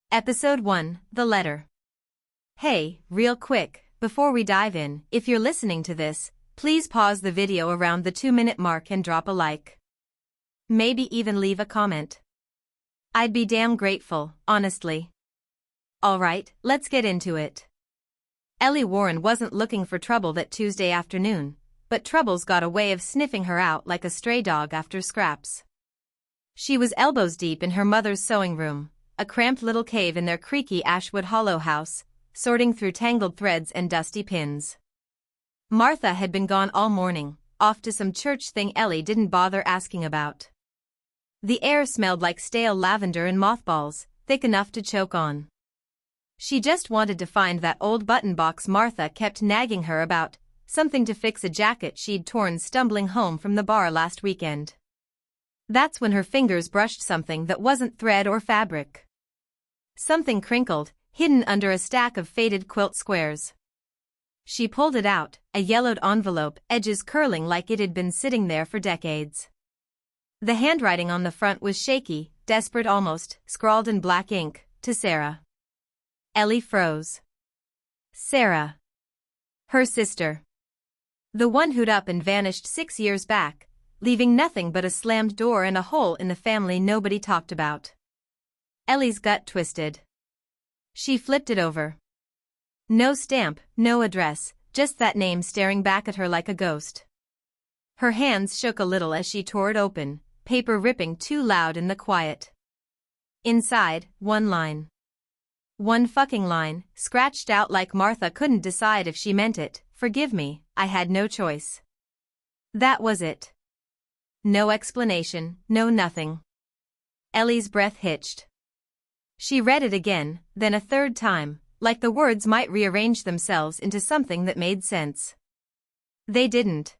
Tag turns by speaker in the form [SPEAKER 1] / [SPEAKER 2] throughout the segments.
[SPEAKER 1] Episode 1, The Letter. Hey, real quick, before we dive in, if you're listening to this, please pause the video around the 2-minute mark and drop a like. Maybe even leave a comment. I'd be damn grateful, honestly. Alright, let's get into it. Ellie Warren wasn't looking for trouble that Tuesday afternoon, but troubles got a way of sniffing her out like a stray dog after scraps. She was elbows deep in her mother's sewing room, a cramped little cave in their creaky Ashwood Hollow house, sorting through tangled threads and dusty pins. Martha had been gone all morning, off to some church thing Ellie didn't bother asking about. The air smelled like stale lavender and mothballs, thick enough to choke on. She just wanted to find that old button box Martha kept nagging her about, something to fix a jacket she'd torn stumbling home from the bar last weekend. That's when her fingers brushed something that wasn't thread or fabric. Something crinkled, hidden under a stack of faded quilt squares. She pulled it out, a yellowed envelope, edges curling like it had been sitting there for decades. The handwriting on the front was shaky, desperate almost, scrawled in black ink, to Sarah. Ellie froze. Sarah. Her sister. The one who'd up and vanished 6 years back, leaving nothing but a slammed door and a hole in the family nobody talked about. Ellie's gut twisted. She flipped it over. No stamp, no address, just that name staring back at her like a ghost. Her hands shook a little as she tore it open, paper ripping too loud in the quiet. Inside, one line. One fucking line, scratched out like Martha couldn't decide if she meant it. Forgive me, I had no choice. That was it. No explanation, no nothing. Ellie's breath hitched. She read it again, then a third time, like the words might rearrange themselves into something that made sense. They didn't.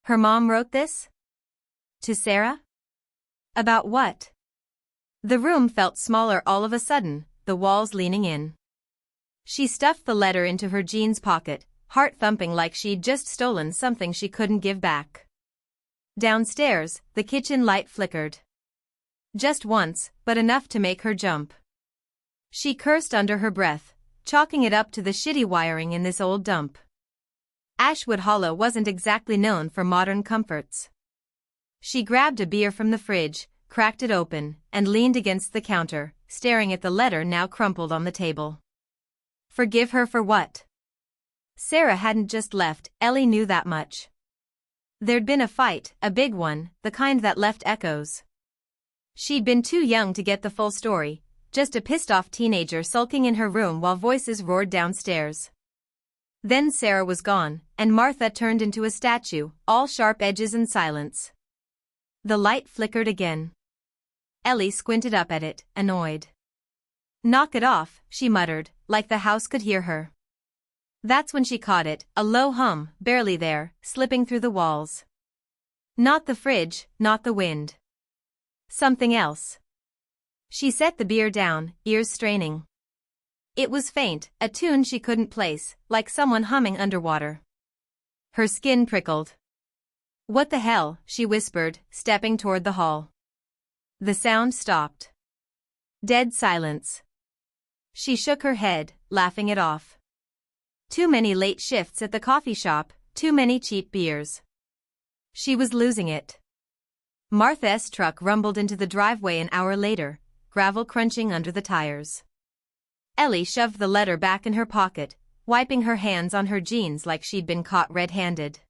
[SPEAKER 1] Her mom wrote this? To Sarah? About what? The room felt smaller all of a sudden, the walls leaning in. She stuffed the letter into her jeans pocket, heart thumping like she'd just stolen something she couldn't give back. Downstairs, the kitchen light flickered. Just once, but enough to make her jump. She cursed under her breath, chalking it up to the shitty wiring in this old dump. Ashwood Hollow wasn't exactly known for modern comforts. She grabbed a beer from the fridge, cracked it open, and leaned against the counter, staring at the letter now crumpled on the table. Forgive her for what? Sarah hadn't just left, Ellie knew that much. There'd been a fight, a big one, the kind that left echoes. She'd been too young to get the full story, just a pissed-off teenager sulking in her room while voices roared downstairs. Then Sarah was gone, and Martha turned into a statue, all sharp edges and silence. The light flickered again. Ellie squinted up at it, annoyed. Knock it off, she muttered, like the house could hear her. That's when she caught it, a low hum, barely there, slipping through the walls. Not the fridge, not the wind. Something else. She set the beer down, ears straining. It was faint, a tune she couldn't place, like someone humming underwater. Her skin prickled. What the hell, she whispered, stepping toward the hall. The sound stopped. Dead silence. She shook her head, laughing it off. Too many late shifts at the coffee shop, too many cheap beers. She was losing it. Martha's truck rumbled into the driveway an hour later, gravel crunching under the tires. Ellie shoved the letter back in her pocket, wiping her hands on her jeans like she'd been caught red-handed.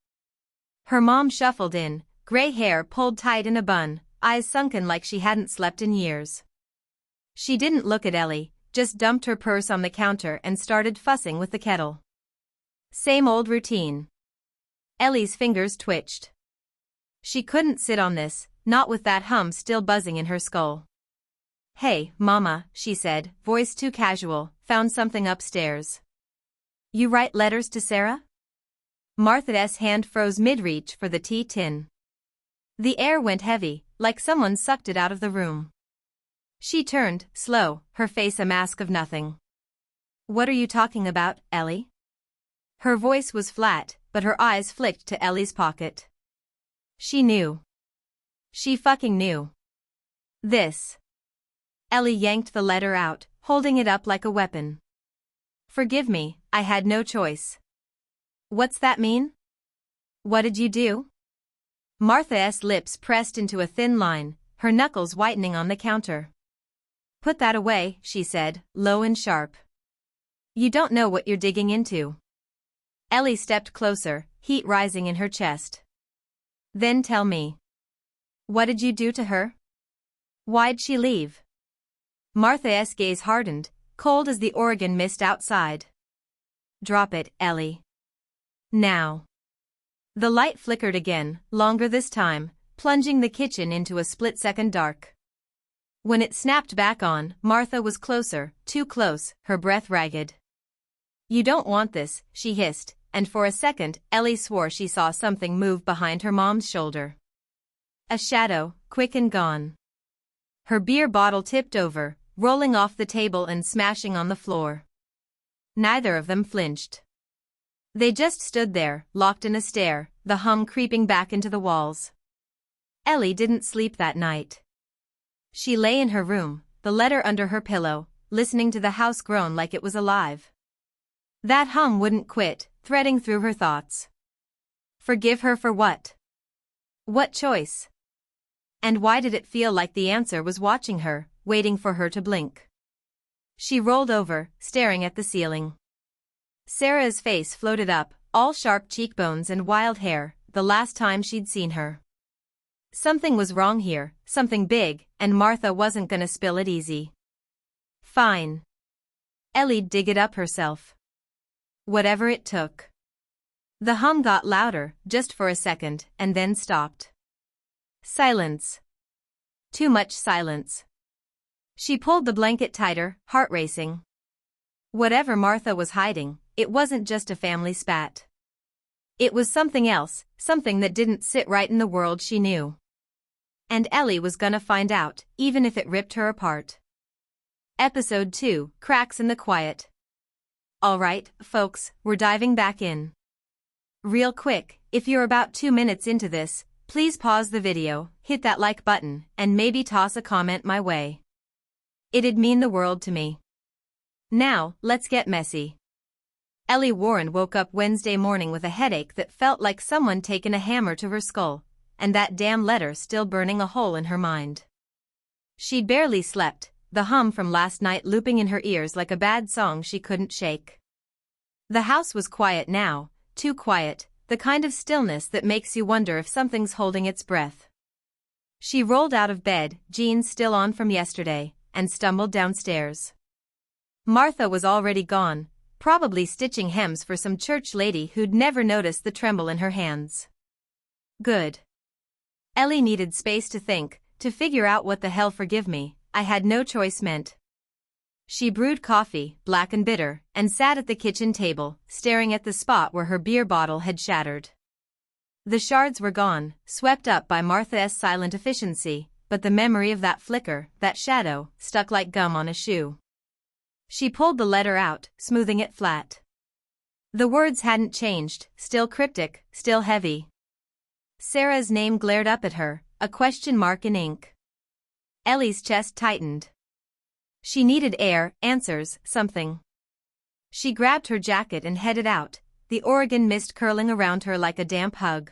[SPEAKER 1] Her mom shuffled in, gray hair pulled tight in a bun, eyes sunken like she hadn't slept in years. She didn't look at Ellie, just dumped her purse on the counter and started fussing with the kettle. Same old routine. Ellie's fingers twitched. She couldn't sit on this, not with that hum still buzzing in her skull. Hey, Mama, she said, voice too casual, found something upstairs. You write letters to Sarah? Martha's hand froze mid-reach for the tea tin. The air went heavy, like someone sucked it out of the room. She turned, slow, her face a mask of nothing. What are you talking about, Ellie? Her voice was flat, but her eyes flicked to Ellie's pocket. She knew. She fucking knew. This. Ellie yanked the letter out, holding it up like a weapon. Forgive me, I had no choice. What's that mean? What did you do? Martha's lips pressed into a thin line, her knuckles whitening on the counter. Put that away, she said, low and sharp. You don't know what you're digging into. Ellie stepped closer, heat rising in her chest. Then tell me. What did you do to her? Why'd she leave? Martha's gaze hardened, cold as the Oregon mist outside. Drop it, Ellie. Now. The light flickered again, longer this time, plunging the kitchen into a split-second dark. When it snapped back on, Martha was closer, too close, her breath ragged. You don't want this, she hissed, and for a second, Ellie swore she saw something move behind her mom's shoulder. A shadow, quick and gone. Her beer bottle tipped over, rolling off the table and smashing on the floor. Neither of them flinched. They just stood there, locked in a stare, the hum creeping back into the walls. Ellie didn't sleep that night. She lay in her room, the letter under her pillow, listening to the house groan like it was alive. That hum wouldn't quit, threading through her thoughts. Forgive her for what? What choice? And why did it feel like the answer was watching her, waiting for her to blink? She rolled over, staring at the ceiling. Sarah's face floated up, all sharp cheekbones and wild hair, the last time she'd seen her. Something was wrong here, something big, and Martha wasn't gonna spill it easy. Fine. Ellie'd dig it up herself. Whatever it took. The hum got louder, just for a second, and then stopped. Silence. Too much silence. She pulled the blanket tighter, heart racing. Whatever Martha was hiding, it wasn't just a family spat. It was something else, something that didn't sit right in the world she knew. And Ellie was gonna find out, even if it ripped her apart. Episode 2, Cracks in the Quiet. Alright, folks, we're diving back in. Real quick, if you're about 2 minutes into this, please pause the video, hit that like button, and maybe toss a comment my way. It'd mean the world to me. Now, let's get messy. Ellie Warren woke up Wednesday morning with a headache that felt like someone taken a hammer to her skull, and that damn letter still burning a hole in her mind. She'd barely slept, the hum from last night looping in her ears like a bad song she couldn't shake. The house was quiet now, too quiet, the kind of stillness that makes you wonder if something's holding its breath. She rolled out of bed, jeans still on from yesterday, and stumbled downstairs. Martha was already gone, probably stitching hems for some church lady who'd never noticed the tremble in her hands. Good. Ellie needed space to think, to figure out what the hell forgive me, I had no choice meant. She brewed coffee, black and bitter, and sat at the kitchen table, staring at the spot where her beer bottle had shattered. The shards were gone, swept up by Martha's silent efficiency, but the memory of that flicker, that shadow, stuck like gum on a shoe. She pulled the letter out, smoothing it flat. The words hadn't changed, still cryptic, still heavy. Sarah's name glared up at her, a question mark in ink. Ellie's chest tightened. She needed air, answers, something. She grabbed her jacket and headed out, the Oregon mist curling around her like a damp hug.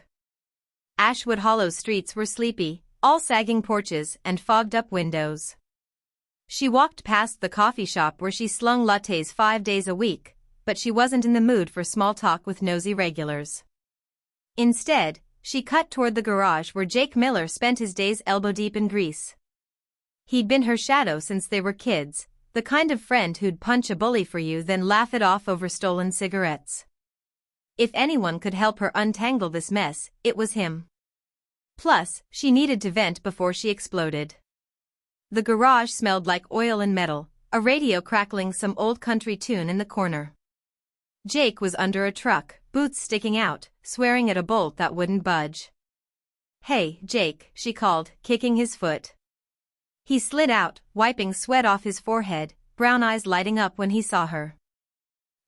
[SPEAKER 1] Ashwood Hollow's streets were sleepy, all sagging porches and fogged-up windows. She walked past the coffee shop where she slung lattes 5 days a week, but she wasn't in the mood for small talk with nosy regulars. Instead, she cut toward the garage where Jake Miller spent his days elbow-deep in grease. He'd been her shadow since they were kids, the kind of friend who'd punch a bully for you then laugh it off over stolen cigarettes. If anyone could help her untangle this mess, it was him. Plus, she needed to vent before she exploded. The garage smelled like oil and metal, a radio crackling some old country tune in the corner. Jake was under a truck, boots sticking out, swearing at a bolt that wouldn't budge. "Hey, Jake," she called, kicking his foot. He slid out, wiping sweat off his forehead, brown eyes lighting up when he saw her.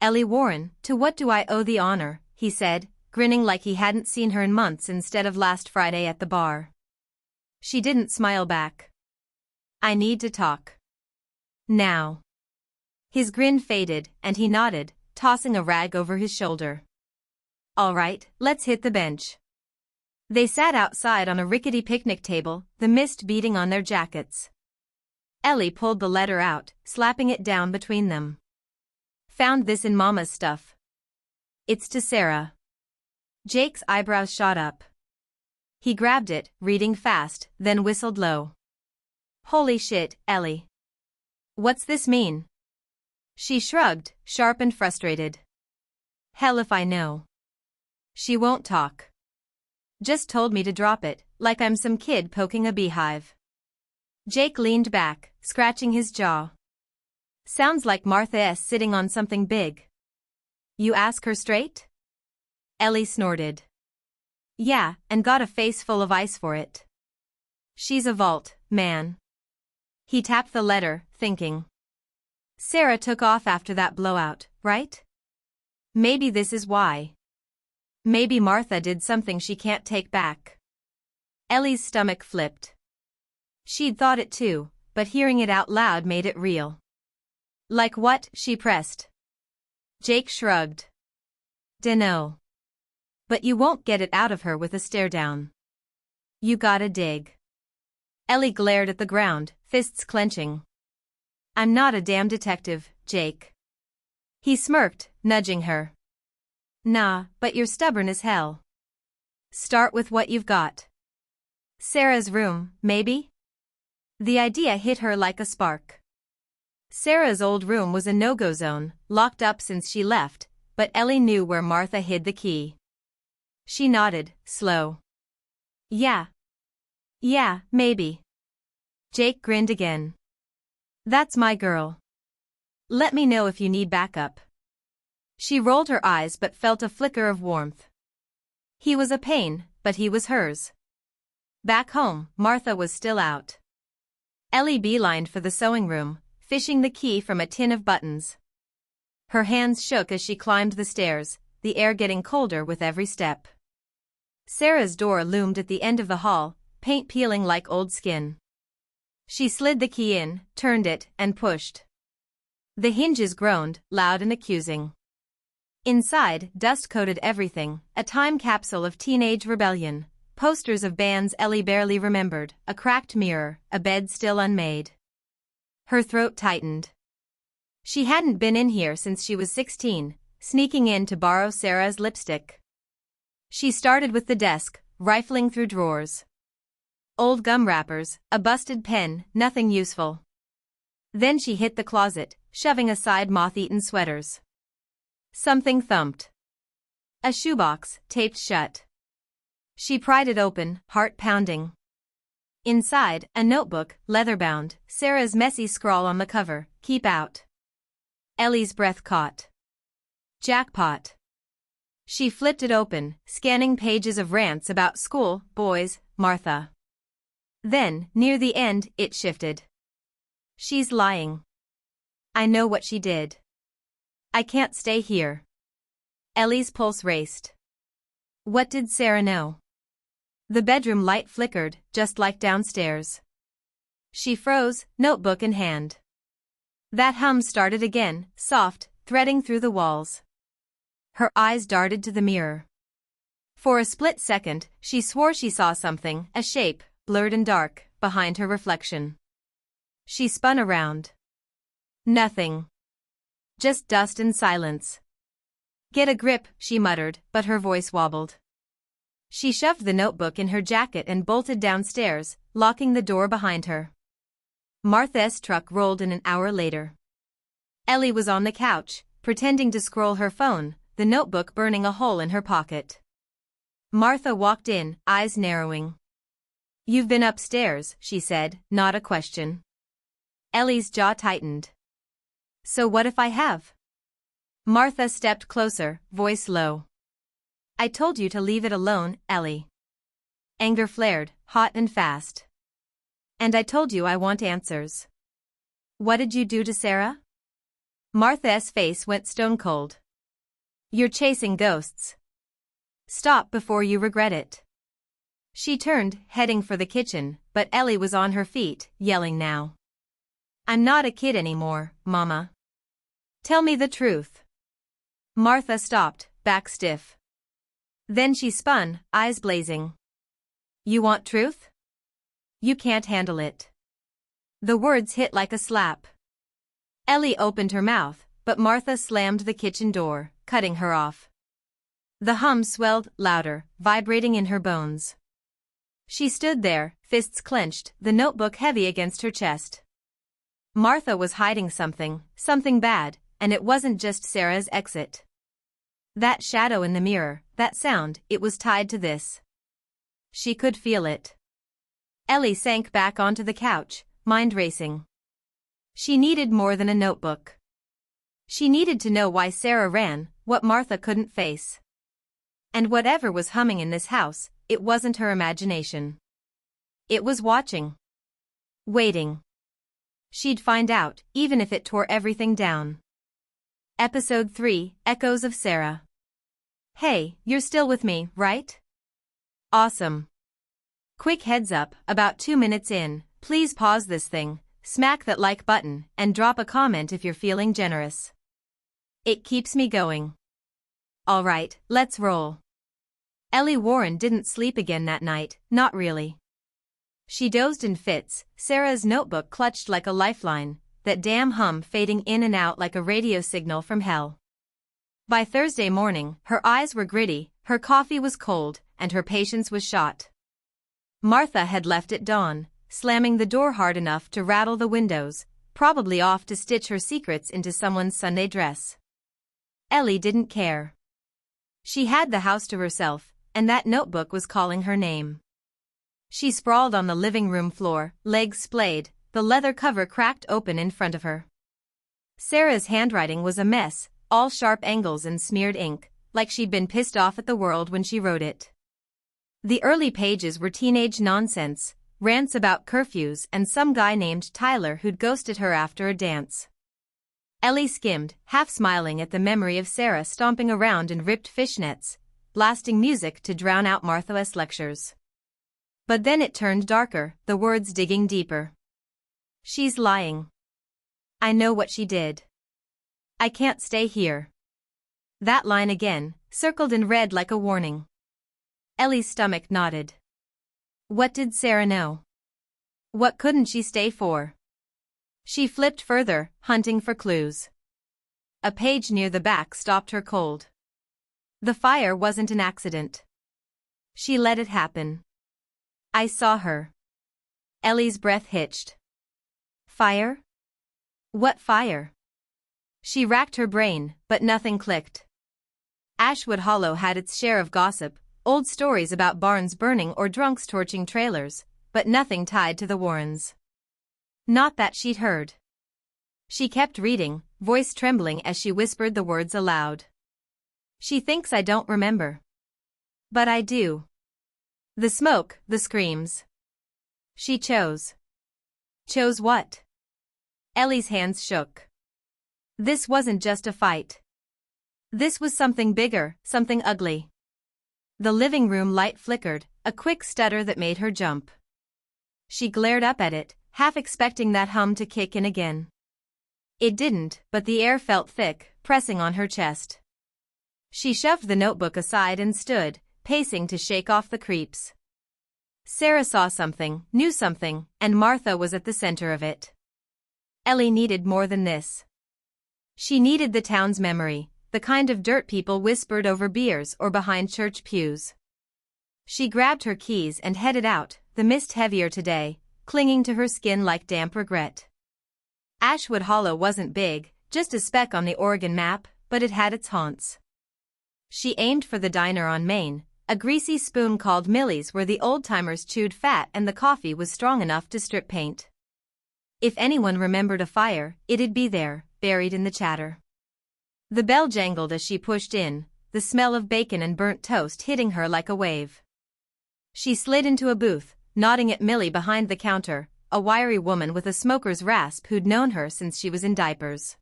[SPEAKER 1] "Ellie Warren, to what do I owe the honor?" he said, grinning like he hadn't seen her in months instead of last Friday at the bar. She didn't smile back. "I need to talk. Now." His grin faded, and he nodded, tossing a rag over his shoulder. All right, let's hit the bench. They sat outside on a rickety picnic table, the mist beating on their jackets. Ellie pulled the letter out, slapping it down between them. Found this in Mama's stuff. It's to Sarah. Jake's eyebrows shot up. He grabbed it, reading fast, then whistled low. Holy shit, Ellie. What's this mean? She shrugged, sharp and frustrated. Hell if I know. She won't talk. Just told me to drop it, like I'm some kid poking a beehive. Jake leaned back, scratching his jaw. Sounds like Martha S. sitting on something big. You ask her straight? Ellie snorted. Yeah, and got a face full of ice for it. She's a vault, man. He tapped the letter, thinking. Sarah took off after that blowout, right? Maybe this is why. Maybe Martha did something she can't take back. Ellie's stomach flipped. She'd thought it too, but hearing it out loud made it real. Like what? She pressed. Jake shrugged. Dunno. But you won't get it out of her with a stare down. You gotta dig. Ellie glared at the ground, fists clenching. I'm not a damn detective, Jake. He smirked, nudging her. Nah, but you're stubborn as hell. Start with what you've got. Sarah's room, maybe? The idea hit her like a spark. Sarah's old room was a no-go zone, locked up since she left, but Ellie knew where Martha hid the key. She nodded, slow. Yeah. Yeah, maybe. Jake grinned again. That's my girl. Let me know if you need backup. She rolled her eyes but felt a flicker of warmth. He was a pain, but he was hers. Back home, Martha was still out. Ellie beelined for the sewing room, fishing the key from a tin of buttons. Her hands shook as she climbed the stairs, the air getting colder with every step. Sarah's door loomed at the end of the hall, paint peeling like old skin. She slid the key in, turned it, and pushed. The hinges groaned, loud and accusing. Inside, dust coated everything, a time capsule of teenage rebellion, posters of bands Ellie barely remembered, a cracked mirror, a bed still unmade. Her throat tightened. She hadn't been in here since she was 16, sneaking in to borrow Sarah's lipstick. She started with the desk, rifling through drawers. Old gum wrappers, a busted pen, nothing useful. Then she hit the closet, shoving aside moth-eaten sweaters. Something thumped. A shoebox, taped shut. She pried it open, heart pounding. Inside, a notebook, leather-bound, Sarah's messy scrawl on the cover, "Keep out." Ellie's breath caught. Jackpot. She flipped it open, scanning pages of rants about school, boys, Martha. Then, near the end, it shifted. She's lying. I know what she did. I can't stay here. Ellie's pulse raced. What did Sarah know? The bedroom light flickered, just like downstairs. She froze, notebook in hand. That hum started again, soft, threading through the walls. Her eyes darted to the mirror. For a split second, she swore she saw something, a shape, blurred and dark, behind her reflection. She spun around. Nothing. Just dust and silence. Get a grip, she muttered, but her voice wobbled. She shoved the notebook in her jacket and bolted downstairs, locking the door behind her. Martha's truck rolled in an hour later. Ellie was on the couch, pretending to scroll her phone, the notebook burning a hole in her pocket. Martha walked in, eyes narrowing. You've been upstairs, she said, not a question. Ellie's jaw tightened. So what if I have? Martha stepped closer, voice low. I told you to leave it alone, Ellie. Anger flared, hot and fast. And I told you I want answers. What did you do to Sarah? Martha's face went stone cold. You're chasing ghosts. Stop before you regret it. She turned, heading for the kitchen, but Ellie was on her feet, yelling now. I'm not a kid anymore, Mama. Tell me the truth. Martha stopped, back stiff. Then she spun, eyes blazing. You want truth? You can't handle it. The words hit like a slap. Ellie opened her mouth, but Martha slammed the kitchen door, cutting her off. The hum swelled, louder, vibrating in her bones. She stood there, fists clenched, the notebook heavy against her chest. Martha was hiding something bad, and it wasn't just Sarah's exit. That shadow in the mirror, that sound, it was tied to this. She could feel it. Ellie sank back onto the couch, mind racing. She needed more than a notebook. She needed to know why Sarah ran, what Martha couldn't face. And whatever was humming in this house, it wasn't her imagination. It was watching. Waiting. She'd find out, even if it tore everything down. Episode 3, Echoes of Sarah. Hey, you're still with me, right? Awesome. Quick heads up, about 2 minutes in, please pause this thing, smack that like button, and drop a comment if you're feeling generous. It keeps me going. Alright, let's roll. Ellie Warren didn't sleep again that night, not really. She dozed in fits, Sarah's notebook clutched like a lifeline, that damn hum fading in and out like a radio signal from hell. By Thursday morning, her eyes were gritty, her coffee was cold, and her patience was shot. Martha had left at dawn, slamming the door hard enough to rattle the windows, probably off to stitch her secrets into someone's Sunday dress. Ellie didn't care. She had the house to herself, and that notebook was calling her name. She sprawled on the living room floor, legs splayed, the leather cover cracked open in front of her. Sarah's handwriting was a mess, all sharp angles and smeared ink, like she'd been pissed off at the world when she wrote it. The early pages were teenage nonsense, rants about curfews and some guy named Tyler who'd ghosted her after a dance. Ellie skimmed, half smiling at the memory of Sarah stomping around in ripped fishnets, blasting music to drown out Martha's lectures. But then it turned darker, the words digging deeper. She's lying. I know what she did. I can't stay here. That line again, circled in red like a warning. Ellie's stomach knotted. What did Sarah know? What couldn't she stay for? She flipped further, hunting for clues. A page near the back stopped her cold. The fire wasn't an accident. She let it happen. I saw her. Ellie's breath hitched. Fire? What fire? She racked her brain, but nothing clicked. Ashwood Hollow had its share of gossip, old stories about barns burning or drunks torching trailers, but nothing tied to the Warrens. Not that she'd heard. She kept reading, voice trembling as she whispered the words aloud. She thinks I don't remember. But I do. The smoke, the screams. She chose. Chose what? Ellie's hands shook. This wasn't just a fight. This was something bigger, something ugly. The living room light flickered, a quick stutter that made her jump. She glared up at it, half expecting that hum to kick in again. It didn't, but the air felt thick, pressing on her chest. She shoved the notebook aside and stood, pacing to shake off the creeps. Sarah saw something, knew something, and Martha was at the center of it. Ellie needed more than this. She needed the town's memory, the kind of dirt people whispered over beers or behind church pews. She grabbed her keys and headed out, the mist heavier today, clinging to her skin like damp regret. Ashwood Hollow wasn't big, just a speck on the Oregon map, but it had its haunts. She aimed for the diner on Main, a greasy spoon called Millie's where the old-timers chewed fat and the coffee was strong enough to strip paint. If anyone remembered a fire, it'd be there, buried in the chatter. The bell jangled as she pushed in, the smell of bacon and burnt toast hitting her like a wave. She slid into a booth, nodding at Millie behind the counter, a wiry woman with a smoker's rasp who'd known her since she was in diapers.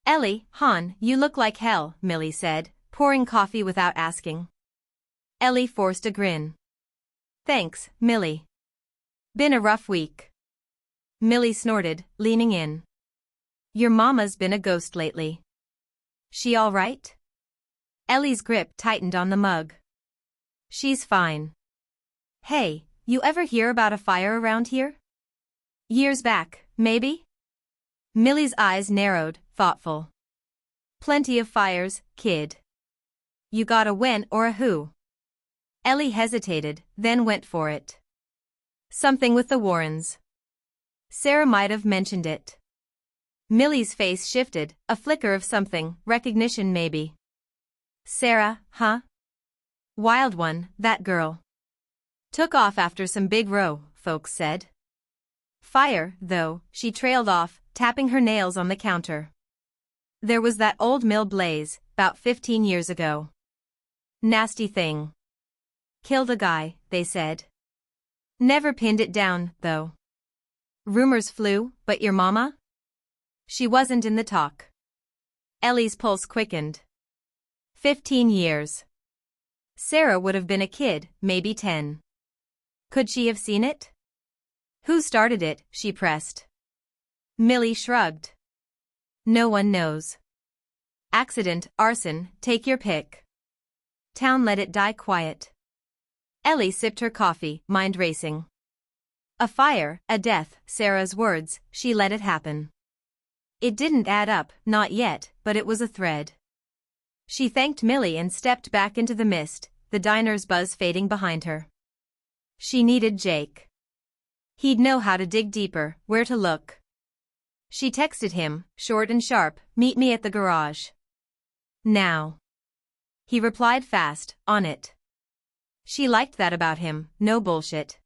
[SPEAKER 1] Ellie, hon, you look like hell, Millie said, pouring coffee without asking. Ellie forced a grin. Thanks, Millie. Been a rough week. Millie snorted, leaning in. Your mama's been a ghost lately. She all right? Ellie's grip tightened on the mug. She's fine. Hey, you ever hear about a fire around here? Years back, maybe? Millie's eyes narrowed, thoughtful. Plenty of fires, kid. You got a when or a who? Ellie hesitated, then went for it. Something with the Warrens. Sarah might have mentioned it. Millie's face shifted, a flicker of something, recognition maybe. Sarah, huh? Wild one, that girl. Took off after some big row, folks said. Fire, though, she trailed off, tapping her nails on the counter. There was that old mill blaze, 'bout 15 years ago. Nasty thing. Killed a guy, they said. Never pinned it down, though. Rumors flew, but your mama? She wasn't in the talk. Ellie's pulse quickened. 15 years. Sarah would have been a kid, maybe 10. Could she have seen it? Who started it, she pressed. Millie shrugged. No one knows. Accident, arson, take your pick. Town let it die quiet. Ellie sipped her coffee, mind racing. A fire, a death, Sarah's words, she let it happen. It didn't add up, not yet, but it was a thread. She thanked Millie and stepped back into the mist, the diner's buzz fading behind her. She needed Jake. He'd know how to dig deeper, where to look. She texted him, short and sharp, meet me at the garage. Now. He replied fast, on it. She liked that about him, no bullshit.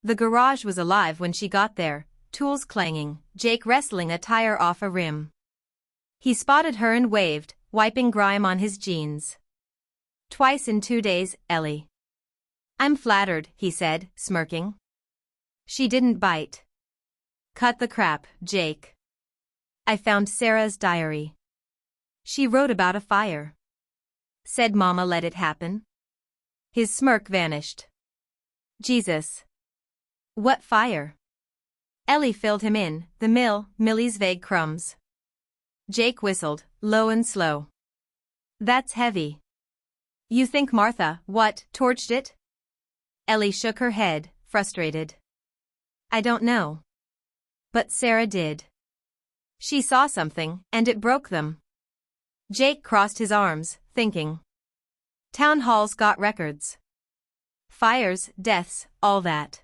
[SPEAKER 1] The garage was alive when she got there, tools clanging, Jake wrestling a tire off a rim. He spotted her and waved, wiping grime on his jeans. Twice in 2 days, Ellie. I'm flattered, he said, smirking. She didn't bite. Cut the crap, Jake. I found Sarah's diary. She wrote about a fire. Said Mama let it happen. His smirk vanished. Jesus. What fire? Ellie filled him in, the mill, Millie's vague crumbs. Jake whistled, low and slow. That's heavy. You think Martha, what, torched it? Ellie shook her head, frustrated. I don't know. But Sarah did. She saw something, and it broke them. Jake crossed his arms, thinking. Town halls got records. Fires, deaths, all that.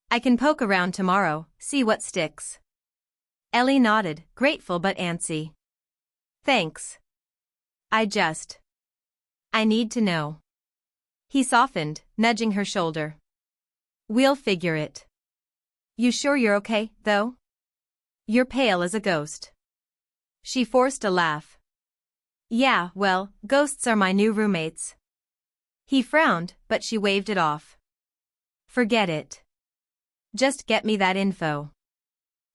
[SPEAKER 1] I can poke around tomorrow, see what sticks. Ellie nodded, grateful but antsy. Thanks. I need to know. He softened, nudging her shoulder. We'll figure it. You sure you're okay, though? You're pale as a ghost. She forced a laugh. Yeah, well, ghosts are my new roommates. He frowned, but she waved it off. Forget it. Just get me that info.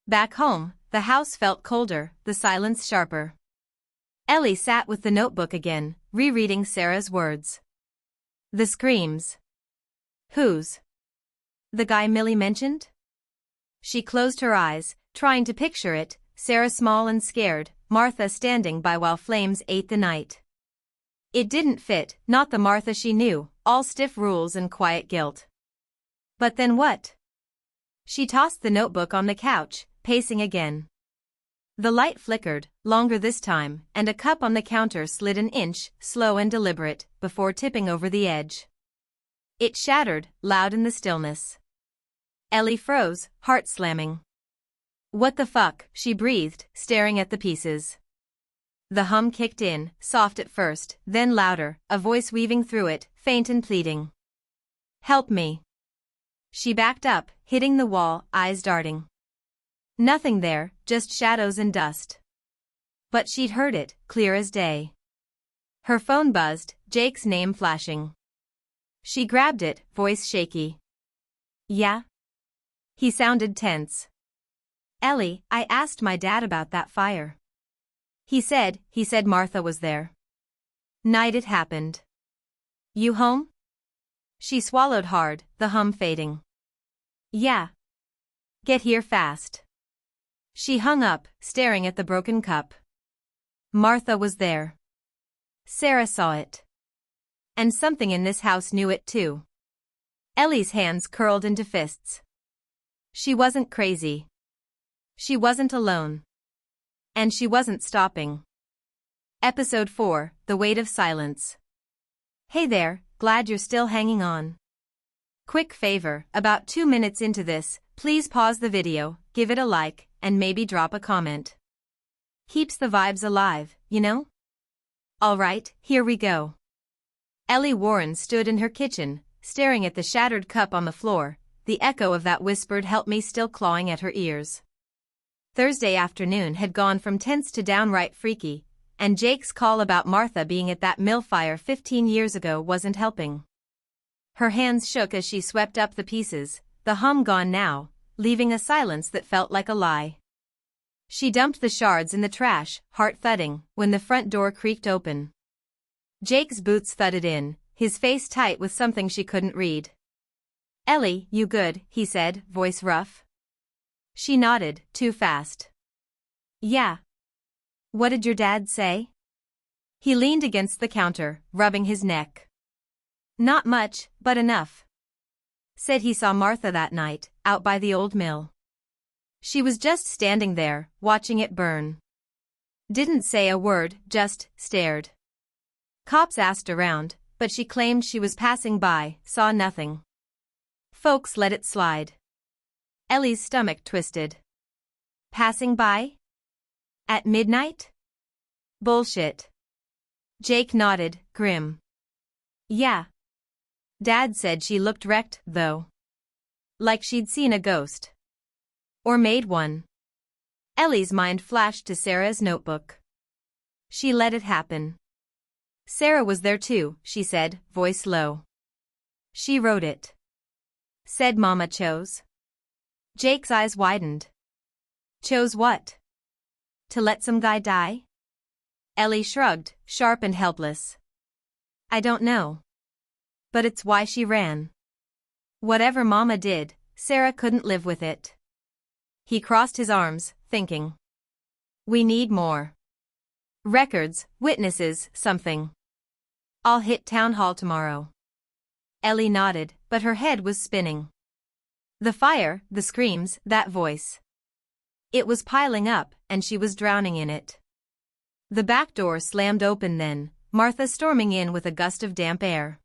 [SPEAKER 1] Back home, the house felt colder, the silence sharper. Ellie sat with the notebook again, rereading Sarah's words. The screams. Whose? The guy Millie mentioned? She closed her eyes, trying to picture it, Sarah small and scared, Martha standing by while flames ate the night. It didn't fit, not the Martha she knew, all stiff rules and quiet guilt. But then what? She tossed the notebook on the couch, pacing again. The light flickered, longer this time, and a cup on the counter slid an inch, slow and deliberate, before tipping over the edge. It shattered, loud in the stillness. Ellie froze, heart slamming. What the fuck, she breathed, staring at the pieces. The hum kicked in, soft at first, then louder, a voice weaving through it, faint and pleading. Help me. She backed up, hitting the wall, eyes darting. Nothing there, just shadows and dust. But she'd heard it, clear as day. Her phone buzzed, Jake's name flashing. She grabbed it, voice shaky. Yeah? He sounded tense. Ellie, I asked my dad about that fire. He said Martha was there. Night it happened. You home? She swallowed hard, the hum fading. Yeah. Get here fast. She hung up, staring at the broken cup. Martha was there. Sarah saw it. And something in this house knew it too. Ellie's hands curled into fists. She wasn't crazy. She wasn't alone. And she wasn't stopping. Episode 4, The Weight of Silence. Hey there, glad you're still hanging on. Quick favor, about 2 minutes into this, please pause the video, give it a like, and maybe drop a comment. Keeps the vibes alive, you know? Alright, here we go. Ellie Warren stood in her kitchen, staring at the shattered cup on the floor, the echo of that whispered help me still clawing at her ears. Thursday afternoon had gone from tense to downright freaky, and Jake's call about Martha being at that mill fire 15 years ago wasn't helping. Her hands shook as she swept up the pieces, the hum gone now, leaving a silence that felt like a lie. She dumped the shards in the trash, heart thudding, when the front door creaked open. Jake's boots thudded in, his face tight with something she couldn't read. Ellie, you good, he said, voice rough. She nodded, too fast. Yeah. What did your dad say? He leaned against the counter, rubbing his neck. Not much, but enough. Said he saw Martha that night, out by the old mill. She was just standing there, watching it burn. Didn't say a word, just stared. Cops asked around, but she claimed she was passing by, saw nothing. Folks let it slide. Ellie's stomach twisted. Passing by? At midnight? Bullshit. Jake nodded, grim. Yeah. Dad said she looked wrecked, though. Like she'd seen a ghost. Or made one. Ellie's mind flashed to Sarah's notebook. She let it happen. Sarah was there too, she said, voice low. She wrote it. Said Mama chose. Jake's eyes widened. Chose what? To let some guy die? Ellie shrugged, sharp and helpless. I don't know. But it's why she ran. Whatever Mama did, Sarah couldn't live with it. He crossed his arms, thinking. We need more. Records, witnesses, something. I'll hit town hall tomorrow. Ellie nodded, but her head was spinning. The fire, the screams, that voice. It was piling up, and she was drowning in it. The back door slammed open then, Martha storming in with a gust of damp air.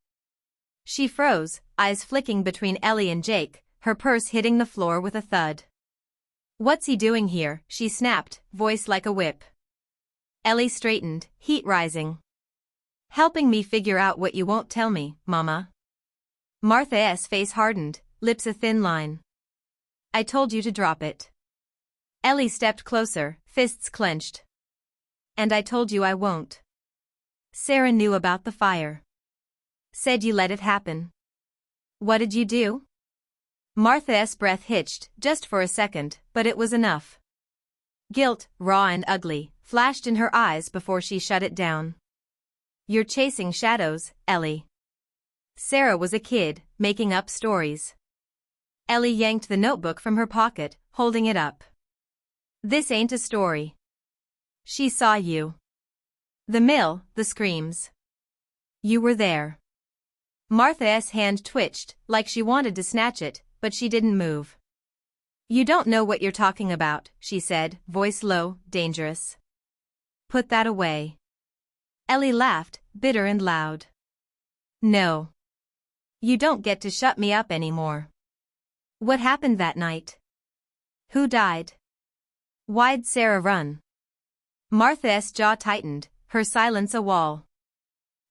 [SPEAKER 1] She froze, eyes flicking between Ellie and Jake, her purse hitting the floor with a thud. What's he doing here? She snapped, voice like a whip. Ellie straightened, heat rising. Helping me figure out what you won't tell me, Mama. Martha's face hardened, lips a thin line. I told you to drop it. Ellie stepped closer, fists clenched. And I told you I won't. Sarah knew about the fire. Said you let it happen. What did you do? Martha's breath hitched, just for a second, but it was enough. Guilt, raw and ugly, flashed in her eyes before she shut it down. You're chasing shadows, Ellie. Sarah was a kid, making up stories. Ellie yanked the notebook from her pocket, holding it up. This ain't a story. She saw you. The mill, the screams. You were there. Martha's hand twitched, like she wanted to snatch it, but she didn't move. You don't know what you're talking about, she said, voice low, dangerous. Put that away. Ellie laughed, bitter and loud. No. You don't get to shut me up anymore. What happened that night? Who died? Why'd Sarah run? Martha's jaw tightened, her silence a wall.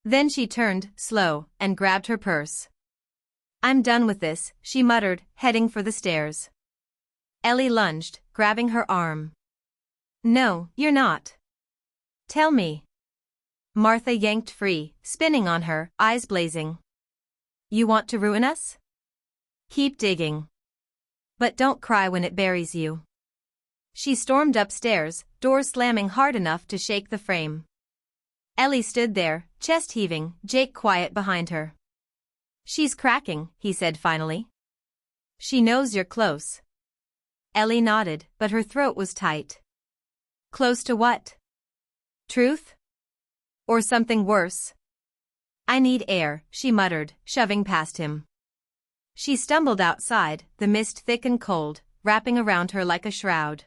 [SPEAKER 1] Then she turned, slow, and grabbed her purse. I'm done with this, she muttered, heading for the stairs. Ellie lunged, grabbing her arm. No, you're not. Tell me. Martha yanked free, spinning on her, eyes blazing. You want to ruin us? Keep digging. But don't cry when it buries you. She stormed upstairs, doors slamming hard enough to shake the frame. Ellie stood there, chest heaving, Jake quiet behind her. She's cracking, he said finally. She knows you're close. Ellie nodded, but her throat was tight. Close to what? Truth? Or something worse? I need air, she muttered, shoving past him. She stumbled outside, the mist thick and cold, wrapping around her like a shroud.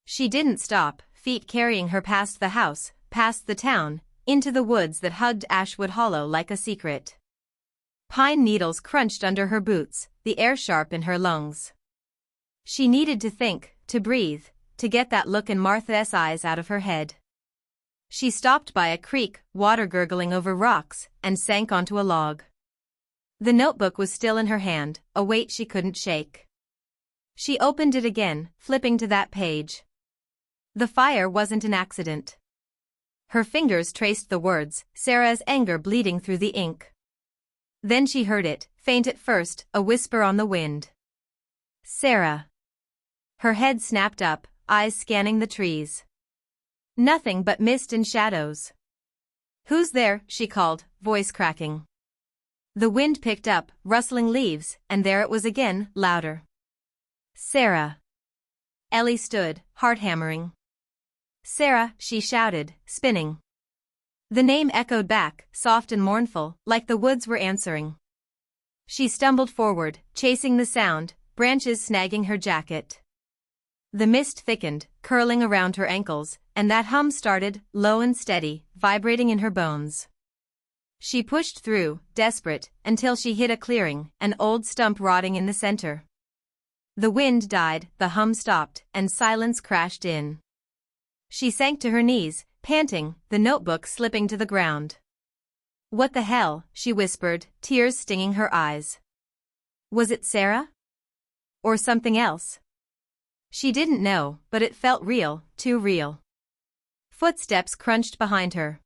[SPEAKER 1] She didn't stop, feet carrying her past the house, past the town, into the woods that hugged Ashwood Hollow like a secret. Pine needles crunched under her boots, the air sharp in her lungs. She needed to think, to breathe, to get that look in Martha's eyes out of her head. She stopped by a creek, water gurgling over rocks, and sank onto a log. The notebook was still in her hand, a weight she couldn't shake. She opened it again, flipping to that page. The fire wasn't an accident. Her fingers traced the words, Sarah's anger bleeding through the ink. Then she heard it, faint at first, a whisper on the wind. Sarah. Her head snapped up, eyes scanning the trees. Nothing but mist and shadows. Who's there? She called, voice cracking. The wind picked up, rustling leaves, and there it was again, louder. Sarah. Ellie stood, heart hammering. Sarah, she shouted, spinning. The name echoed back, soft and mournful, like the woods were answering. She stumbled forward, chasing the sound, branches snagging her jacket. The mist thickened, curling around her ankles, and that hum started, low and steady, vibrating in her bones. She pushed through, desperate, until she hit a clearing, an old stump rotting in the center. The wind died, the hum stopped, and silence crashed in. She sank to her knees, panting, the notebook slipping to the ground. What the hell, she whispered, tears stinging her eyes. Was it Sarah? Or something else? She didn't know, but it felt real, too real. Footsteps crunched behind her.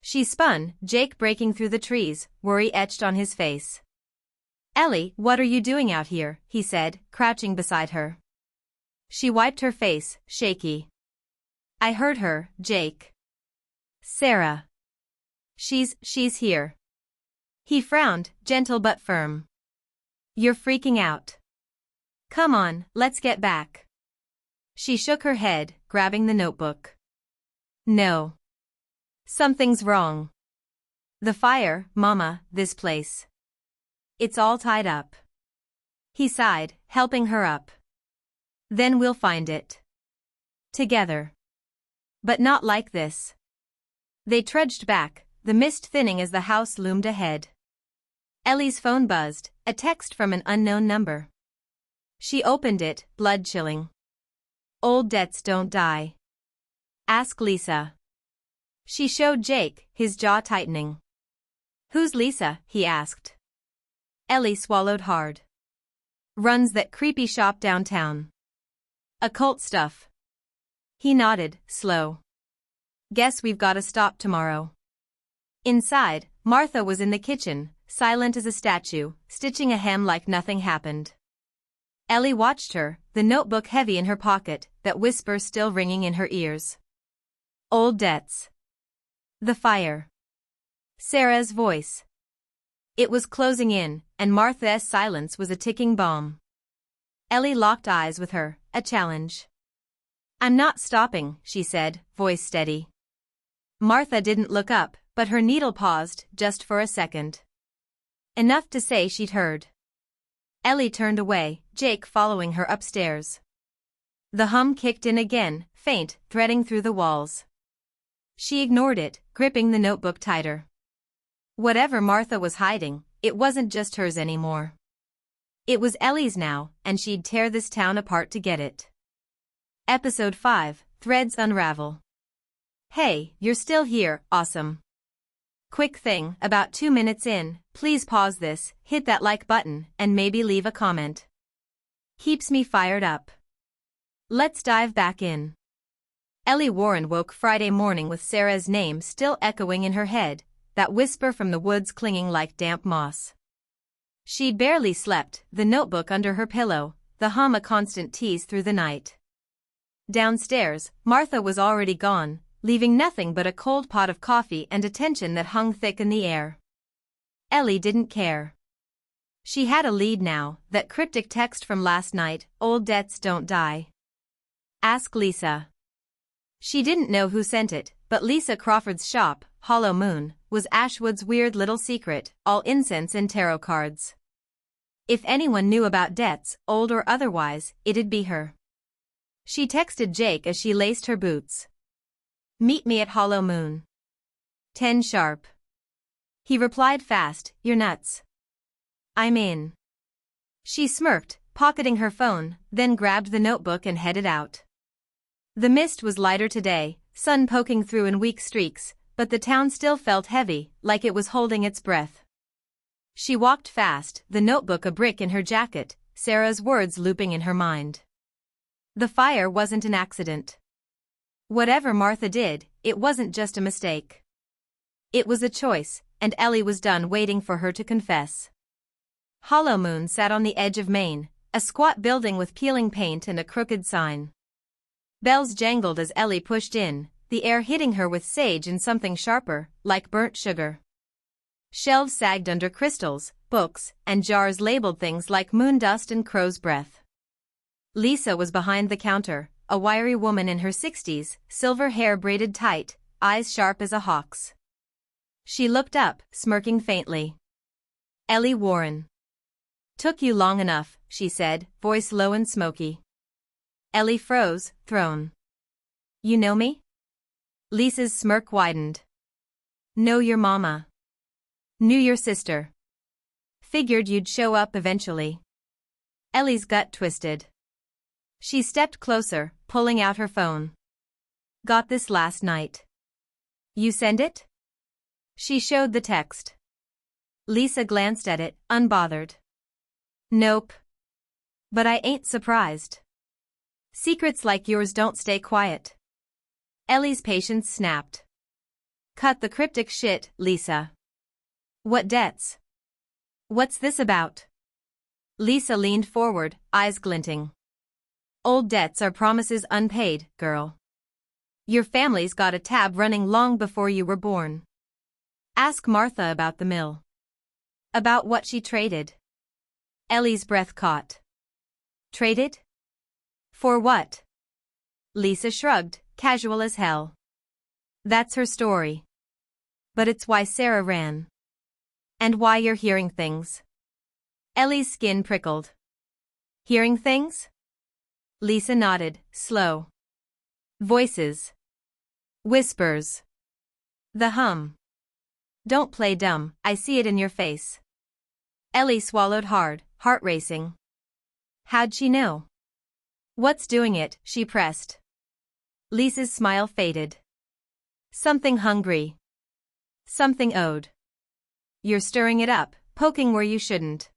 [SPEAKER 1] She spun, Jake breaking through the trees, worry etched on his face. Ellie, what are you doing out here? He said, crouching beside her. She wiped her face, shaky. I heard her, Jake. Sarah. She's here. He frowned, gentle but firm. You're freaking out. Come on, let's get back. She shook her head, grabbing the notebook. No. Something's wrong. The fire, Mama, this place. It's all tied up. He sighed, helping her up. Then we'll find it. Together. But not like this. They trudged back, the mist thinning as the house loomed ahead. Ellie's phone buzzed, a text from an unknown number. She opened it, blood chilling. Old debts don't die. Ask Lisa. She showed Jake, his jaw tightening. Who's Lisa? He asked. Ellie swallowed hard. Runs that creepy shop downtown. Occult stuff. He nodded, slow. Guess we've gotta stop tomorrow. Inside, Martha was in the kitchen, silent as a statue, stitching a hem like nothing happened. Ellie watched her, the notebook heavy in her pocket, that whisper still ringing in her ears. Old debts. The fire. Sarah's voice. It was closing in, and Martha's silence was a ticking bomb. Ellie locked eyes with her, a challenge. I'm not stopping, she said, voice steady. Martha didn't look up, but her needle paused, just for a second. Enough to say she'd heard. Ellie turned away, Jake following her upstairs. The hum kicked in again, faint, threading through the walls. She ignored it, gripping the notebook tighter. Whatever Martha was hiding, it wasn't just hers anymore. It was Ellie's now, and she'd tear this town apart to get it. Episode 5, Threads Unravel. Hey, you're still here, awesome. Quick thing, about 2 minutes in, please pause this, hit that like button, and maybe leave a comment. Keeps me fired up. Let's dive back in. Ellie Warren woke Friday morning with Sarah's name still echoing in her head, that whisper from the woods clinging like damp moss. She'd barely slept, the notebook under her pillow, the hum a constant tease through the night. Downstairs, Martha was already gone, leaving nothing but a cold pot of coffee and a tension that hung thick in the air. Ellie didn't care. She had a lead now, that cryptic text from last night, "Old debts don't die. Ask Lisa." She didn't know who sent it, but Lisa Crawford's shop, Hollow Moon, was Ashwood's weird little secret, all incense and tarot cards. If anyone knew about debts, old or otherwise, it'd be her. She texted Jake as she laced her boots. "Meet me at Hollow Moon. 10 sharp." He replied fast, "You're nuts." "I'm in." She smirked, pocketing her phone, then grabbed the notebook and headed out. The mist was lighter today, sun poking through in weak streaks, but the town still felt heavy, like it was holding its breath. She walked fast, the notebook a brick in her jacket, Sarah's words looping in her mind. The fire wasn't an accident. Whatever Martha did, it wasn't just a mistake. It was a choice, and Ellie was done waiting for her to confess. Hollow Moon sat on the edge of Maine, a squat building with peeling paint and a crooked sign. Bells jangled as Ellie pushed in, the air hitting her with sage and something sharper, like burnt sugar. Shelves sagged under crystals, books, and jars labeled things like moon dust and crow's breath. Lisa was behind the counter, a wiry woman in her 60s, silver hair braided tight, eyes sharp as a hawk's. She looked up, smirking faintly. "Ellie Warren." "Took you long enough," she said, voice low and smoky. Ellie froze, thrown. "You know me?" Lisa's smirk widened. "Know your mama. Knew your sister. Figured you'd show up eventually." Ellie's gut twisted. She stepped closer, pulling out her phone. "Got this last night." "You send it?" She showed the text. Lisa glanced at it, unbothered. "Nope. But I ain't surprised. Secrets like yours don't stay quiet." Ellie's patience snapped. "Cut the cryptic shit, Lisa. What debts? What's this about?" Lisa leaned forward, eyes glinting. "Old debts are promises unpaid, girl. Your family's got a tab running long before you were born. Ask Martha about the mill. About what she traded." Ellie's breath caught. "Traded? For what?" Lisa shrugged, casual as hell. "That's her story. But it's why Sarah ran. And why you're hearing things." Ellie's skin prickled. "Hearing things?" Lisa nodded, slow. "Voices. Whispers. The hum. Don't play dumb, I see it in your face." Ellie swallowed hard, heart racing. How'd she know? "What's doing it?" she pressed. Lisa's smile faded. "Something hungry. Something owed. You're stirring it up, poking where you shouldn't."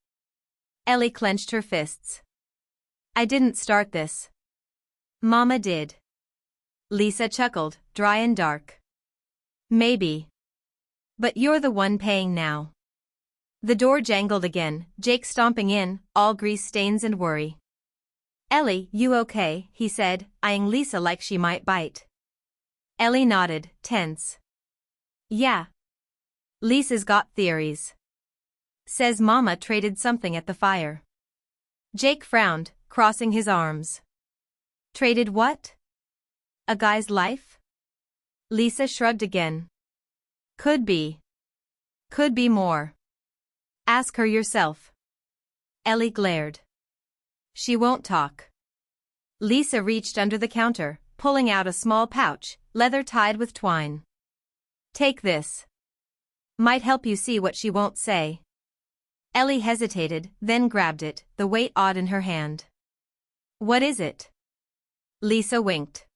[SPEAKER 1] Ellie clenched her fists. "I didn't start this. Mama did." Lisa chuckled, dry and dark. "Maybe. But you're the one paying now." The door jangled again, Jake stomping in, all grease stains and worry. "Ellie, you okay?" he said, eyeing Lisa like she might bite. Ellie nodded, tense. "Yeah. Lisa's got theories. Says Mama traded something at the fire." Jake frowned, crossing his arms. "Traded what? A guy's life?" Lisa shrugged again. "Could be. Could be more. Ask her yourself." Ellie glared. "She won't talk." Lisa reached under the counter, pulling out a small pouch, leather tied with twine. "Take this. Might help you see what she won't say." Ellie hesitated, then grabbed it, the weight odd in her hand. "What is it?" Lisa winked.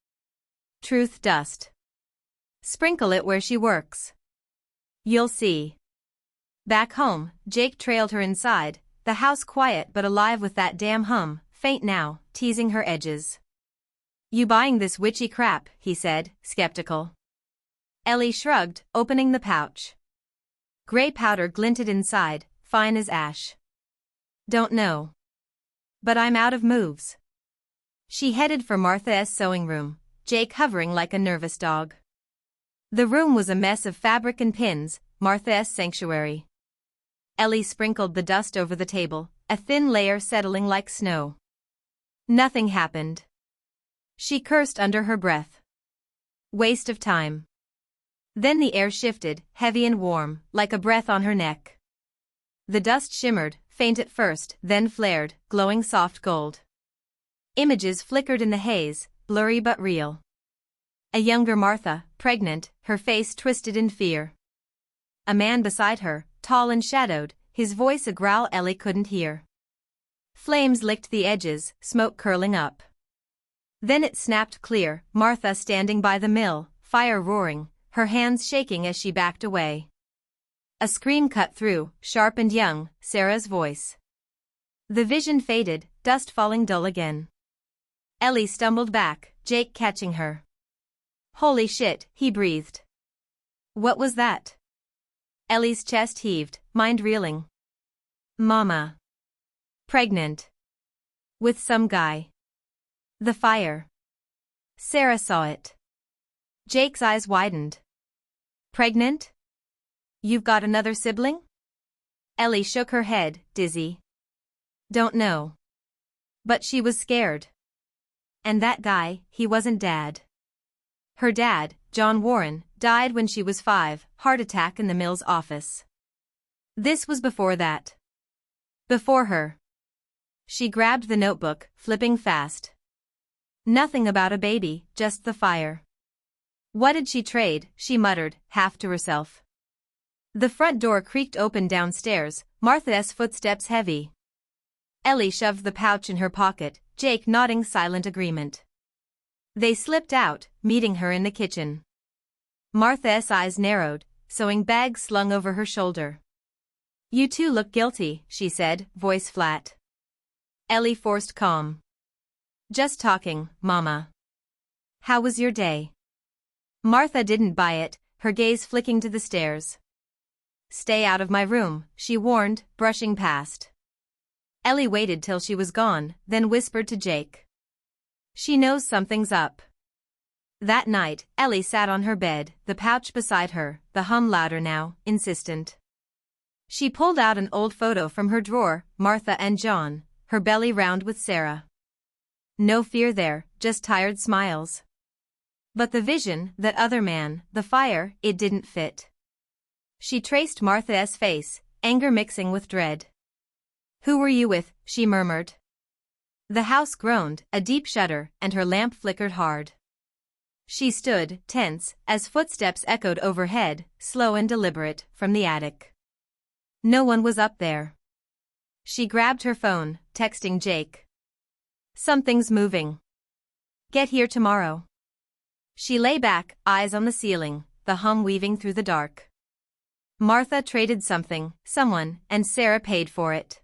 [SPEAKER 1] "Truth dust. Sprinkle it where she works. You'll see." Back home, Jake trailed her inside, the house quiet but alive with that damn hum, faint now, teasing her edges. "You buying this witchy crap?" he said, skeptical. Ellie shrugged, opening the pouch. Gray powder glinted inside, fine as ash. "Don't know. But I'm out of moves." She headed for Martha's sewing room, Jake hovering like a nervous dog. The room was a mess of fabric and pins, Martha's sanctuary. Ellie sprinkled the dust over the table, a thin layer settling like snow. Nothing happened. She cursed under her breath. Waste of time. Then the air shifted, heavy and warm, like a breath on her neck. The dust shimmered, faint at first, then flared, glowing soft gold. Images flickered in the haze, blurry but real. A younger Martha, pregnant, her face twisted in fear. A man beside her, tall and shadowed, his voice a growl Ellie couldn't hear. Flames licked the edges, smoke curling up. Then it snapped clear, Martha standing by the mill, fire roaring, her hands shaking as she backed away. A scream cut through, sharp and young, Sarah's voice. The vision faded, dust falling dull again. Ellie stumbled back, Jake catching her. Holy shit, he breathed. What was that? Ellie's chest heaved, mind reeling. Mama. Pregnant. With some guy. The fire. Sarah saw it. Jake's eyes widened. Pregnant? You've got another sibling? Ellie shook her head, dizzy. Don't know. But she was scared. And that guy, he wasn't Dad. Her dad, John Warren, died when she was 5, heart attack in the mill's office. This was before that. Before her. She grabbed the notebook, flipping fast. Nothing about a baby, just the fire. What did she trade, she muttered, half to herself. The front door creaked open downstairs, Martha's footsteps heavy. Ellie shoved the pouch in her pocket, Jake nodding silent agreement. They slipped out, meeting her in the kitchen. Martha's eyes narrowed, sewing bag slung over her shoulder. You two look guilty, she said, voice flat. Ellie forced calm. Just talking, Mama. How was your day? Martha didn't buy it, her gaze flicking to the stairs. Stay out of my room, she warned, brushing past. Ellie waited till she was gone, then whispered to Jake. She knows something's up. That night, Ellie sat on her bed, the pouch beside her, the hum louder now, insistent. She pulled out an old photo from her drawer, Martha and John, her belly round with Sarah. No fear there, just tired smiles. But the vision, that other man, the fire, it didn't fit. She traced Martha's face, anger mixing with dread. Who were you with? She murmured. The house groaned, a deep shudder, and her lamp flickered hard. She stood, tense, as footsteps echoed overhead, slow and deliberate, from the attic. No one was up there. She grabbed her phone, texting Jake. Something's moving. Get here tomorrow. She lay back, eyes on the ceiling, the hum weaving through the dark. Martha traded something, someone, and Sarah paid for it.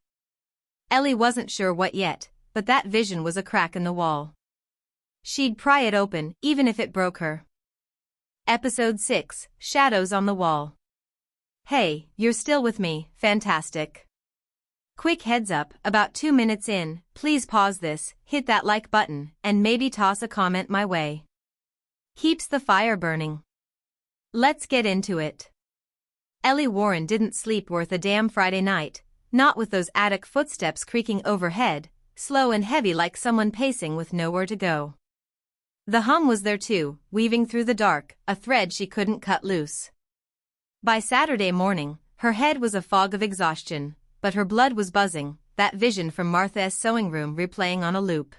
[SPEAKER 1] Ellie wasn't sure what yet, but that vision was a crack in the wall. She'd pry it open, even if it broke her. Episode 6, Shadows on the Wall. Hey, you're still with me, fantastic. Quick heads up, about 2 minutes in, please pause this, hit that like button, and maybe toss a comment my way. Keeps the fire burning. Let's get into it. Ellie Warren didn't sleep worth a damn Friday night, not with those attic footsteps creaking overhead, slow and heavy like someone pacing with nowhere to go. The hum was there too, weaving through the dark, a thread she couldn't cut loose. By Saturday morning, her head was a fog of exhaustion, but her blood was buzzing, that vision from Martha's sewing room replaying on a loop.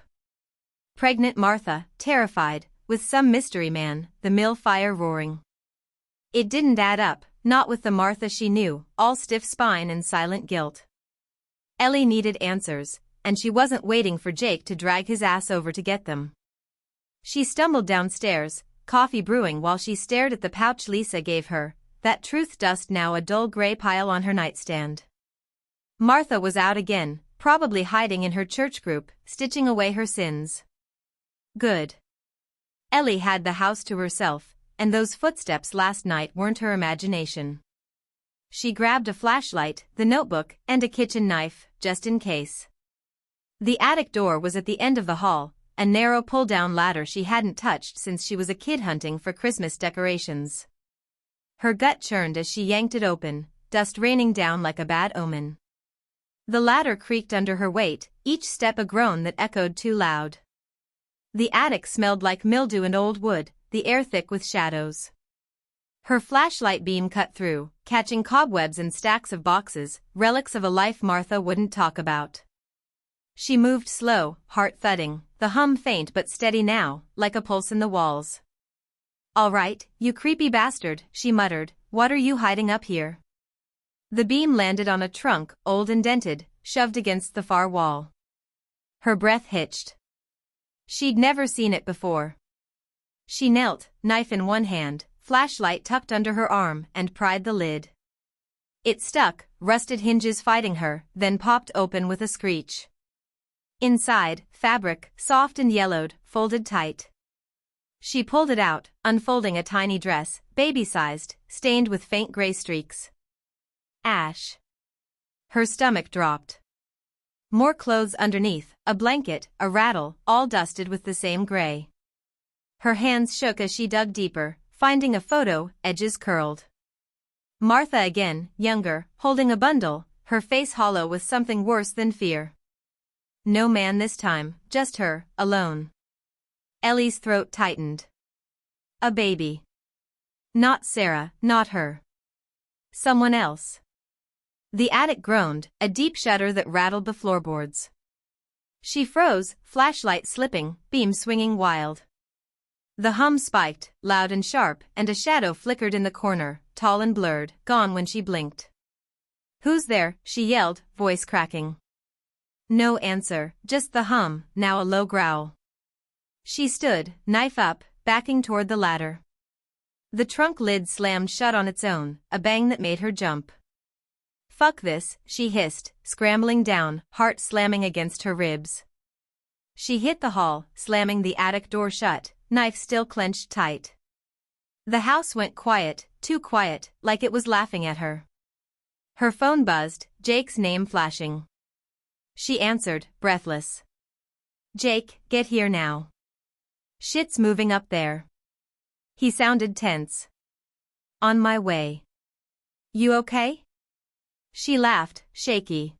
[SPEAKER 1] Pregnant Martha, terrified, with some mystery man, the mill fire roaring. It didn't add up, not with the Martha she knew, all stiff spine and silent guilt. Ellie needed answers, and she wasn't waiting for Jake to drag his ass over to get them. She stumbled downstairs, coffee brewing while she stared at the pouch Lisa gave her, that truth dust now a dull gray pile on her nightstand. Martha was out again, probably hiding in her church group, stitching away her sins. Good. Ellie had the house to herself, and those footsteps last night weren't her imagination. She grabbed a flashlight, the notebook, and a kitchen knife, just in case. The attic door was at the end of the hall, a narrow pull-down ladder she hadn't touched since she was a kid hunting for Christmas decorations. Her gut churned as she yanked it open, dust raining down like a bad omen. The ladder creaked under her weight, each step a groan that echoed too loud. The attic smelled like mildew and old wood, the air thick with shadows. Her flashlight beam cut through, catching cobwebs and stacks of boxes, relics of a life Martha wouldn't talk about. She moved slow, heart thudding, the hum faint but steady now, like a pulse in the walls. "All right, you creepy bastard," she muttered, "what are you hiding up here?" The beam landed on a trunk, old and dented, shoved against the far wall. Her breath hitched. She'd never seen it before. She knelt, knife in one hand, flashlight tucked under her arm, and pried the lid. It stuck, rusted hinges fighting her, then popped open with a screech. Inside, fabric, soft and yellowed, folded tight. She pulled it out, unfolding a tiny dress, baby-sized, stained with faint gray streaks. Ash. Her stomach dropped. More clothes underneath, a blanket, a rattle, all dusted with the same gray. Her hands shook as she dug deeper, finding a photo, edges curled. Martha again, younger, holding a bundle, her face hollow with something worse than fear. No man this time, just her, alone. Ellie's throat tightened. A baby. Not Sarah, not her. Someone else. The attic groaned, a deep shudder that rattled the floorboards. She froze, flashlight slipping, beam swinging wild. The hum spiked, loud and sharp, and a shadow flickered in the corner, tall and blurred, gone when she blinked. "Who's there?" she yelled, voice cracking. No answer, just the hum, now a low growl. She stood, knife up, backing toward the ladder. The trunk lid slammed shut on its own, a bang that made her jump. "Fuck this," she hissed, scrambling down, heart slamming against her ribs. She hit the hall, slamming the attic door shut, knife still clenched tight. The house went quiet, too quiet, like it was laughing at her. Her phone buzzed, Jake's name flashing. She answered, breathless. "Jake, get here now. Shit's moving up there." He sounded tense. "On my way." "You okay?" She laughed, shaky.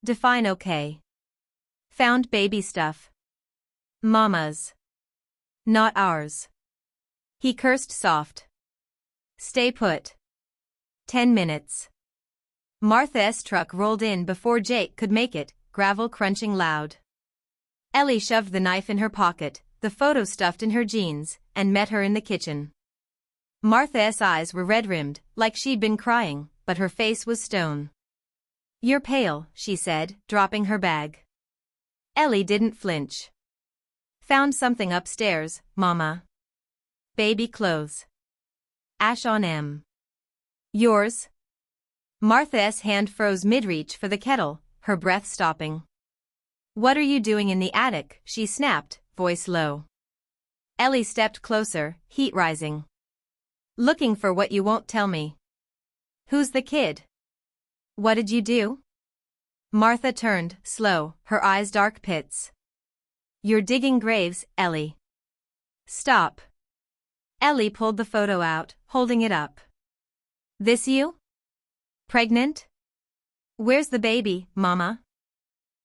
[SPEAKER 1] "Define okay." "Found baby stuff. Mama's. Not ours." He cursed soft. "Stay put." 10 minutes. Martha's truck rolled in before Jake could make it, gravel crunching loud. Ellie shoved the knife in her pocket, the photo stuffed in her jeans, and met her in the kitchen. Martha's eyes were red-rimmed, like she'd been crying, but her face was stone. "You're pale," she said, dropping her bag. Ellie didn't flinch. "Found something upstairs, Mama." "Baby clothes. Ash on M. Yours?" Martha's hand froze mid-reach for the kettle, her breath stopping. "What are you doing in the attic?" she snapped, voice low. Ellie stepped closer, heat rising. "Looking for what you won't tell me." "Who's the kid? What did you do?" Martha turned, slow, her eyes dark pits. "You're digging graves, Ellie." "Stop." Ellie pulled the photo out, holding it up. "This you? Pregnant? Where's the baby, Mama?"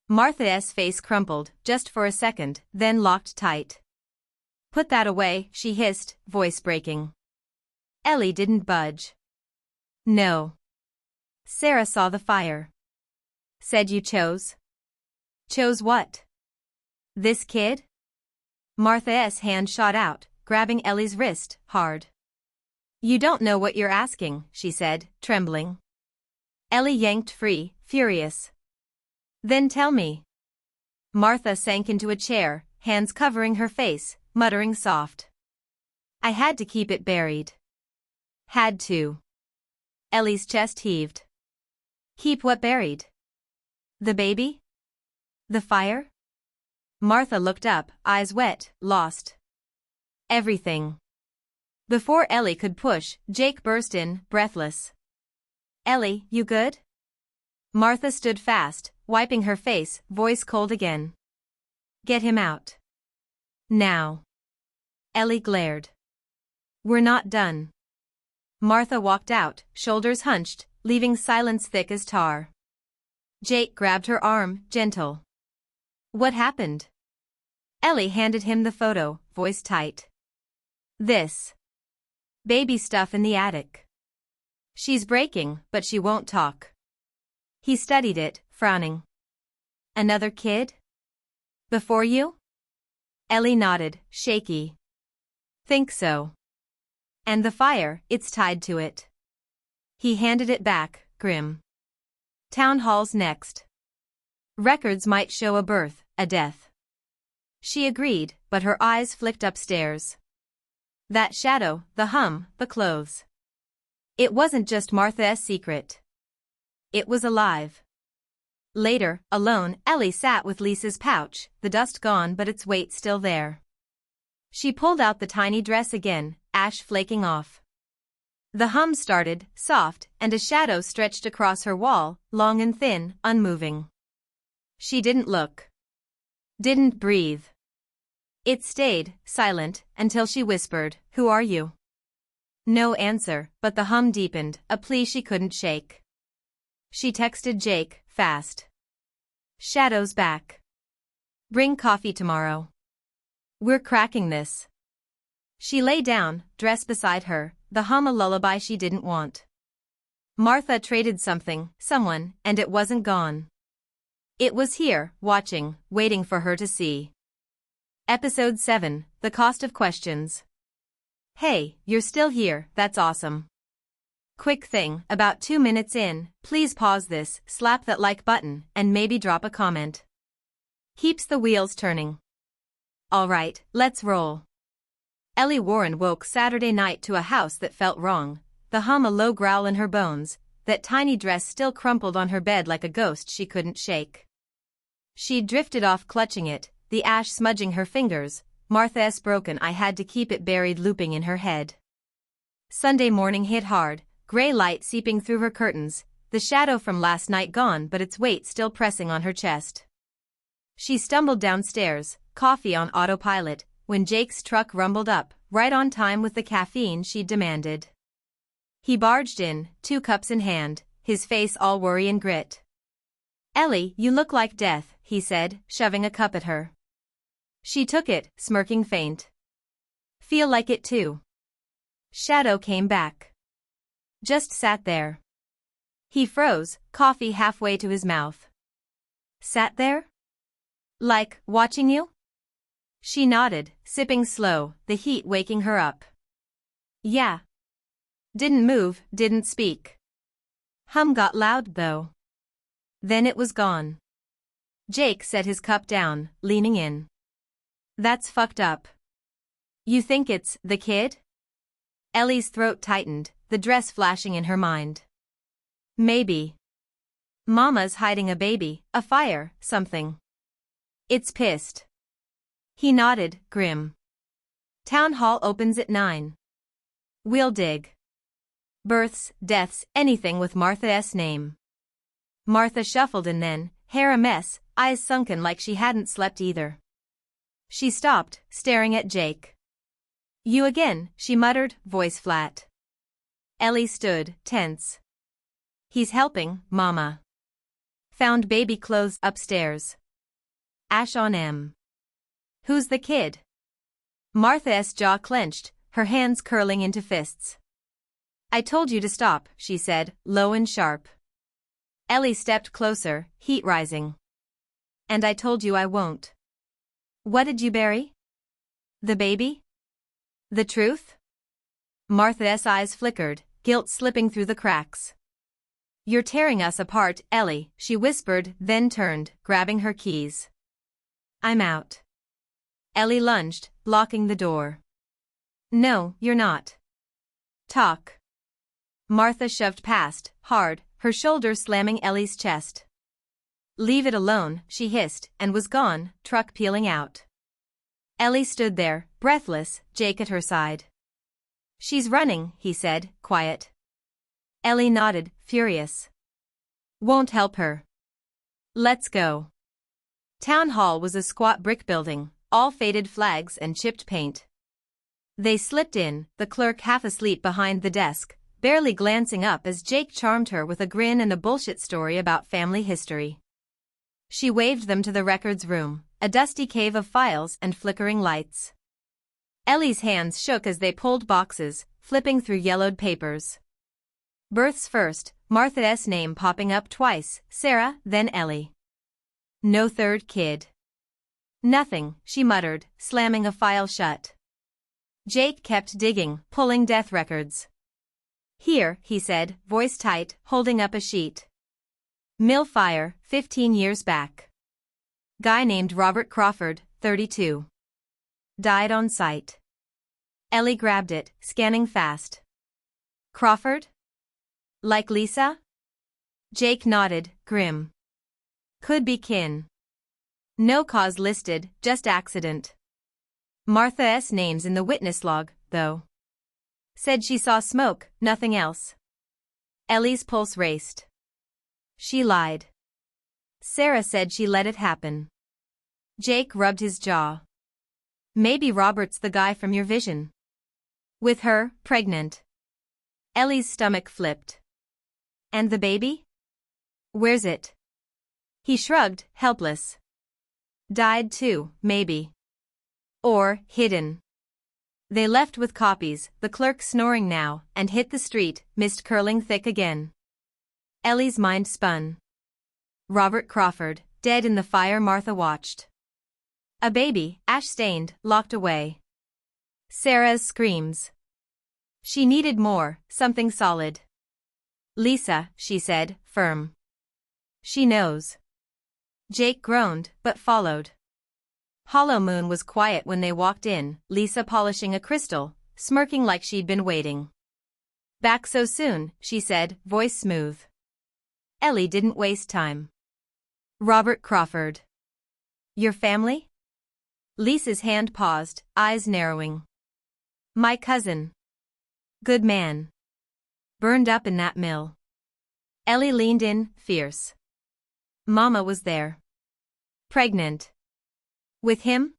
[SPEAKER 1] Martha's face crumpled, just for a second, then locked tight. "Put that away," she hissed, voice breaking. Ellie didn't budge. "No." "Sarah saw the fire. Said you chose." "Chose what? This kid?" Martha's hand shot out, grabbing Ellie's wrist, hard. "You don't know what you're asking," she said, trembling. Ellie yanked free, furious. "Then tell me." Martha sank into a chair, hands covering her face, muttering soft. "I had to keep it buried." "Had to." Ellie's chest heaved. "Keep what buried? The baby? The fire?" Martha looked up, eyes wet, lost. "Everything." Before Ellie could push, Jake burst in, breathless. "Ellie, you good?" Martha stood fast, wiping her face, voice cold again. "Get him out. Now." Ellie glared. "We're not done." Martha walked out, shoulders hunched, leaving silence thick as tar. Jake grabbed her arm, gentle. What happened? Ellie handed him the photo, voice tight. This. Baby stuff in the attic. She's breaking, but she won't talk. He studied it, frowning. Another kid? Before you? Ellie nodded, shaky. Think so. And the fire, it's tied to it. He handed it back, grim. Town hall's next. Records might show a birth, a death. She agreed, but her eyes flicked upstairs. That shadow, the hum, the clothes. It wasn't just Martha's secret. It was alive. Later, alone, Ellie sat with Lisa's pouch, the dust gone but its weight still there. She pulled out the tiny dress again, ash flaking off. The hum started, soft, and a shadow stretched across her wall, long and thin, unmoving. She didn't look. Didn't breathe. It stayed, silent, until she whispered, "Who are you?" No answer, but the hum deepened, a plea she couldn't shake. She texted Jake, fast. Shadow's back. Bring coffee tomorrow. We're cracking this. She lay down, dress beside her, the hum a lullaby she didn't want. Martha traded something, someone, and it wasn't gone. It was here, watching, waiting for her to see. Episode 7, The Cost of Questions. Hey, you're still here, that's awesome. Quick thing, about 2 minutes in, please pause this, slap that like button, and maybe drop a comment. Keeps the wheels turning. Alright, let's roll. Ellie Warren woke Saturday night to a house that felt wrong, the hum a low growl in her bones, that tiny dress still crumpled on her bed like a ghost she couldn't shake. She'd drifted off clutching it, the ash smudging her fingers, Martha's broken I had to keep it buried looping in her head. Sunday morning hit hard, gray light seeping through her curtains, the shadow from last night gone but its weight still pressing on her chest. She stumbled downstairs, coffee on autopilot, when Jake's truck rumbled up, right on time with the caffeine she'd demanded. He barged in, 2 cups in hand, his face all worry and grit. Ellie, you look like death, he said, shoving a cup at her. She took it, smirking faint. Feel like it too. Shadow came back. Just sat there. He froze, coffee halfway to his mouth. Sat there? Like, watching you? She nodded, sipping slow, the heat waking her up. Yeah. Didn't move, didn't speak. Hum got loud, though. Then it was gone. Jake set his cup down, leaning in. That's fucked up. You think it's the kid? Ellie's throat tightened, the dress flashing in her mind. Maybe. Mama's hiding a baby, a fire, something. It's pissed. He nodded, grim. Town hall opens at 9. We'll dig. Births, deaths, anything with Martha's name. Martha shuffled and then, hair a mess, eyes sunken like she hadn't slept either. She stopped, staring at Jake. You again, she muttered, voice flat. Ellie stood, tense. He's helping, Mama. Found baby clothes upstairs. Ash on M. Who's the kid? Martha's jaw clenched, her hands curling into fists. I told you to stop, she said, low and sharp. Ellie stepped closer, heat rising. And I told you I won't. What did you bury? The baby? The truth? Martha's eyes flickered, guilt slipping through the cracks. You're tearing us apart, Ellie, she whispered, then turned, grabbing her keys. I'm out. Ellie lunged, blocking the door. No, you're not. Talk. Martha shoved past, hard, her shoulder slamming Ellie's chest. Leave it alone, she hissed, and was gone, truck peeling out. Ellie stood there, breathless, Jake at her side. She's running, he said, quiet. Ellie nodded, furious. Won't help her. Let's go. Town hall was a squat brick building, all faded flags and chipped paint. They slipped in, the clerk half asleep behind the desk, barely glancing up as Jake charmed her with a grin and a bullshit story about family history. She waved them to the records room, a dusty cave of files and flickering lights. Ellie's hands shook as they pulled boxes, flipping through yellowed papers. Births first, Martha's name popping up twice, Sarah, then Ellie. No third kid. Nothing, she muttered, slamming a file shut. Jake kept digging, pulling death records. Here, he said, voice tight, holding up a sheet. Mill fire, 15 years back. Guy named Robert Crawford, 32. Died on site. Ellie grabbed it, scanning fast. Crawford? Like Lisa? Jake nodded, grim. Could be kin. No cause listed, just accident. Martha's name's in the witness log, though. Said she saw smoke, nothing else. Ellie's pulse raced. She lied. Sarah said she let it happen. Jake rubbed his jaw. Maybe Robert's the guy from your vision. With her, pregnant. Ellie's stomach flipped. And the baby? Where's it? He shrugged, helpless. Died too, maybe. Or, hidden. They left with copies, the clerk snoring now, and hit the street, mist curling thick again. Ellie's mind spun. Robert Crawford, dead in the fire Martha watched. A baby, ash-stained, locked away. Sarah's screams. She needed more, something solid. Lisa, she said, firm. She knows. Jake groaned, but followed. Hollow Moon was quiet when they walked in, Lisa polishing a crystal, smirking like she'd been waiting. Back so soon, she said, voice smooth. Ellie didn't waste time. Robert Crawford. Your family? Lisa's hand paused, eyes narrowing. My cousin. Good man. Burned up in that mill. Ellie leaned in, fierce. Mama was there. Pregnant. With him?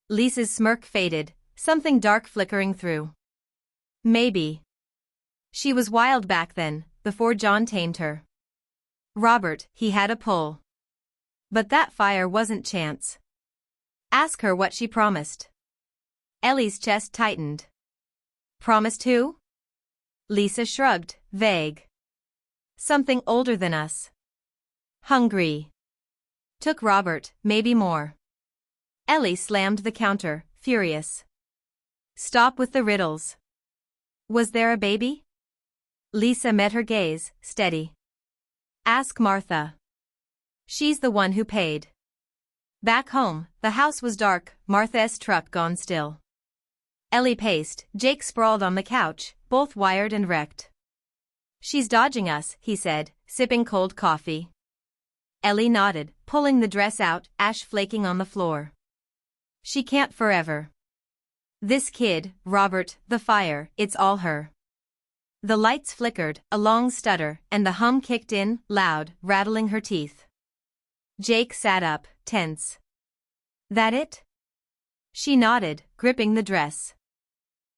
[SPEAKER 1] Lisa's smirk faded, something dark flickering through. Maybe. She was wild back then, before John tamed her. Robert, he had a pull. But that fire wasn't chance. Ask her what she promised. Ellie's chest tightened. Promised who? Lisa shrugged, vague. Something older than us. Hungry. Took Robert, maybe more. Ellie slammed the counter, furious. Stop with the riddles. Was there a baby? Lisa met her gaze, steady. Ask Martha. She's the one who paid. Back home, the house was dark, Martha's truck gone still. Ellie paced, Jake sprawled on the couch, both wired and wrecked. She's dodging us, he said, sipping cold coffee. Ellie nodded, pulling the dress out, ash flaking on the floor. She can't forever. This kid, Robert, the fire, it's all her. The lights flickered, a long stutter, and the hum kicked in, loud, rattling her teeth. Jake sat up, tense. That it? She nodded, gripping the dress.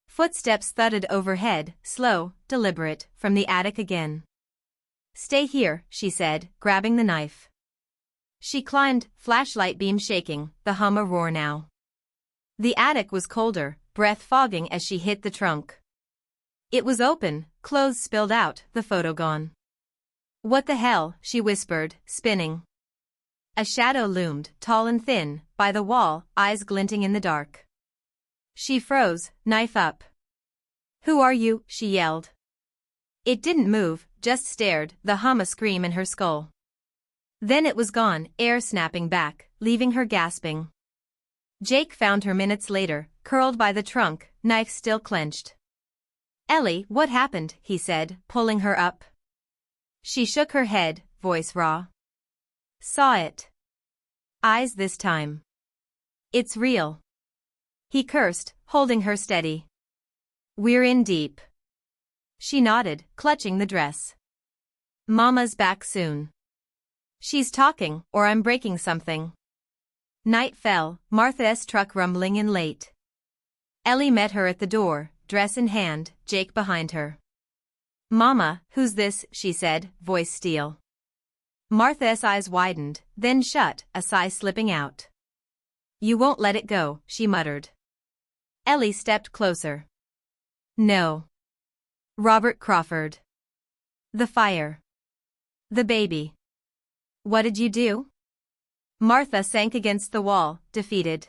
[SPEAKER 1] Footsteps thudded overhead, slow, deliberate, from the attic again. Stay here, she said, grabbing the knife. She climbed, flashlight beam shaking, the hum a roar now. The attic was colder, breath fogging as she hit the trunk. It was open, clothes spilled out, the photo gone. What the hell, she whispered, spinning. A shadow loomed, tall and thin, by the wall, eyes glinting in the dark. She froze, knife up. Who are you? She yelled. It didn't move, just stared, the hum a scream in her skull. Then it was gone, air snapping back, leaving her gasping. Jake found her minutes later, curled by the trunk, knife still clenched. Ellie, what happened? He said, pulling her up. She shook her head, voice raw. Saw it. Eyes this time. It's real. He cursed, holding her steady. We're in deep. She nodded, clutching the dress. Mama's back soon. She's talking, or I'm breaking something. Night fell, Martha's truck rumbling in late. Ellie met her at the door, dress in hand, Jake behind her. Mama, who's this? She said, voice steel. Martha's eyes widened, then shut, a sigh slipping out. You won't let it go, she muttered. Ellie stepped closer. No. Robert Crawford. The fire. The baby. What did you do? Martha sank against the wall, defeated.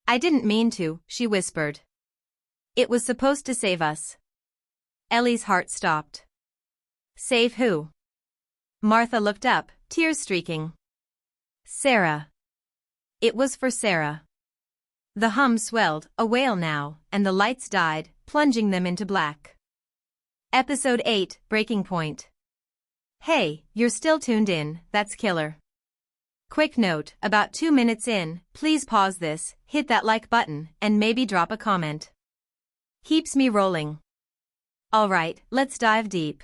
[SPEAKER 1] I didn't mean to, she whispered. It was supposed to save us. Ellie's heart stopped. Save who? Martha looked up, tears streaking. Sarah. It was for Sarah. The hum swelled, a wail now, and the lights died, plunging them into black. Episode 8, Breaking Point. Hey, you're still tuned in, that's killer. Quick note, about 2 minutes in, please pause this, hit that like button, and maybe drop a comment. Keeps me rolling. Alright, let's dive deep.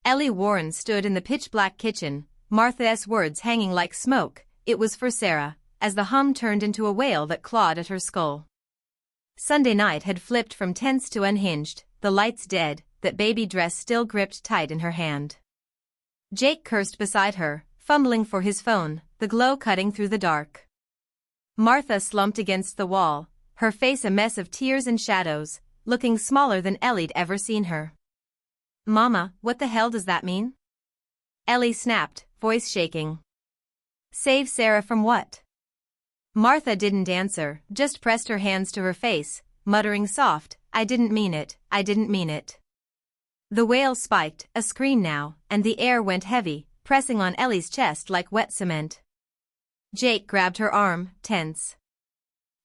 [SPEAKER 1] Ellie Warren stood in the pitch-black kitchen, Martha's words hanging like smoke, it was for Sarah, as the hum turned into a wail that clawed at her skull. Sunday night had flipped from tense to unhinged, the lights dead, that baby dress still gripped tight in her hand. Jake cursed beside her, fumbling for his phone, the glow cutting through the dark. Martha slumped against the wall, her face a mess of tears and shadows, looking smaller than Ellie'd ever seen her. Mama, what the hell does that mean? Ellie snapped, voice shaking. Save Sarah from what? Martha didn't answer, just pressed her hands to her face, muttering soft, I didn't mean it, I didn't mean it. The wail spiked, a scream now, and the air went heavy, pressing on Ellie's chest like wet cement. Jake grabbed her arm, tense.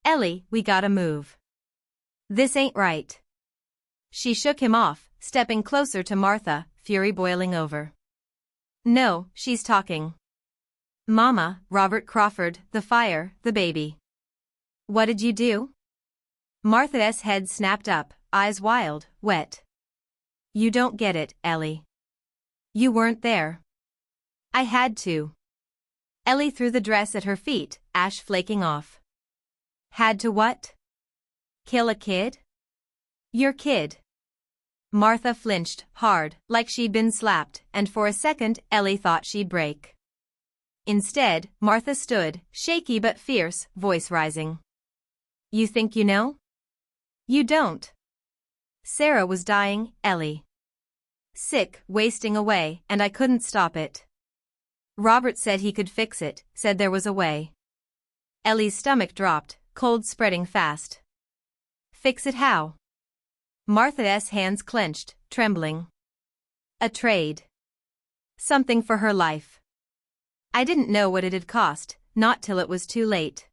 [SPEAKER 1] Ellie, we gotta move. This ain't right. She shook him off, stepping closer to Martha, fury boiling over. No, she's talking. Mama, Robert Crawford, the fire, the baby. What did you do? Martha's head snapped up, eyes wild, wet. You don't get it, Ellie. You weren't there. I had to. Ellie threw the dress at her feet, ash flaking off. Had to what? Kill a kid? Your kid. Martha flinched, hard, like she'd been slapped, and for a second Ellie thought she'd break. Instead, Martha stood, shaky but fierce, voice rising. You think you know? You don't. Sarah was dying, Ellie. Sick, wasting away, and I couldn't stop it. Robert said he could fix it, said there was a way. Ellie's stomach dropped, cold spreading fast. Fix it how? Martha's hands clenched, trembling. A trade. Something for her life. I didn't know what it'd cost, not till it was too late.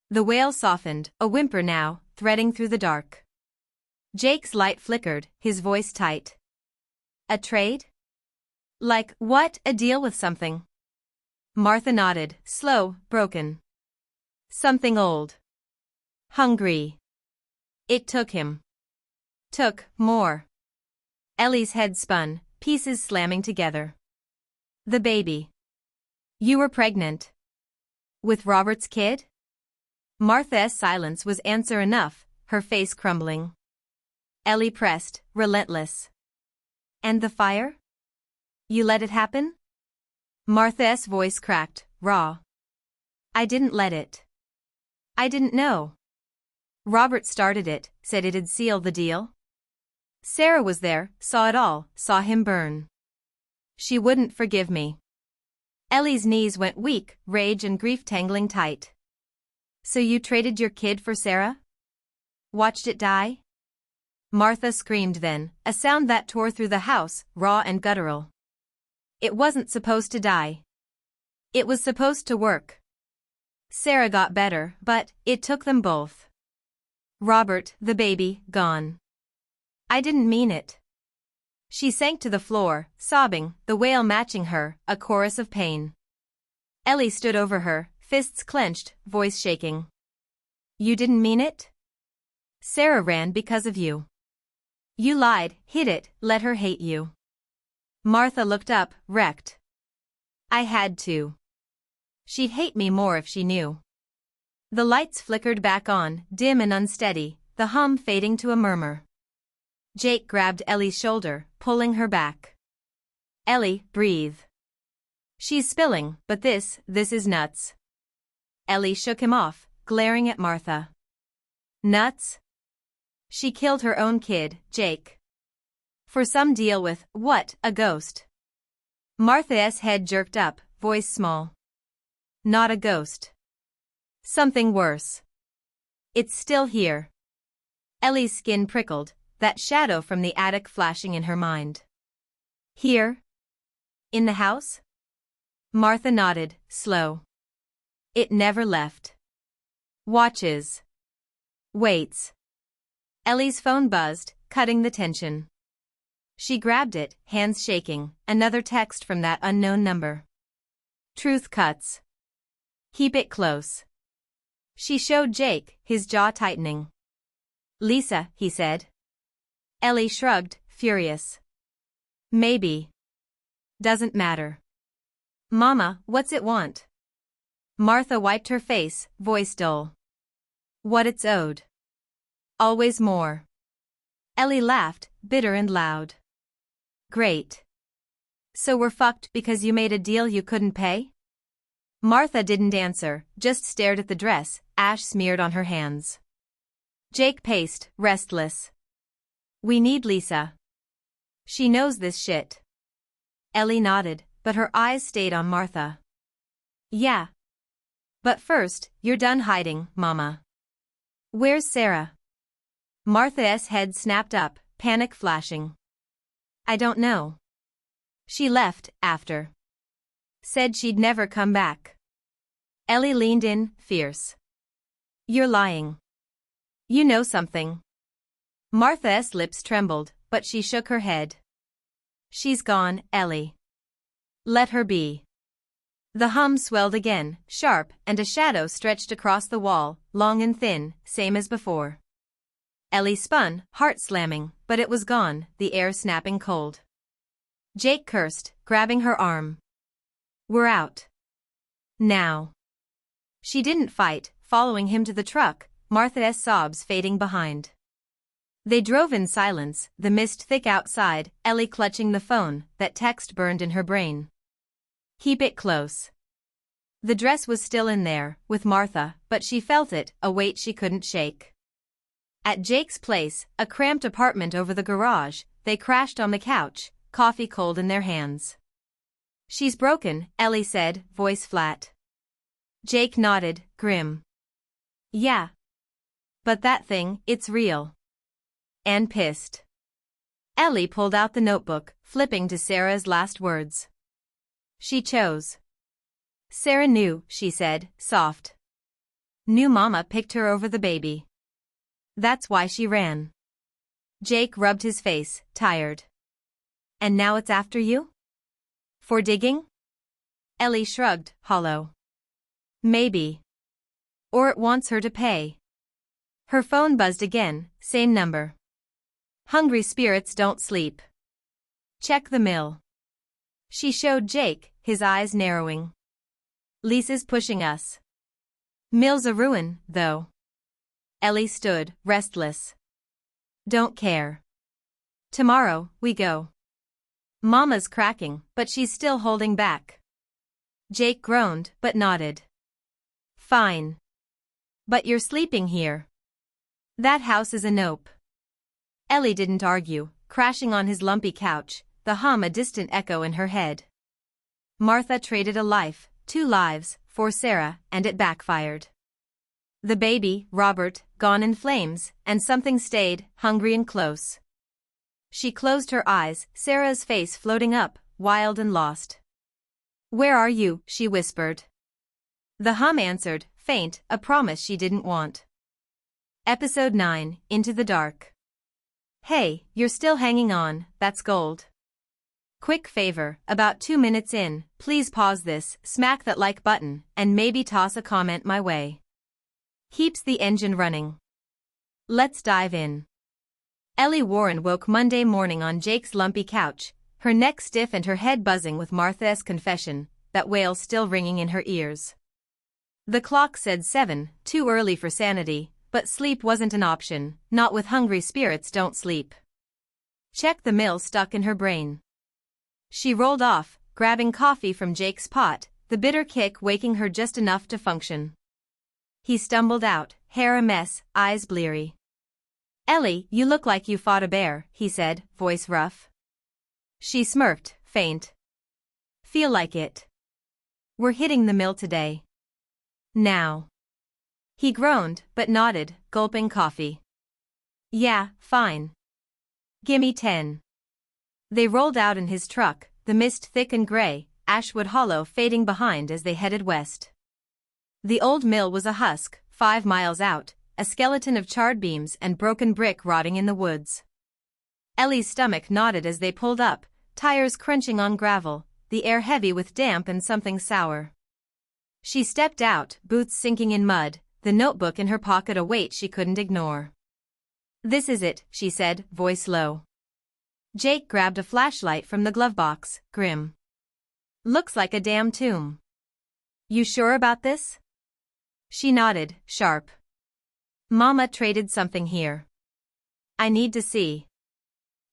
[SPEAKER 1] The wail softened, a whimper now, threading through the dark. Jake's light flickered, his voice tight. A trade? Like, what, a deal with something? Martha nodded, slow, broken. Something old. Hungry. It took him. Took more. Ellie's head spun, pieces slamming together. The baby. You were pregnant. With Robert's kid? Martha's silence was answer enough, her face crumbling. Ellie pressed, relentless. And the fire? You let it happen? Martha's voice cracked, raw. I didn't let it. I didn't know. Robert started it, said it'd seal the deal. Sarah was there, saw it all, saw him burn. She wouldn't forgive me. Ellie's knees went weak, rage and grief tangling tight. So you traded your kid for Sarah? Watched it die? Martha screamed then, a sound that tore through the house, raw and guttural. It wasn't supposed to die. It was supposed to work. Sarah got better, but it took them both. Robert, the baby, gone. I didn't mean it. She sank to the floor, sobbing, the wail matching her, a chorus of pain. Ellie stood over her, fists clenched, voice shaking. You didn't mean it? Sarah ran because of you. You lied, hid it, let her hate you. Martha looked up, wrecked. I had to. She'd hate me more if she knew. The lights flickered back on, dim and unsteady, the hum fading to a murmur. Jake grabbed Ellie's shoulder, pulling her back. Ellie, breathe. She's spilling, but this is nuts. Ellie shook him off, glaring at Martha. Nuts? She killed her own kid, Jake. For some deal with, what, a ghost? Martha's head jerked up, voice small. Not a ghost. Something worse. It's still here. Ellie's skin prickled, that shadow from the attic flashing in her mind. Here? In the house? Martha nodded, slow. It never left. Watches. Waits. Ellie's phone buzzed, cutting the tension. She grabbed it, hands shaking, another text from that unknown number. Truth cuts. Keep it close. She showed Jake, his jaw tightening. Lisa, he said. Ellie shrugged, furious. Maybe. Doesn't matter. Mama, what's it want? Martha wiped her face, voice dull. What it's owed. Always more. Ellie laughed, bitter and loud. Great. So we're fucked because you made a deal you couldn't pay? Martha didn't answer, just stared at the dress, ash smeared on her hands. Jake paced, restless. We need Lisa. She knows this shit. Ellie nodded, but her eyes stayed on Martha. Yeah. But first, you're done hiding, Mama. Where's Sarah? Martha's head snapped up, panic flashing. I don't know. She left, after. Said she'd never come back. Ellie leaned in, fierce. You're lying. You know something. Martha's lips trembled, but she shook her head. She's gone, Ellie. Let her be. The hum swelled again, sharp, and a shadow stretched across the wall, long and thin, same as before. Ellie spun, heart slamming, but it was gone, the air snapping cold. Jake cursed, grabbing her arm. We're out. Now. She didn't fight, following him to the truck, Martha's sobs fading behind. They drove in silence, the mist thick outside, Ellie clutching the phone, that text burned in her brain. Keep it close. The dress was still in there, with Martha, but she felt it, a weight she couldn't shake. At Jake's place, a cramped apartment over the garage, they crashed on the couch, coffee cold in their hands. She's broken, Ellie said, voice flat. Jake nodded, grim. Yeah. But that thing, it's real. And pissed. Ellie pulled out the notebook, flipping to Sarah's last words. She chose. Sarah knew, she said, soft. Knew Mama picked her over the baby. That's why she ran. Jake rubbed his face, tired. And now it's after you? For digging? Ellie shrugged, hollow. Maybe. Or it wants her to pay. Her phone buzzed again, same number. Hungry spirits don't sleep. Check the mill. She showed Jake, his eyes narrowing. Lisa's pushing us. Mill's a ruin, though. Ellie stood, restless. Don't care. Tomorrow, we go. Mama's cracking, but she's still holding back. Jake groaned, but nodded. Fine. But you're sleeping here. That house is a nope. Ellie didn't argue, crashing on his lumpy couch, the hum a distant echo in her head. Martha traded a life, 2 lives, for Sarah, and it backfired. The baby, Robert, gone in flames, and something stayed, hungry and close. She closed her eyes, Sarah's face floating up, wild and lost. Where are you? She whispered. The hum answered, faint, a promise she didn't want. Episode 9, Into the Dark. Hey, you're still hanging on, that's gold. Quick favor, about 2 minutes in, please pause this, smack that like button, and maybe toss a comment my way. Keeps the engine running. Let's dive in. Ellie Warren woke Monday morning on Jake's lumpy couch, her neck stiff and her head buzzing with Martha's confession, that wail still ringing in her ears. The clock said 7, too early for sanity, but sleep wasn't an option, not with hungry spirits don't sleep. Check the mill stuck in her brain. She rolled off, grabbing coffee from Jake's pot, the bitter kick waking her just enough to function. He stumbled out, hair a mess, eyes bleary. "Ellie, you look like you fought a bear," he said, voice rough. She smirked, faint. "Feel like it. We're hitting the mill today. Now." He groaned, but nodded, gulping coffee. "Yeah, fine. Gimme 10. They rolled out in his truck, the mist thick and gray, Ashwood Hollow fading behind as they headed west. The old mill was a husk, 5 miles out, a skeleton of charred beams and broken brick rotting in the woods. Ellie's stomach knotted as they pulled up, tires crunching on gravel, the air heavy with damp and something sour. She stepped out, boots sinking in mud, the notebook in her pocket a weight she couldn't ignore. "This is it," she said, voice low. Jake grabbed a flashlight from the glove box, grim. "Looks like a damn tomb. You sure about this?" She nodded, sharp. "Mama traded something here. I need to see."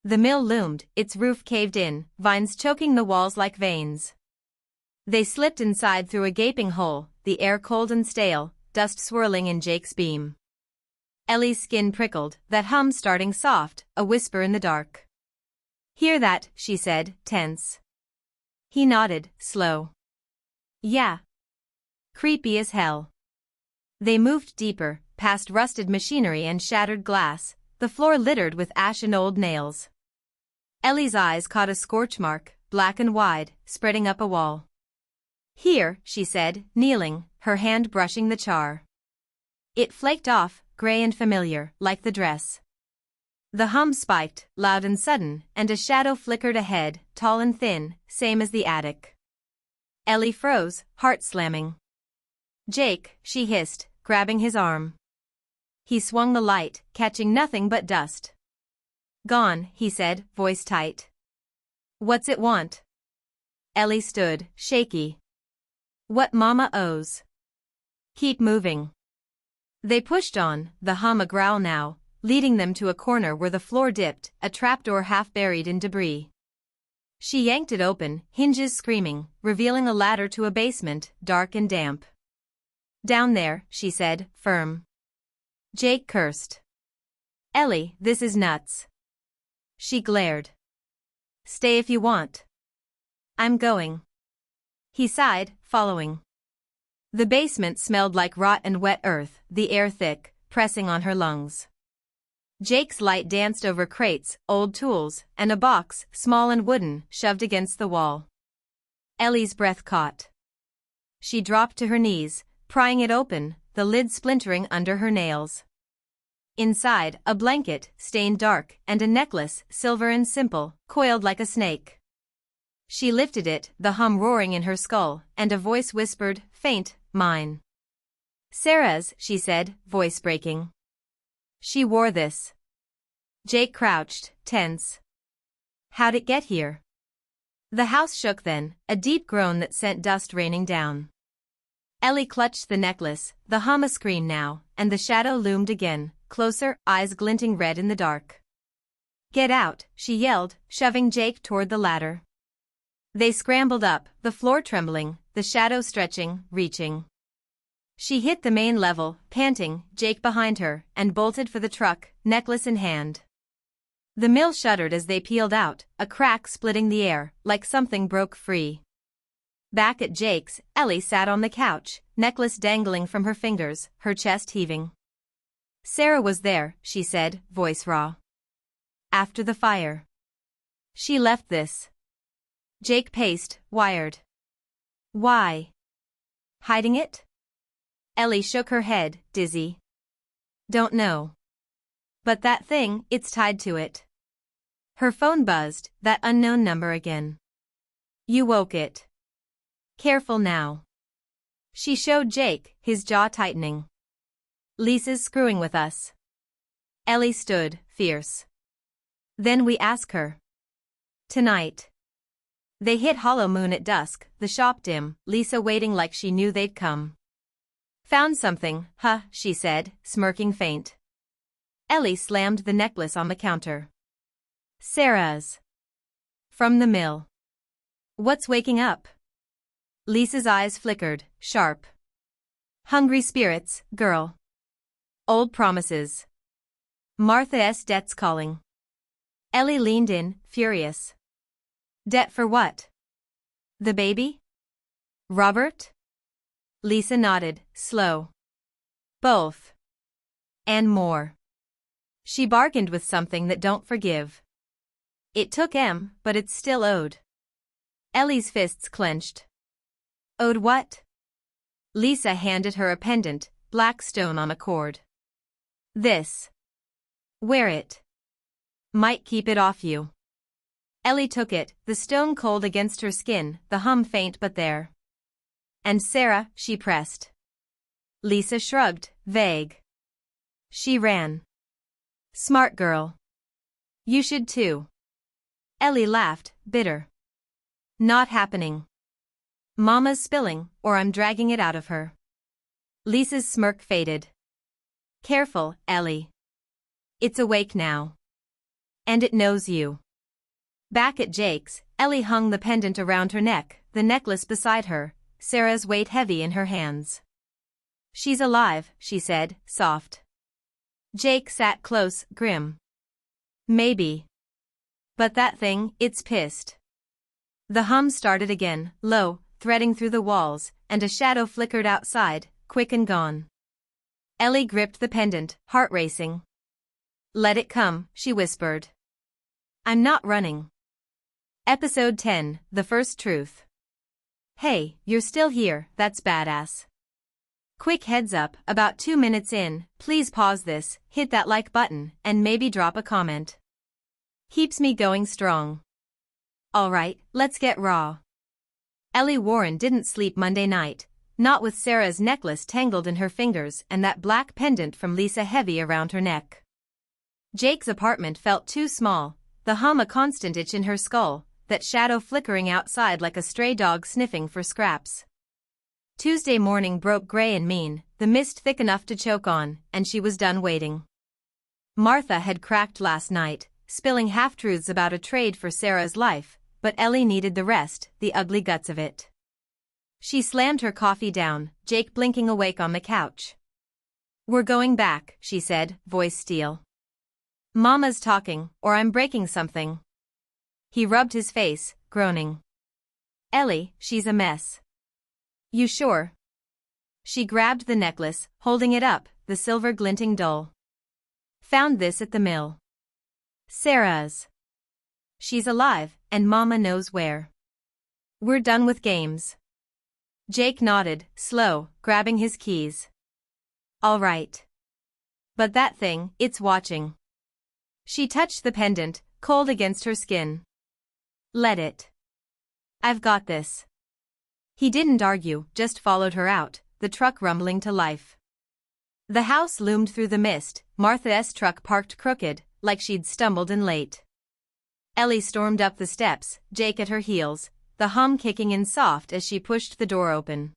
[SPEAKER 1] The mill loomed, its roof caved in, vines choking the walls like veins. They slipped inside through a gaping hole, the air cold and stale, dust swirling in Jake's beam. Ellie's skin prickled, that hum starting soft, a whisper in the dark. "Hear that?" she said, tense. He nodded, slow. "Yeah. Creepy as hell." They moved deeper, past rusted machinery and shattered glass, the floor littered with ash and old nails. Ellie's eyes caught a scorch mark, black and wide, spreading up a wall. "Here," she said, kneeling, her hand brushing the char. It flaked off, gray and familiar, like the dress. The hum spiked, loud and sudden, and a shadow flickered ahead, tall and thin, same as the attic. Ellie froze, heart slamming. "Jake," she hissed, grabbing his arm. He swung the light, catching nothing but dust. "Gone," he said, voice tight. "What's it want?" Ellie stood, shaky. "What Mama owes. Keep moving." They pushed on, the hum a growl now, leading them to a corner where the floor dipped, a trapdoor half buried in debris. She yanked it open, hinges screaming, revealing a ladder to a basement, dark and damp. "Down there," she said, firm. Jake cursed. "Ellie, this is nuts." She glared. "Stay if you want." "I'm going." He sighed, following. The basement smelled like rot and wet earth, the air thick, pressing on her lungs. Jake's light danced over crates, old tools, and a box, small and wooden, shoved against the wall. Ellie's breath caught. She dropped to her knees, prying it open, the lid splintering under her nails. Inside, a blanket, stained dark, and a necklace, silver and simple, coiled like a snake. She lifted it, the hum roaring in her skull, and a voice whispered, faint, "Mine." "Sarah's," she said, voice breaking. "She wore this." Jake crouched, tense. "How'd it get here?" The house shook then, a deep groan that sent dust raining down. Ellie clutched the necklace, the hum a scream now, and the shadow loomed again, closer, eyes glinting red in the dark. "Get out," she yelled, shoving Jake toward the ladder. They scrambled up, the floor trembling, the shadow stretching, reaching. She hit the main level, panting, Jake behind her, and bolted for the truck, necklace in hand. The mill shuddered as they peeled out, a crack splitting the air, like something broke free. Back at Jake's, Ellie sat on the couch, necklace dangling from her fingers, her chest heaving. "Sarah was there," she said, voice raw. "After the fire. She left this." Jake paced, wired. "Why? Hiding it?" Ellie shook her head, dizzy. "Don't know. But that thing, it's tied to it." Her phone buzzed, that unknown number again. "You woke it. Careful now." She showed Jake, his jaw tightening. "Lisa's screwing with us." Ellie stood, fierce. "Then we ask her. Tonight." They hit Hollow Moon at dusk, the shop dim, Lisa waiting like she knew they'd come. "Found something, huh?" she said, smirking faint. Ellie slammed the necklace on the counter. Sarah's. From the mill. What's waking up? Lisa's eyes flickered, sharp. Hungry spirits, girl. Old promises. Martha's debt's calling. Ellie leaned in, furious. Debt for what? The baby? Robert? Lisa nodded, slow. Both. And more. She bargained with something that don't forgive. It took but it's still owed. Ellie's fists clenched. Owed what? Lisa handed her a pendant, black stone on a cord. This. Wear it. Might keep it off you. Ellie took it, the stone cold against her skin, the hum faint but there. And Sarah, she pressed. Lisa shrugged, vague. She ran. Smart girl. You should too. Ellie laughed, bitter. Not happening. Mama's spilling, or I'm dragging it out of her. Lisa's smirk faded. Careful, Ellie. It's awake now. And it knows you. Back at Jake's, Ellie hung the pendant around her neck, the necklace beside her, Sarah's weight heavy in her hands. She's alive, she said, soft. Jake sat close, grim. Maybe. But that thing, it's pissed. The hum started again, low, threading through the walls, and a shadow flickered outside, quick and gone. Ellie gripped the pendant, heart racing. Let it come, she whispered. I'm not running. Episode 10, The First Truth. Hey, you're still here, that's badass. Quick heads up, about 2 minutes in, please pause this, hit that like button, and maybe drop a comment. Keeps me going strong. Alright, let's get raw. Ellie Warren didn't sleep Monday night, not with Sarah's necklace tangled in her fingers and that black pendant from Lisa heavy around her neck. Jake's apartment felt too small, the hum a constant itch in her skull, that shadow flickering outside like a stray dog sniffing for scraps. Tuesday morning broke gray and mean, the mist thick enough to choke on, and she was done waiting. Martha had cracked last night, spilling half-truths about a trade for Sarah's life, but Ellie needed the rest, the ugly guts of it. She slammed her coffee down, Jake blinking awake on the couch. We're going back, she said, voice steel. Mama's talking, or I'm breaking something. He rubbed his face, groaning. Ellie, she's a mess. You sure? She grabbed the necklace, holding it up, the silver glinting dull. Found this at the mill. Sarah's. She's alive, and Mama knows where. We're done with games. Jake nodded, slow, grabbing his keys. All right. But that thing, it's watching. She touched the pendant, cold against her skin. Let it. I've got this. He didn't argue, just followed her out, the truck rumbling to life. The house loomed through the mist, Martha's truck parked crooked, like she'd stumbled in late. Ellie stormed up the steps, Jake at her heels, the hum kicking in soft as she pushed the door open.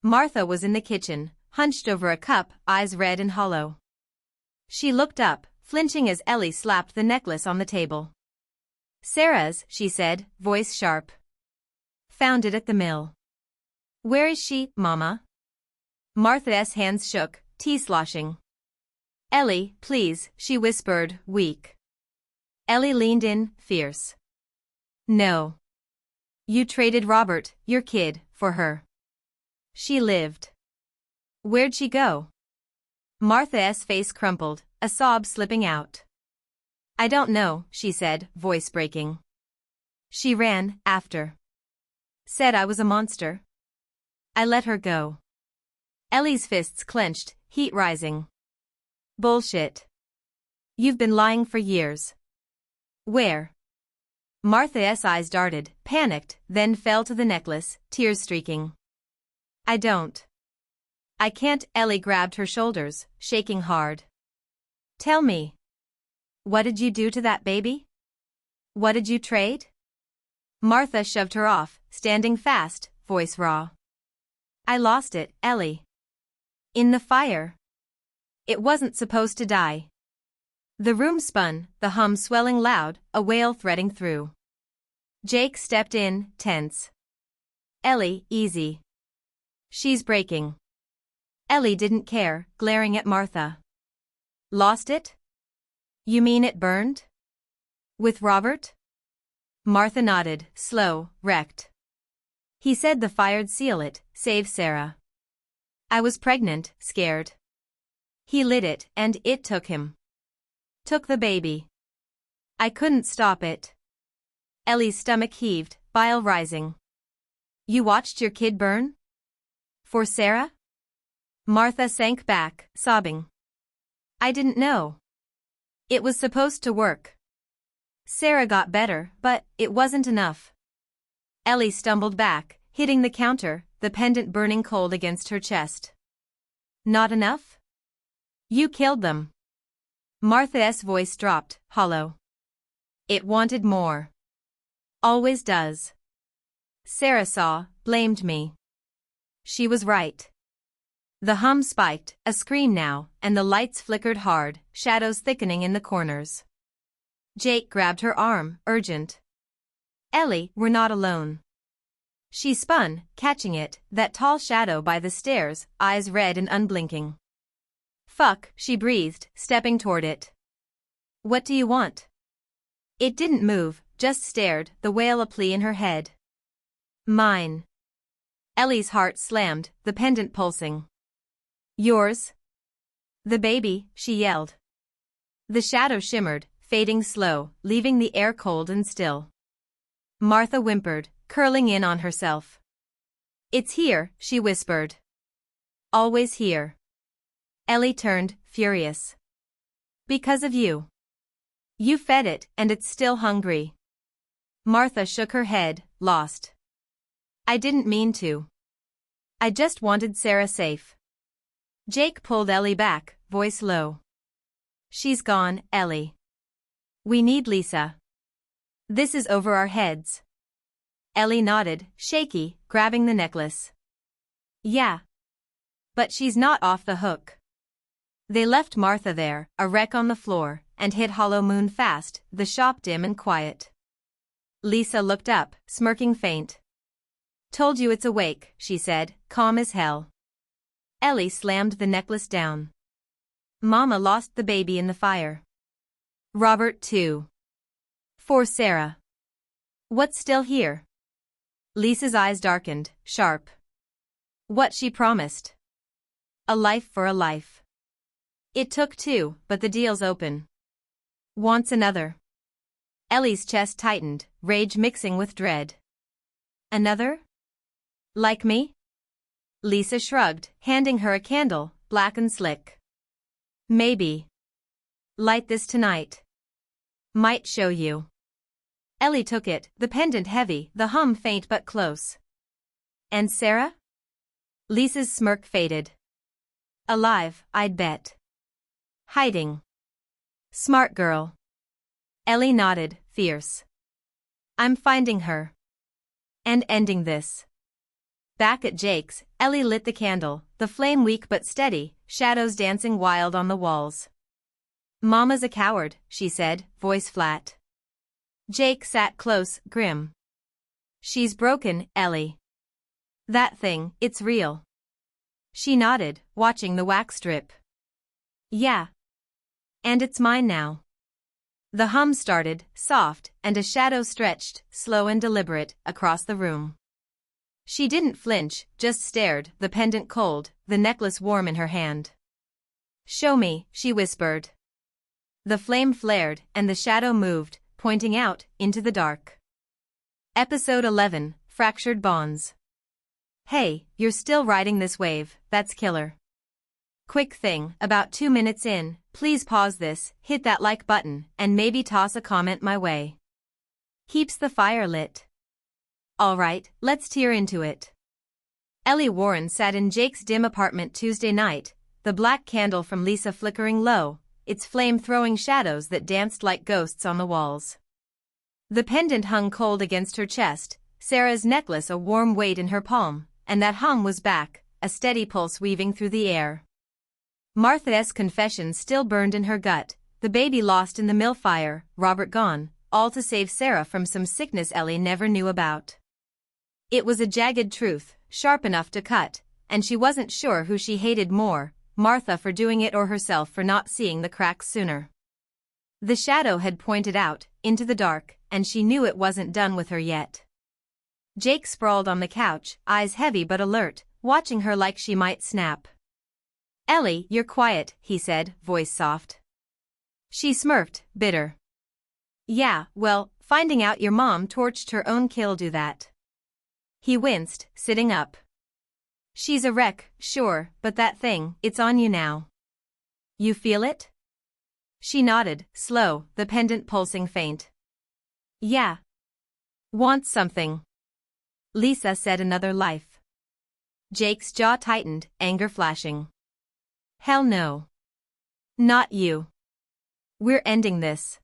[SPEAKER 1] Martha was in the kitchen, hunched over a cup, eyes red and hollow. She looked up, flinching as Ellie slapped the necklace on the table. Sarah's, she said, voice sharp. Found it at the mill. Where is she, Mama? Martha's hands shook, tea sloshing. Ellie, please, she whispered, weak. Ellie leaned in, fierce. No. You traded Robert, your kid, for her. She lived. Where'd she go? Martha's face crumpled, a sob slipping out. I don't know, she said, voice breaking. She ran, after. Said I was a monster. I let her go. Ellie's fists clenched, heat rising. Bullshit. You've been lying for years. Where? Martha's eyes darted, panicked, then fell to the necklace, tears streaking. I don't. I can't. Ellie grabbed her shoulders, shaking hard. Tell me. What did you do to that baby? What did you trade? Martha shoved her off, standing fast, voice raw. I lost it, Ellie. In the fire. It wasn't supposed to die. The room spun, the hum swelling loud, a wail threading through. Jake stepped in, tense. Ellie, easy. She's breaking. Ellie didn't care, glaring at Martha. Lost it? You mean it burned? With Robert? Martha nodded, slow, wrecked. He said the fire'd seal it, save Sarah. I was pregnant, scared. He lit it, and it took him. Took the baby. I couldn't stop it. Ellie's stomach heaved, bile rising. You watched your kid burn? For Sarah? Martha sank back, sobbing. I didn't know. It was supposed to work. Sarah got better, but it wasn't enough. Ellie stumbled back, hitting the counter, the pendant burning cold against her chest. Not enough? You killed them. Martha's voice dropped, hollow. It wanted more. Always does. Sarah saw, blamed me. She was right. The hum spiked, a scream now, and the lights flickered hard, shadows thickening in the corners. Jake grabbed her arm, urgent. Ellie, we're not alone. She spun, catching it, that tall shadow by the stairs, eyes red and unblinking. Fuck, she breathed, stepping toward it. What do you want? It didn't move, just stared, the wail a plea in her head. Mine. Ellie's heart slammed, the pendant pulsing. Yours? The baby, she yelled. The shadow shimmered, fading slow, leaving the air cold and still. Martha whimpered, curling in on herself. It's here, she whispered. Always here. Ellie turned, furious. Because of you. You fed it, and it's still hungry. Martha shook her head, lost. I didn't mean to. I just wanted Sarah safe. Jake pulled Ellie back, voice low. She's gone, Ellie. We need Lisa. This is over our heads. Ellie nodded, shaky, grabbing the necklace. Yeah. But she's not off the hook. They left Martha there, a wreck on the floor, and hit Hollow Moon fast, the shop dim and quiet. Lisa looked up, smirking faint. Told you it's awake, she said, calm as hell. Ellie slammed the necklace down. Mama lost the baby in the fire. Robert too. For Sarah. What's still here? Lisa's eyes darkened, sharp. What she promised. A life for a life. It took two, but the deal's open. Wants another. Ellie's chest tightened, rage mixing with dread. Another? Like me? Lisa shrugged, handing her a candle, black and slick. Maybe. Light this tonight. Might show you. Ellie took it, the pendant heavy, the hum faint but close. And Sarah? Lisa's smirk faded. Alive, I'd bet. Hiding. Smart girl. Ellie nodded, fierce. I'm finding her. And ending this. Back at Jake's, Ellie lit the candle, the flame weak but steady, shadows dancing wild on the walls. Mama's a coward, she said, voice flat. Jake sat close, grim. She's broken, Ellie. That thing, it's real. She nodded, watching the wax strip. Yeah. And it's mine now. The hum started, soft, and a shadow stretched, slow and deliberate, across the room. She didn't flinch, just stared, the pendant cold, the necklace warm in her hand. Show me, she whispered. The flame flared, and the shadow moved, pointing out, into the dark. Episode 11, Fractured Bonds. Hey, you're still riding this wave, that's killer. Quick thing, about 2 minutes in, please pause this, hit that like button, and maybe toss a comment my way. Keeps the fire lit. Alright, let's tear into it. Ellie Warren sat in Jake's dim apartment Tuesday night, the black candle from Lisa flickering low, its flame throwing shadows that danced like ghosts on the walls. The pendant hung cold against her chest, Sarah's necklace a warm weight in her palm, and that hum was back, a steady pulse weaving through the air. Martha's confession still burned in her gut, the baby lost in the mill fire, Robert gone, all to save Sarah from some sickness Ellie never knew about. It was a jagged truth, sharp enough to cut, and she wasn't sure who she hated more, Martha for doing it or herself for not seeing the cracks sooner. The shadow had pointed out, into the dark, and she knew it wasn't done with her yet. Jake sprawled on the couch, eyes heavy but alert, watching her like she might snap. "Ellie, you're quiet," he said, voice soft. She smirked, bitter. "Yeah, well, finding out your mom torched her own kid'll do that." He winced, sitting up. "She's a wreck, sure, but that thing, it's on you now. You feel it?" She nodded, slow, the pendant pulsing faint. "Yeah. Wants something." Lisa said, "Another life." Jake's jaw tightened, anger flashing. "Hell no. Not you. We're ending this."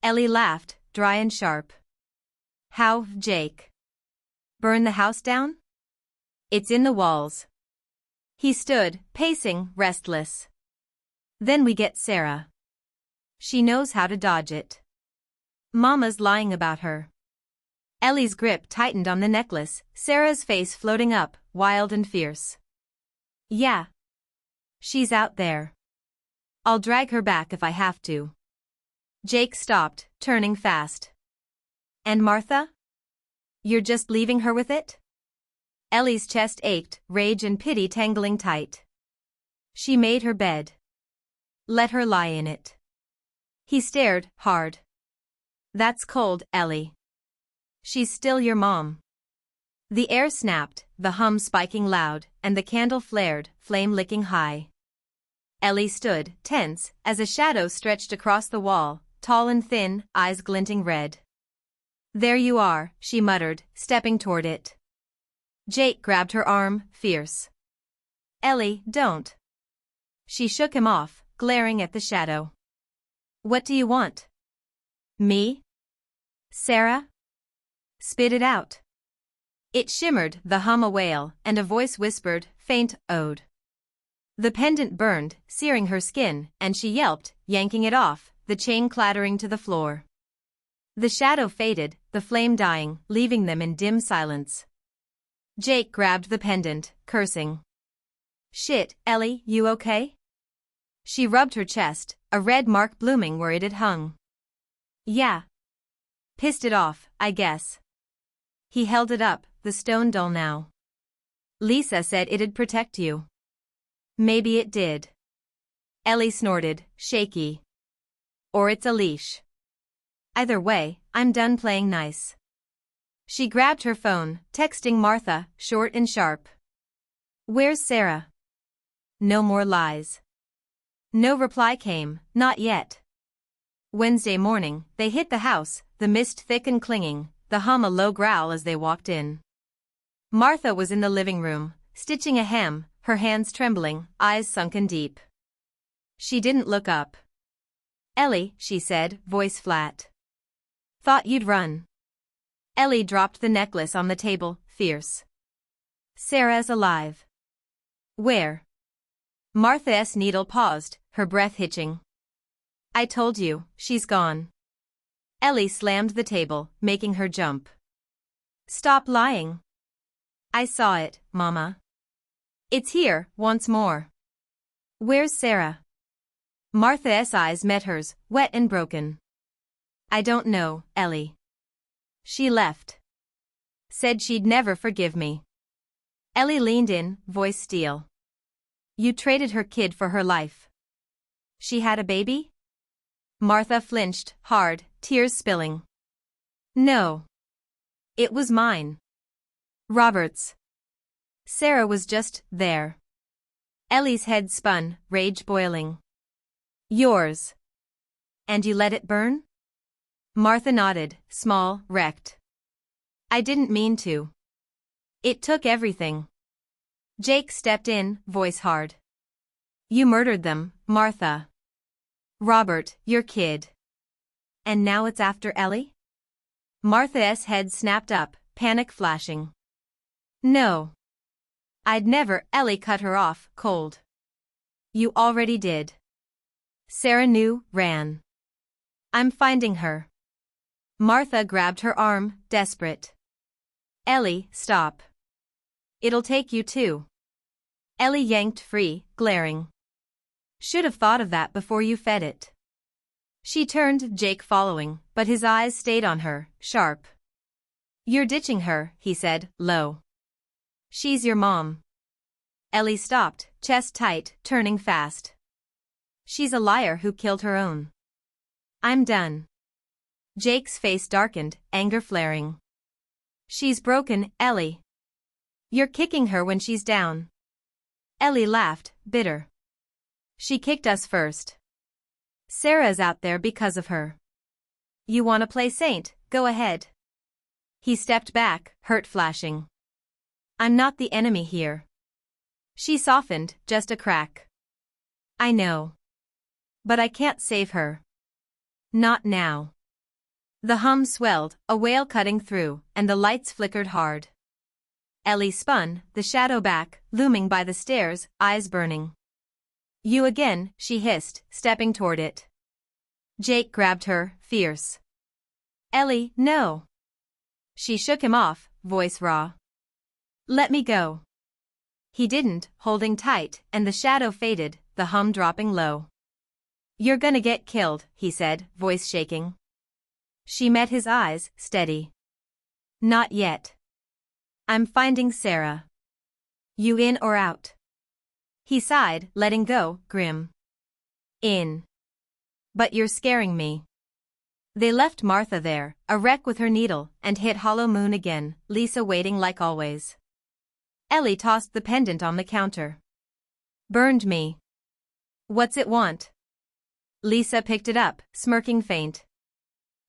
[SPEAKER 1] Ellie laughed, dry and sharp. "How, Jake? Burn the house down? It's in the walls." He stood, pacing, restless. "Then we get Sarah. She knows how to dodge it. Mama's lying about her." Ellie's grip tightened on the necklace, Sarah's face floating up, wild and fierce. "Yeah. She's out there. I'll drag her back if I have to." Jake stopped, turning fast. "And Martha? You're just leaving her with it?" Ellie's chest ached, rage and pity tangling tight. "She made her bed. Let her lie in it." He stared, hard. "That's cold, Ellie. She's still your mom." The air snapped, the hum spiking loud, and the candle flared, flame licking high. Ellie stood, tense, as a shadow stretched across the wall, tall and thin, eyes glinting red. "There you are," she muttered, stepping toward it. Jake grabbed her arm, fierce. "Ellie, don't." She shook him off, glaring at the shadow. "What do you want?" "Me? Sarah? Spit it out." It shimmered, the hum a wail, and a voice whispered, faint, ode. The pendant burned, searing her skin, and she yelped, yanking it off, the chain clattering to the floor. The shadow faded, the flame dying, leaving them in dim silence. Jake grabbed the pendant, cursing. "Shit, Ellie, you okay?" She rubbed her chest, a red mark blooming where it had hung. "Yeah. Pissed it off, I guess." He held it up, the stone dull now. "Lisa said it'd protect you." "Maybe it did." Ellie snorted, shaky. "Or it's a leash. Either way, I'm done playing nice." She grabbed her phone, texting Martha, short and sharp. "Where's Sarah?" No more lies. No reply came, not yet. Wednesday morning, they hit the house, the mist thick and clinging, the hum a low growl as they walked in. Martha was in the living room, stitching a hem, her hands trembling, eyes sunken deep. She didn't look up. "Ellie," she said, voice flat. "Thought you'd run." Ellie dropped the necklace on the table, fierce. "Sarah's alive." "Where?" Martha's needle paused, her breath hitching. "I told you, she's gone." Ellie slammed the table, making her jump. "Stop lying." "I saw it, Mama. It's here, once more." "Where's Sarah?" Martha's eyes met hers, wet and broken. "I don't know, Ellie. She left. Said she'd never forgive me." Ellie leaned in, voice steel. "You traded her kid for her life. She had a baby?" Martha flinched, hard, tears spilling. "No. It was mine. Robert's. Sarah was just there." Ellie's head spun, rage boiling. "Yours. And you let it burn?" Martha nodded, small, wrecked. "I didn't mean to. It took everything." Jake stepped in, voice hard. "You murdered them, Martha. Robert, your kid. And now it's after Ellie?" Martha's head snapped up, panic flashing. "No. I'd never," Ellie cut her off, cold. "You already did. Sarah knew, ran. I'm finding her. Martha grabbed her arm, desperate. Ellie, stop. It'll take you too. Ellie yanked free, glaring. Should have thought of that before you fed it. She turned, Jake following, but his eyes stayed on her, sharp. You're ditching her, he said, low. She's your mom. Ellie stopped, chest tight, turning fast. She's a liar who killed her own. I'm done. Jake's face darkened, anger flaring. She's broken, Ellie. You're kicking her when she's down. Ellie laughed, bitter. She kicked us first. Sarah's out there because of her. You wanna play saint, go ahead. He stepped back, hurt flashing. I'm not the enemy here. She softened, just a crack. I know. But I can't save her. Not now. The hum swelled, a wail cutting through, and the lights flickered hard. Ellie spun, the shadow back, looming by the stairs, eyes burning. You again, she hissed, stepping toward it. Jake grabbed her, fierce. Ellie, no. She shook him off, voice raw. Let me go. He didn't, holding tight, and the shadow faded, the hum dropping low. You're gonna get killed, he said, voice shaking. She met his eyes, steady. Not yet. I'm finding Sarah. You in or out? He sighed, letting go, grim. In. But you're scaring me. They left Martha there, a wreck with her needle, and hit Hollow Moon again, Lisa waiting like always. Ellie tossed the pendant on the counter. Burned me. What's it want? Lisa picked it up, smirking faint.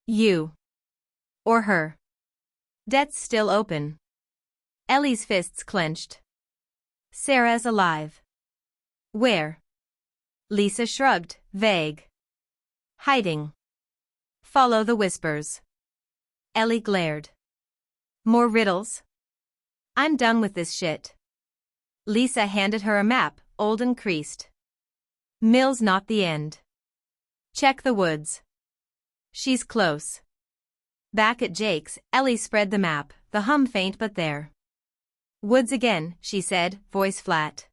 [SPEAKER 1] You. Or her. Debt's still open. Ellie's fists clenched. Sarah's alive. Where? Lisa shrugged, vague. Hiding. Follow the whispers. Ellie glared. More riddles? I'm done with this shit. Lisa handed her a map, old and creased. Mill's not the end. Check the woods. She's close. Back at Jake's, Ellie spread the map, the hum faint but there. Woods again, she said, voice flat.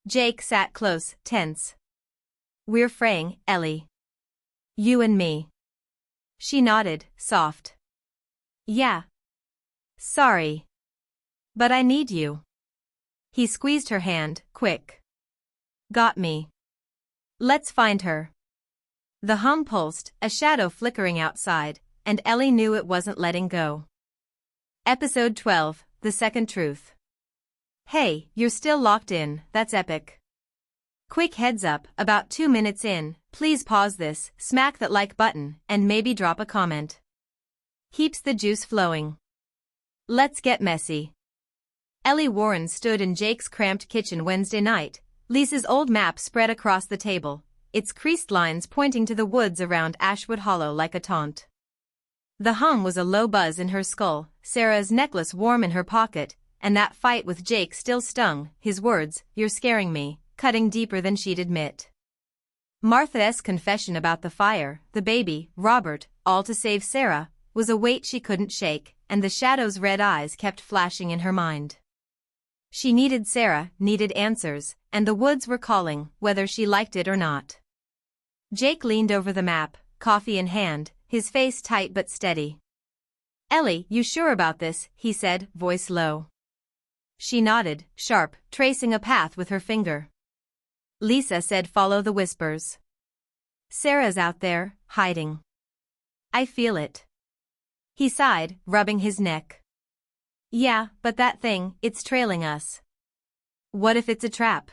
[SPEAKER 1] Jake sat close, tense. We're fraying, Ellie. You and me. She nodded, soft. Yeah. Sorry. But I need you. He squeezed her hand, quick. Got me. Let's find her. The hum pulsed, a shadow flickering outside, and Ellie knew it wasn't letting go. Episode 12, The Second Truth. Hey, you're still locked in, that's epic. Quick heads up, about 2 minutes in, please pause this, smack that like button, and maybe drop a comment. Keeps the juice flowing. Let's get messy. Ellie Warren stood in Jake's cramped kitchen Wednesday night, Lisa's old map spread across the table, its creased lines pointing to the woods around Ashwood Hollow like a taunt. The hum was a low buzz in her skull, Sarah's necklace warm in her pocket, and that fight with Jake still stung, his words, "You're scaring me," cutting deeper than she'd admit. Martha's confession about the fire, the baby, Robert, all to save Sarah, was a weight she couldn't shake, and the shadow's red eyes kept flashing in her mind. She needed Sarah, needed answers, and the woods were calling, whether she liked it or not. Jake leaned over the map, coffee in hand, his face tight but steady. Ellie, you sure about this? He said, voice low. She nodded, sharp, tracing a path with her finger. Lisa said follow the whispers. Sarah's out there, hiding. I feel it. He sighed, rubbing his neck. Yeah, but that thing, it's trailing us. What if it's a trap?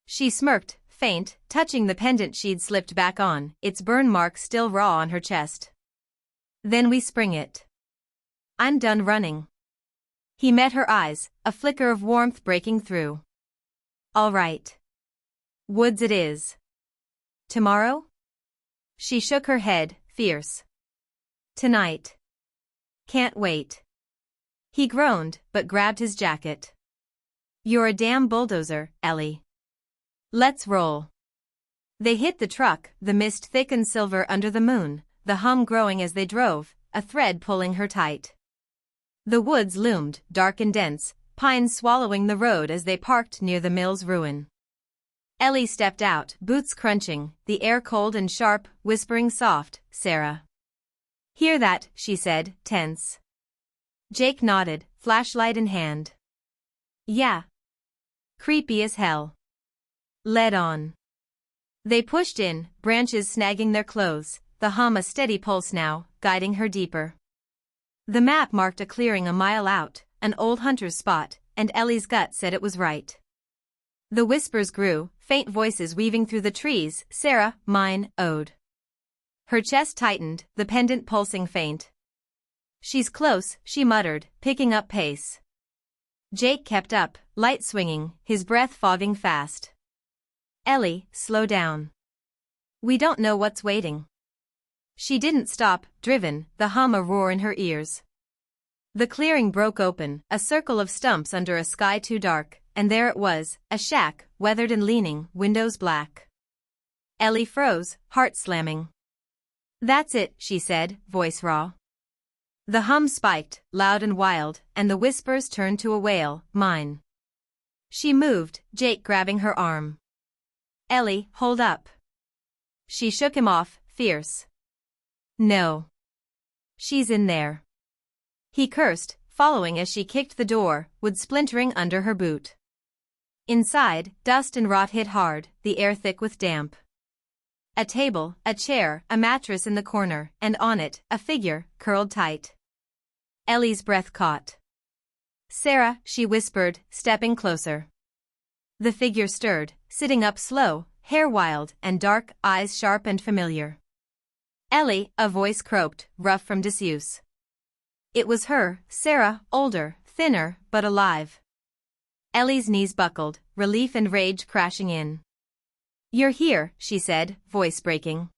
[SPEAKER 1] She smirked, faint, touching the pendant she'd slipped back on, its burn mark still raw on her chest. Then we spring it. I'm done running. He met her eyes, a flicker of warmth breaking through. All right. Woods it is. Tomorrow? She shook her head, fierce. Tonight. Can't wait. He groaned, but grabbed his jacket. You're a damn bulldozer, Ellie. Let's roll. They hit the truck, the mist thick and silver under the moon, the hum growing as they drove, a thread pulling her tight. The woods loomed, dark and dense, pines swallowing the road as they parked near the mill's ruin. Ellie stepped out, boots crunching, the air cold and sharp, whispering soft, "Sarah." "Hear that?" she said, tense. Jake nodded, flashlight in hand. "Yeah. Creepy as hell." "Led on." They pushed in, branches snagging their clothes, the hum a steady pulse now, guiding her deeper. The map marked a clearing a mile out, an old hunter's spot, and Ellie's gut said it was right. The whispers grew, faint voices weaving through the trees, "Sarah, mine, ode." Her chest tightened, the pendant pulsing faint. "She's close," she muttered, picking up pace. Jake kept up, light swinging, his breath fogging fast. "Ellie, slow down. We don't know what's waiting." She didn't stop, driven, the hum a roar in her ears. The clearing broke open, a circle of stumps under a sky too dark, and there it was, a shack, weathered and leaning, windows black. Ellie froze, heart slamming. "That's it," she said, voice raw. The hum spiked, loud and wild, and the whispers turned to a wail, "Mine." She moved, Jake grabbing her arm. "Ellie, hold up." She shook him off, fierce. "No. She's in there." He cursed, following as she kicked the door, wood splintering under her boot. Inside, dust and rot hit hard, the air thick with damp. A table, a chair, a mattress in the corner, and on it, a figure, curled tight. Ellie's breath caught. "Sarah," she whispered, stepping closer. The figure stirred, sitting up slow, hair wild and dark, eyes sharp and familiar. "Ellie," a voice croaked, rough from disuse. It was her, Sarah, older, thinner, but alive. Ellie's knees buckled, relief and rage crashing in. "You're here," she said, voice breaking.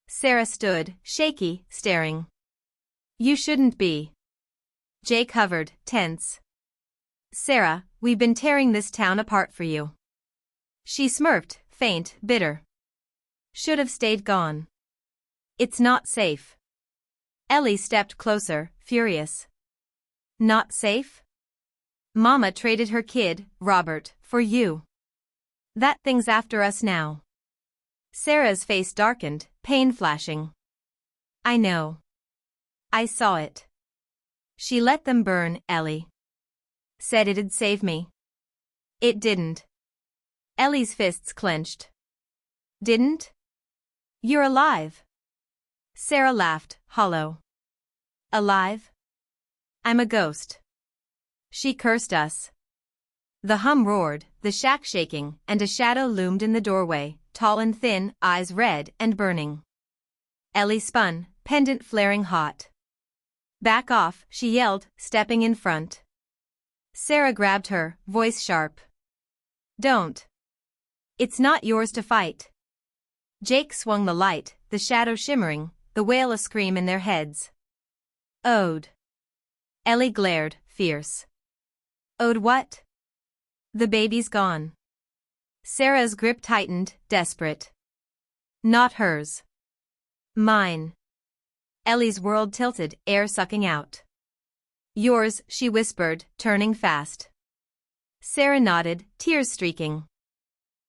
[SPEAKER 1] Sarah stood, shaky, staring. "You shouldn't be." Jake hovered, tense. "Sarah, we've been tearing this town apart for you." She smirked, faint, bitter. "Should have stayed gone. It's not safe." Ellie stepped closer, furious. "Not safe? Mama traded her kid, Robert, for you. That thing's after us now." Sarah's face darkened, pain flashing. "I know. I saw it. She let them burn, Ellie. Said it'd save me. It didn't." Ellie's fists clenched. "Didn't? You're alive." Sarah laughed, hollow. "Alive? I'm a ghost." She cursed us. The hum roared, the shack shaking, and a shadow loomed in the doorway, tall and thin, eyes red and burning. Ellie spun, pendant flaring hot. "Back off," she yelled, stepping in front. Sarah grabbed her, voice sharp. "Don't. It's not yours to fight." Jake swung the light, the shadow shimmering, the wail a scream in their heads. "Ode." Ellie glared, fierce. "Ode what?" "The baby's gone." Sarah's grip tightened, desperate. "Not hers. Mine." Ellie's world tilted, air sucking out. "Yours," she whispered, turning fast. Sarah nodded, tears streaking.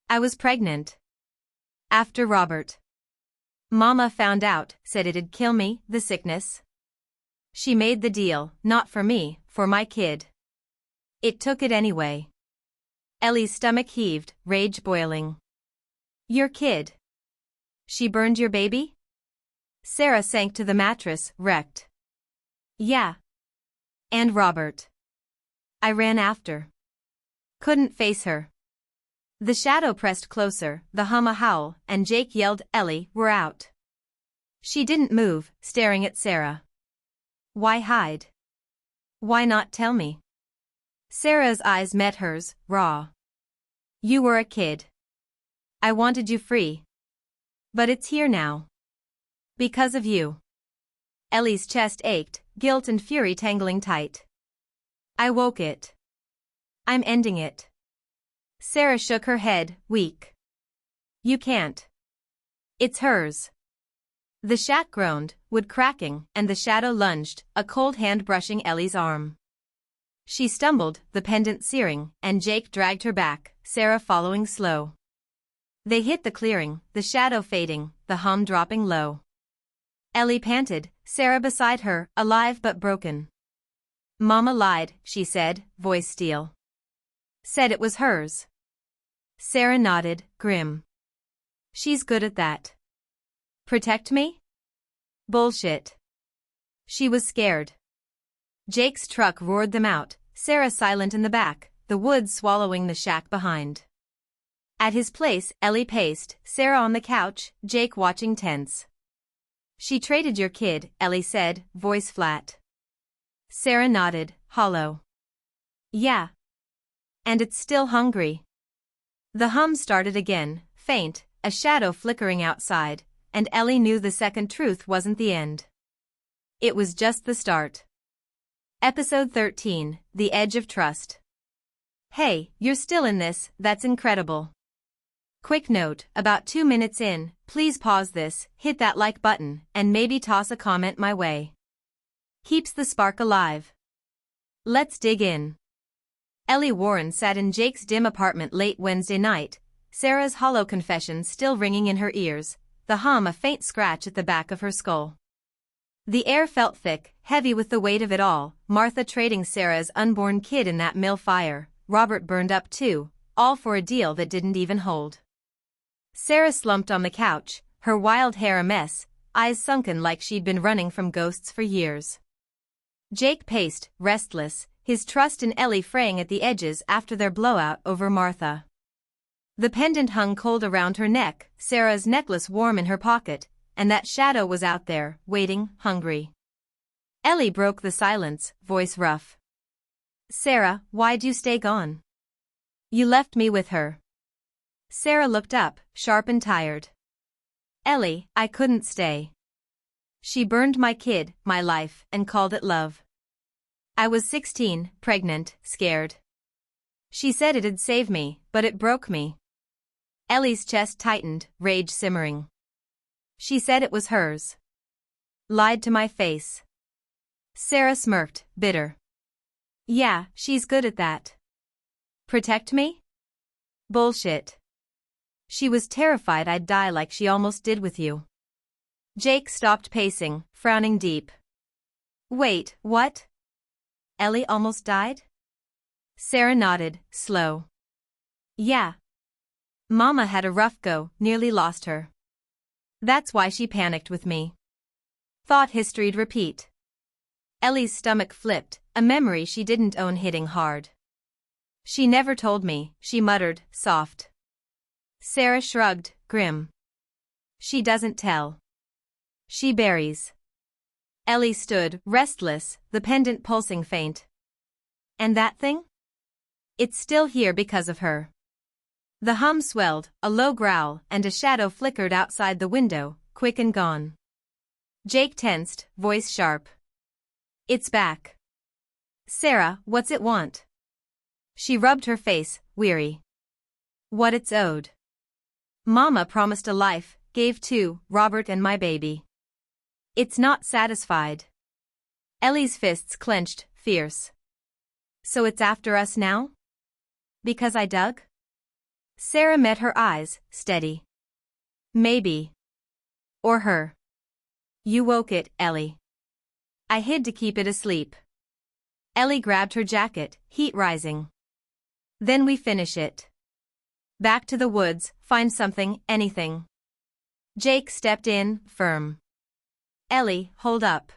[SPEAKER 1] "I was pregnant. After Robert. Mama found out, said it'd kill me, the sickness. She made the deal, not for me, for my kid. It took it anyway." Ellie's stomach heaved, rage boiling. "Your kid? She burned your baby?" Sarah sank to the mattress, wrecked. "Yeah. And Robert. I ran after. Couldn't face her." The shadow pressed closer, the hum a howl, and Jake yelled, "Ellie, we're out." She didn't move, staring at Sarah. "Why hide? Why not tell me?" Sarah's eyes met hers, raw. "You were a kid. I wanted you free. But it's here now. Because of you." Ellie's chest ached, guilt and fury tangling tight. "I woke it. I'm ending it." Sarah shook her head, weak. You can't. It's hers. The shack groaned, wood cracking, and the shadow lunged, a cold hand brushing Ellie's arm. She stumbled, the pendant searing, and Jake dragged her back, Sarah following slow. They hit the clearing, the shadow fading, the hum dropping low. Ellie panted, Sarah beside her, alive but broken. Mama lied, she said, voice steel. Said it was hers. Sarah nodded, grim. She's good at that. Protect me? Bullshit. She was scared. Jake's truck roared them out, Sarah silent in the back, the woods swallowing the shack behind. At his place, Ellie paced, Sarah on the couch, Jake watching tense. She traded your kid, Ellie said, voice flat. Sarah nodded, hollow. Yeah. And it's still hungry. The hum started again, faint, a shadow flickering outside, and Ellie knew the second truth wasn't the end. It was just the start. Episode 13, The Edge of Trust. Hey, you're still in this, that's incredible. Quick note, about 2 minutes in, please pause this, hit that like button, and maybe toss a comment my way. Keeps the spark alive. Let's dig in. Ellie Warren sat in Jake's dim apartment late Wednesday night, Sarah's hollow confession still ringing in her ears, the hum a faint scratch at the back of her skull. The air felt thick, heavy with the weight of it all, Martha trading Sarah's unborn kid in that mill fire, Robert burned up too, all for a deal that didn't even hold. Sarah slumped on the couch, her wild hair a mess, eyes sunken like she'd been running from ghosts for years. Jake paced, restless, his trust in Ellie fraying at the edges after their blowout over Martha. The pendant hung cold around her neck, Sarah's necklace warm in her pocket, and that shadow was out there, waiting, hungry. Ellie broke the silence, voice rough. Sarah, why'd you stay gone? You left me with her. Sarah looked up, sharp and tired. Ellie, I couldn't stay. She burned my kid, my life, and called it love. I was 16, pregnant, scared. She said it'd save me, but it broke me. Ellie's chest tightened, rage simmering. She said it was hers. Lied to my face. Sarah smirked, bitter. Yeah, she's good at that. Protect me? Bullshit. She was terrified I'd die like she almost did with you. Jake stopped pacing, frowning deep. Wait, what? Ellie almost died? Sarah nodded, slow. Yeah. Mama had a rough go, nearly lost her. That's why she panicked with me. Thought history'd repeat. Ellie's stomach flipped, a memory she didn't own hitting hard. She never told me, she muttered, soft. Sarah shrugged, grim. She doesn't tell. She buries. Ellie stood, restless, the pendant pulsing faint. And that thing? It's still here because of her. The hum swelled, a low growl, and a shadow flickered outside the window, quick and gone. Jake tensed, voice sharp. It's back. Sarah, what's it want? She rubbed her face, weary. What it's owed. Mama promised a life, gave two, Robert and my baby. It's not satisfied. Ellie's fists clenched, fierce. So it's after us now? Because I dug? Sarah met her eyes, steady. Maybe. Or her. You woke it, Ellie. I hid to keep it asleep. Ellie grabbed her jacket, heat rising. Then we finish it. Back to the woods, find something, anything. Jake stepped in, firm. Ellie, hold up.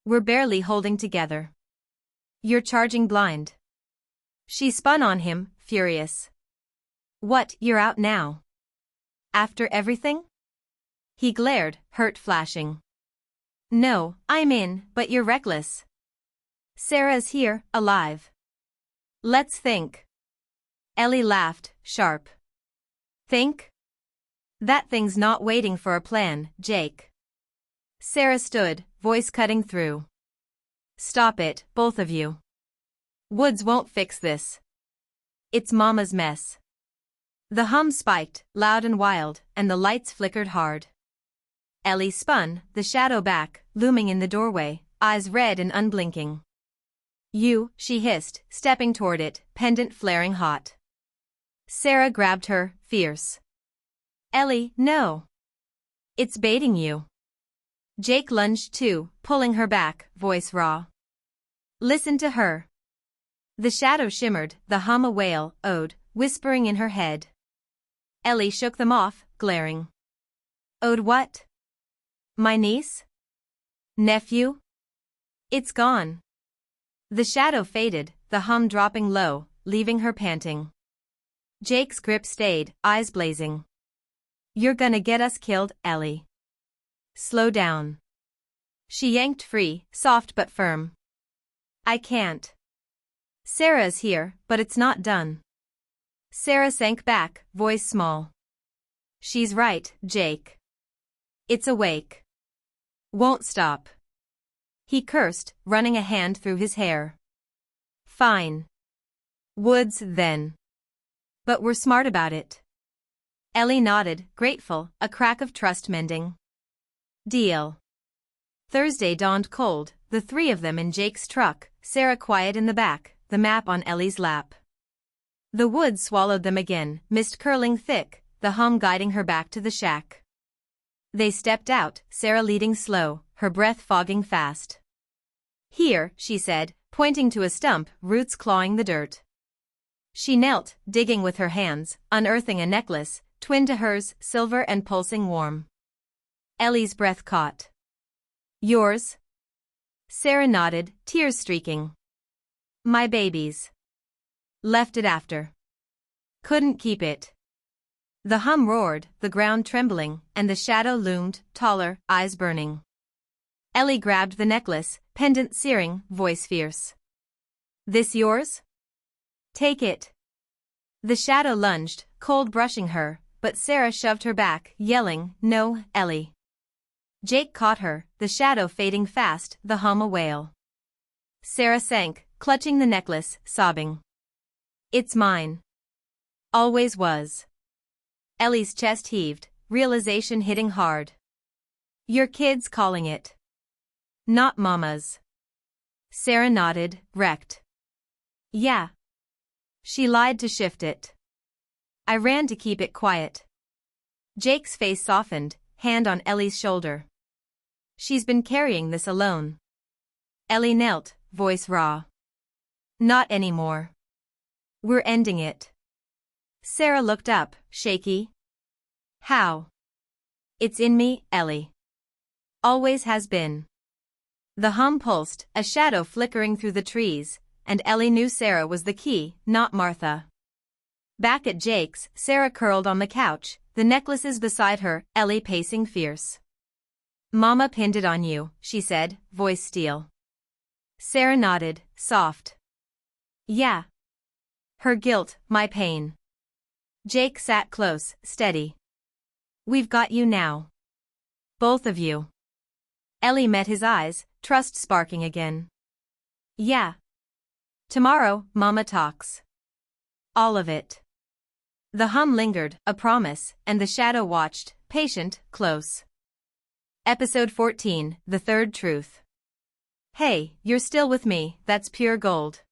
[SPEAKER 1] We're barely holding together. You're charging blind. She spun on him, furious. What, you're out now? After everything? He glared, hurt flashing. No, I'm in, but you're reckless. Sarah's here, alive. Let's think. Ellie laughed, sharp. Think? That thing's not waiting for a plan, Jake. Sarah stood, voice cutting through. Stop it, both of you. Woods won't fix this. It's Mama's mess. The hum spiked, loud and wild, and the lights flickered hard. Ellie spun, the shadow back, looming in the doorway, eyes red and unblinking. "You," she hissed, stepping toward it, pendant flaring hot. Sarah grabbed her, fierce. "Ellie, no. It's baiting you." Jake lunged too, pulling her back, voice raw. "Listen to her." The shadow shimmered, the hum a wail, ode, whispering in her head. Ellie shook them off, glaring. "Ode what? My niece? Nephew? It's gone." The shadow faded, the hum dropping low, leaving her panting. Jake's grip stayed, eyes blazing. "You're gonna get us killed, Ellie. Slow down." She yanked free, soft but firm. "I can't. Sarah's here, but it's not done." Sarah sank back, voice small. "She's right, Jake. It's awake. Won't stop." He cursed, running a hand through his hair. "Fine. Woods, then. But we're smart about it." Ellie nodded, grateful, a crack of trust mending. "Deal." Thursday dawned cold, the three of them in Jake's truck, Sarah quiet in the back, the map on Ellie's lap. The woods swallowed them again, mist curling thick, the hum guiding her back to the shack. They stepped out, Sarah leading slow, her breath fogging fast. "Here," she said, pointing to a stump, roots clawing the dirt. She knelt, digging with her hands, unearthing a necklace, twin to hers, silver and pulsing warm. Ellie's breath caught. "Yours?" Sarah nodded, tears streaking. "My baby's. Left it after. Couldn't keep it." The hum roared, the ground trembling, and the shadow loomed, taller, eyes burning. Ellie grabbed the necklace, pendant searing, voice fierce. "This yours? Take it." The shadow lunged, cold brushing her, but Sarah shoved her back, yelling, "No, Ellie." Jake caught her, the shadow fading fast, the hum a wail. Sarah sank, clutching the necklace, sobbing. "It's mine. Always was." Ellie's chest heaved, realization hitting hard. "Your kid's calling it. Not Mama's." Sarah nodded, wrecked. "Yeah. She lied to shift it. I ran to keep it quiet." Jake's face softened, hand on Ellie's shoulder. "She's been carrying this alone." Ellie knelt, voice raw. "Not anymore. We're ending it." Sarah looked up, shaky. "How?" "It's in me, Ellie. Always has been." The hum pulsed, a shadow flickering through the trees, and Ellie knew Sarah was the key, not Martha. Back at Jake's, Sarah curled on the couch, the necklaces beside her, Ellie pacing fierce. "Mama pinned it on you," she said, voice steel. Sarah nodded, soft. "Yeah. Her guilt, my pain." Jake sat close, steady. "We've got you now. Both of you." Ellie met his eyes, trust sparking again. "Yeah. Tomorrow, Mama talks. All of it." The hum lingered, a promise, and the shadow watched, patient, close. Episode 14, The Third Truth. "Hey, you're still with me, that's pure gold.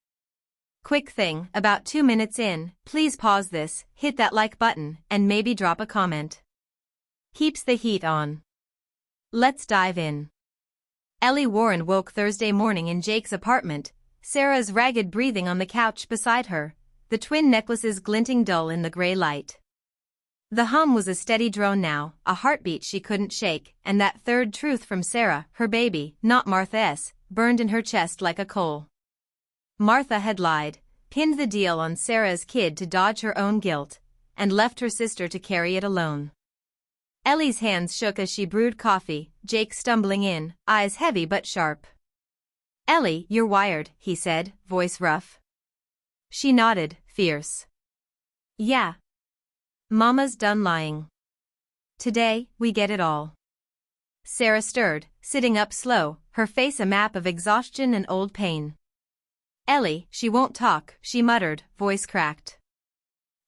[SPEAKER 1] Quick thing, about 2 minutes in, please pause this, hit that like button, and maybe drop a comment. Keeps the heat on. Let's dive in." Ellie Warren woke Thursday morning in Jake's apartment, Sarah's ragged breathing on the couch beside her, the twin necklaces glinting dull in the gray light. The hum was a steady drone now, a heartbeat she couldn't shake, and that third truth from Sarah, her baby, not Martha's, burned in her chest like a coal. Martha had lied, pinned the deal on Sarah's kid to dodge her own guilt, and left her sister to carry it alone. Ellie's hands shook as she brewed coffee, Jake stumbling in, eyes heavy but sharp. "Ellie, you're wired," he said, voice rough. She nodded, fierce. "Yeah. Mama's done lying. Today, we get it all." Sarah stirred, sitting up slow, her face a map of exhaustion and old pain. "Ellie, she won't talk," she muttered, voice cracked.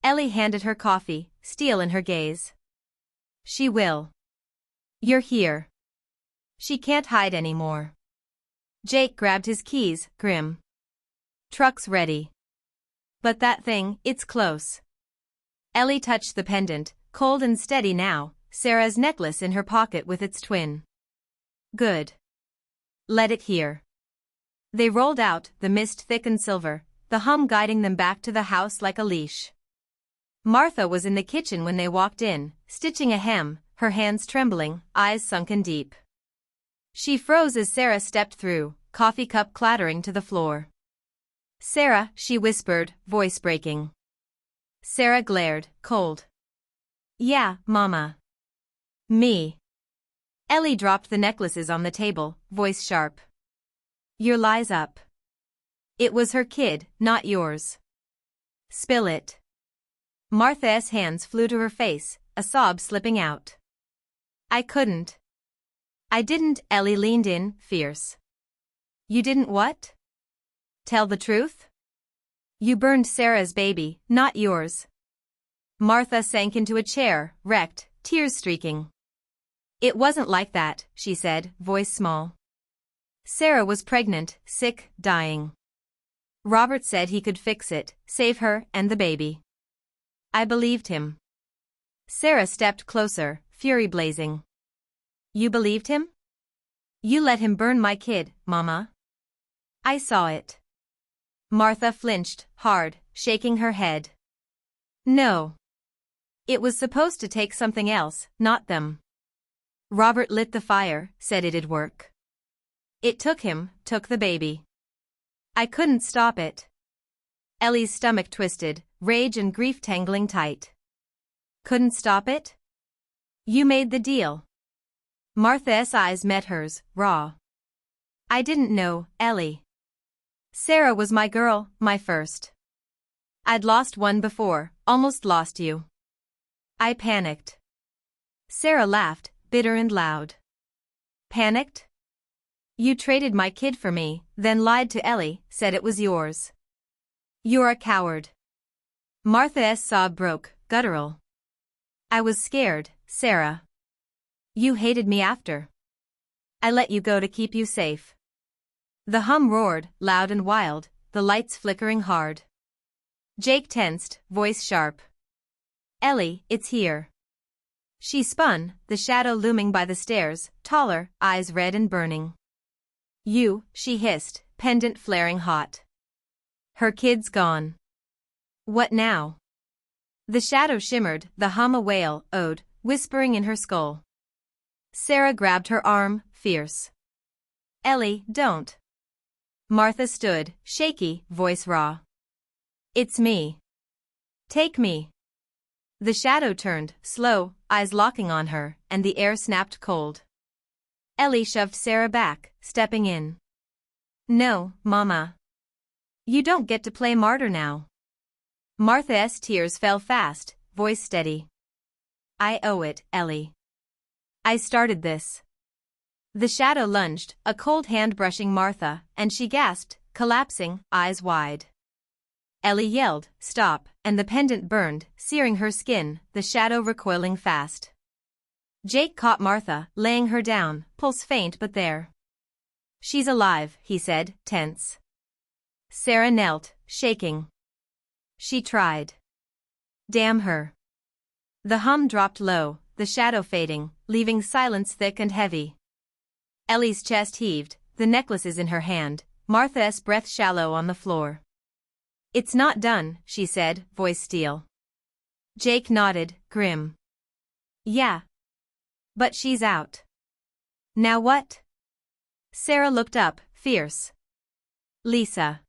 [SPEAKER 1] Ellie handed her coffee, steel in her gaze. She will. You're here. She can't hide anymore. Jake grabbed his keys, grim. Truck's ready. But that thing, it's close. Ellie touched the pendant, cold and steady now, Sarah's necklace in her pocket with its twin. Good. Let it here. They rolled out, the mist thick and silver, the hum guiding them back to the house like a leash. Martha was in the kitchen when they walked in, stitching a hem, her hands trembling, eyes sunken deep. She froze as Sarah stepped through, coffee cup clattering to the floor. Sarah, she whispered, voice breaking. Sarah glared, cold. Yeah, Mama. Me. Ellie dropped the necklaces on the table, voice sharp. Your lie's up. It was her kid, not yours. Spill it. Martha's hands flew to her face, a sob slipping out. I couldn't. I didn't, Ellie leaned in, fierce. You didn't what? Tell the truth? You burned Sarah's baby, not yours. Martha sank into a chair, wrecked, tears streaking. It wasn't like that, she said, voice small. Sarah was pregnant, sick, dying. Robert said he could fix it, save her and the baby. I believed him. Sarah stepped closer, fury blazing. You believed him? You let him burn my kid, Mama. I saw it. Martha flinched, hard, shaking her head. No. It was supposed to take something else, not them. Robert lit the fire, said it'd work. It took him, took the baby. I couldn't stop it. Ellie's stomach twisted, rage and grief tangling tight. Couldn't stop it? You made the deal. Martha's eyes met hers, raw. I didn't know, Ellie. Sarah was my girl, my first. I'd lost one before, almost lost you. I panicked. Sarah laughed, bitter and loud. Panicked? You traded my kid for me, then lied to Ellie, said it was yours. You're a coward. Martha's sob broke, guttural. I was scared, Sarah. You hated me after. I let you go to keep you safe. The hum roared, loud and wild, the lights flickering hard. Jake tensed, voice sharp. Ellie, it's here. She spun, the shadow looming by the stairs, taller, eyes red and burning. You, she hissed, pendant flaring hot. Her kid's gone. What now? The shadow shimmered, the hum a wail, ode, whispering in her skull. Sarah grabbed her arm, fierce. Ellie, don't. Martha stood, shaky, voice raw. It's me. Take me. The shadow turned, slow, eyes locking on her, and the air snapped cold. Ellie shoved Sarah back, stepping in. No, Mama. You don't get to play martyr now. Martha's tears fell fast, voice steady. I owe it, Ellie. I started this. The shadow lunged, a cold hand brushing Martha, and she gasped, collapsing, eyes wide. Ellie yelled, stop, and the pendant burned, searing her skin, the shadow recoiling fast. Jake caught Martha, laying her down, pulse faint but there. She's alive, he said, tense. Sarah knelt, shaking. She tried. Damn her. The hum dropped low, the shadow fading, leaving silence thick and heavy. Ellie's chest heaved, the necklaces in her hand, Martha's breath shallow on the floor. It's not done, she said, voice steel. Jake nodded, grim. Yeah. But she's out. Now what? Sarah looked up, fierce. Lisa.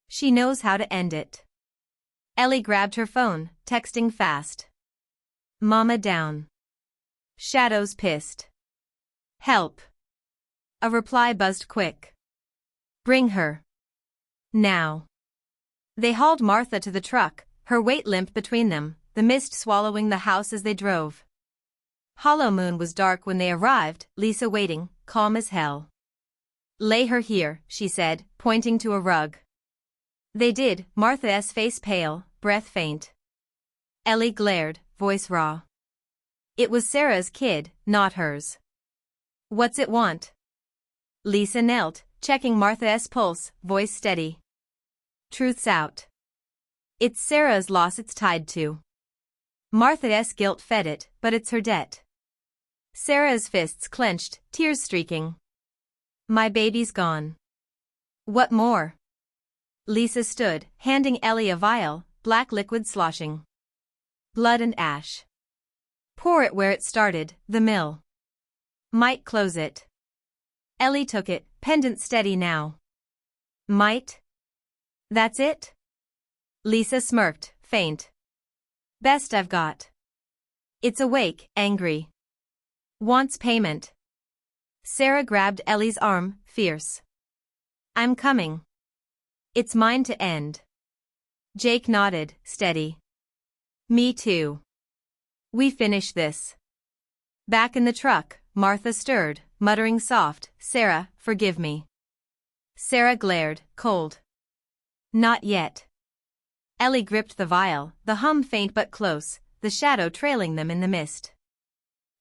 [SPEAKER 1] She knows how to end it. Ellie grabbed her phone, texting fast. Mama down. Shadows pissed. Help. A reply buzzed quick. Bring her. Now. They hauled Martha to the truck, her weight limp between them, the mist swallowing the house as they drove. Hollow Moon was dark when they arrived, Lisa waiting, calm as hell. Lay her here, she said, pointing to a rug. They did, Martha's face pale, breath faint. Ellie glared, voice raw. It was Sarah's kid, not hers. What's it want? Lisa knelt, checking Martha's pulse, voice steady. Truth's out. It's Sarah's loss it's tied to. Martha's guilt fed it, but it's her debt. Sarah's fists clenched, tears streaking. My baby's gone. What more? Lisa stood, handing Ellie a vial, black liquid sloshing. Blood and ash. Pour it where it started, the mill. Might close it. Ellie took it, pendant steady now. Might? That's it? Lisa smirked, faint. Best I've got. It's awake, angry. Wants payment. Sarah grabbed Ellie's arm, fierce. I'm coming. It's mine to end. Jake nodded, steady. Me too. We finish this. Back in the truck, Martha stirred, muttering soft, Sarah, forgive me. Sarah glared, cold. Not yet. Ellie gripped the vial, the hum faint but close, the shadow trailing them in the mist.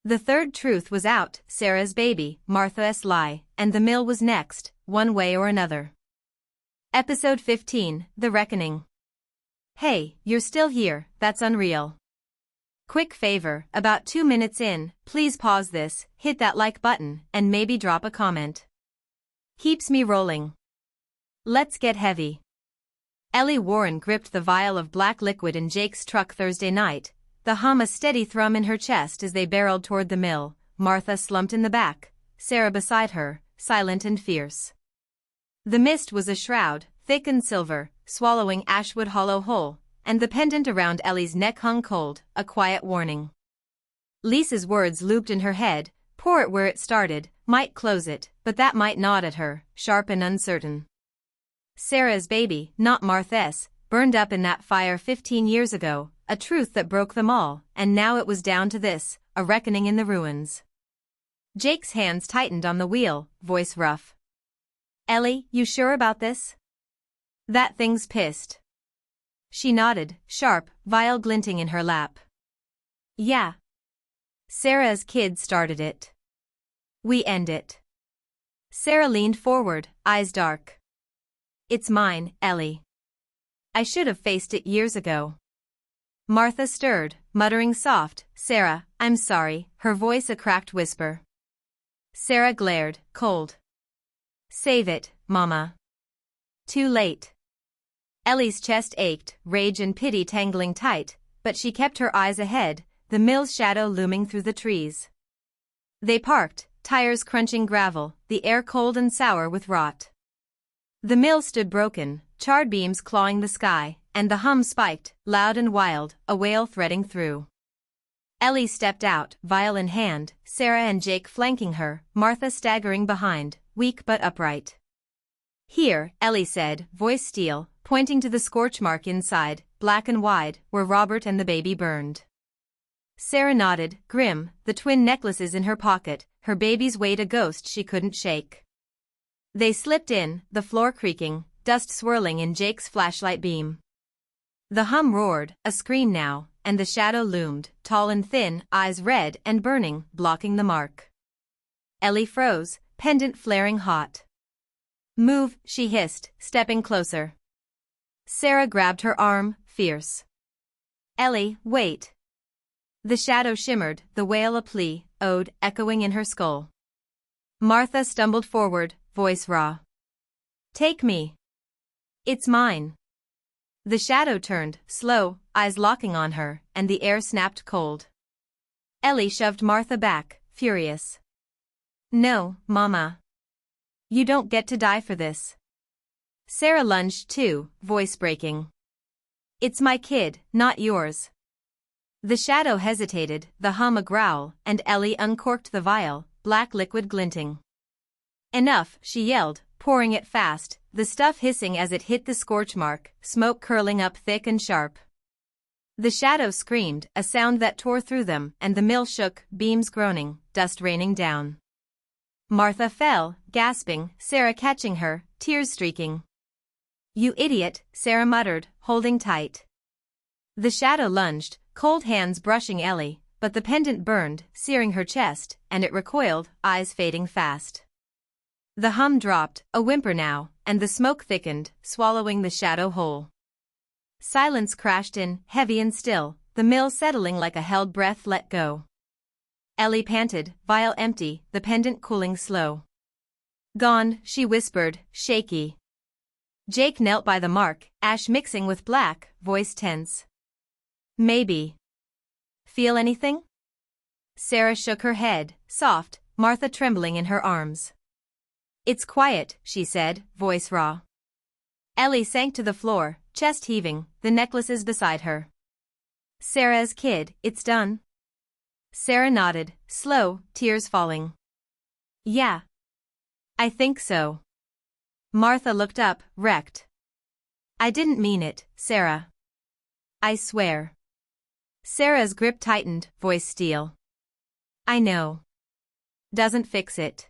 [SPEAKER 1] The third truth was out, Sarah's baby, Martha's lie, and the mill was next, one way or another. Episode 15, The Reckoning. Hey, you're still here, that's unreal. Quick favor, about 2 minutes in, please pause this, hit that like button, and maybe drop a comment. Keeps me rolling. Let's get heavy. Ellie Warren gripped the vial of black liquid in Jake's truck Thursday night, the hum a steady thrum in her chest as they barreled toward the mill. Martha slumped in the back, Sarah beside her, silent and fierce. The mist was a shroud, thick and silver, swallowing Ashwood Hollow whole, and the pendant around Ellie's neck hung cold, a quiet warning. Lisa's words looped in her head, pour it where it started, might close it, but that might nod at her, sharp and uncertain. Sarah's baby, not Martha's, burned up in that fire 15 years ago, a truth that broke them all, and now it was down to this, a reckoning in the ruins. Jake's hands tightened on the wheel, voice rough. Ellie, you sure about this? That thing's pissed. She nodded, sharp, vial glinting in her lap. Yeah. Sarah's kid started it. We end it. Sarah leaned forward, eyes dark. It's mine, Ellie. I should have faced it years ago. Martha stirred, muttering soft, Sarah, I'm sorry, her voice a cracked whisper. Sarah glared, cold. Save it, Mama. Too late. Ellie's chest ached, rage and pity tangling tight, but she kept her eyes ahead, the mill's shadow looming through the trees. They parked, tires crunching gravel, the air cold and sour with rot. The mill stood broken, charred beams clawing the sky, and the hum spiked, loud and wild, a wail threading through. Ellie stepped out, vial in hand, Sarah and Jake flanking her, Martha staggering behind, weak but upright. Here, Ellie said, voice steel, pointing to the scorch mark inside, black and wide, where Robert and the baby burned. Sarah nodded, grim, the twin necklaces in her pocket, her baby's weight a ghost she couldn't shake. They slipped in, the floor creaking, dust swirling in Jake's flashlight beam. The hum roared, a scream now, and the shadow loomed, tall and thin, eyes red and burning, blocking the mark. Ellie froze, pendant flaring hot. Move, she hissed, stepping closer. Sarah grabbed her arm, fierce. Ellie, wait. The shadow shimmered, the wail a plea, ode, echoing in her skull. Martha stumbled forward, voice raw. Take me. It's mine. The shadow turned, slow, eyes locking on her, and the air snapped cold. Ellie shoved Martha back, furious. No, Mama. You don't get to die for this. Sarah lunged too, voice breaking. It's my kid, not yours. The shadow hesitated, the hum a growl, and Ellie uncorked the vial, black liquid glinting. Enough, she yelled, pouring it fast, the stuff hissing as it hit the scorch mark, smoke curling up thick and sharp. The shadow screamed, a sound that tore through them, and the mill shook, beams groaning, dust raining down. Martha fell, gasping, Sarah catching her, tears streaking. You idiot, Sarah muttered, holding tight. The shadow lunged, cold hands brushing Ellie, but the pendant burned, searing her chest, and it recoiled, eyes fading fast. The hum dropped, a whimper now, and the smoke thickened, swallowing the shadow whole. Silence crashed in, heavy and still, the mill settling like a held breath let go. Ellie panted, vial empty, the pendant cooling slow. Gone, she whispered, shaky. Jake knelt by the mark, ash mixing with black, voice tense. Maybe. Feel anything? Sarah shook her head, soft, Martha trembling in her arms. It's quiet, she said, voice raw. Ellie sank to the floor, chest heaving, the necklaces beside her. Sarah's kid, it's done? Sarah nodded, slow, tears falling. Yeah. I think so. Martha looked up, wrecked. I didn't mean it, Sarah. I swear. Sarah's grip tightened, voice steel. I know. Doesn't fix it.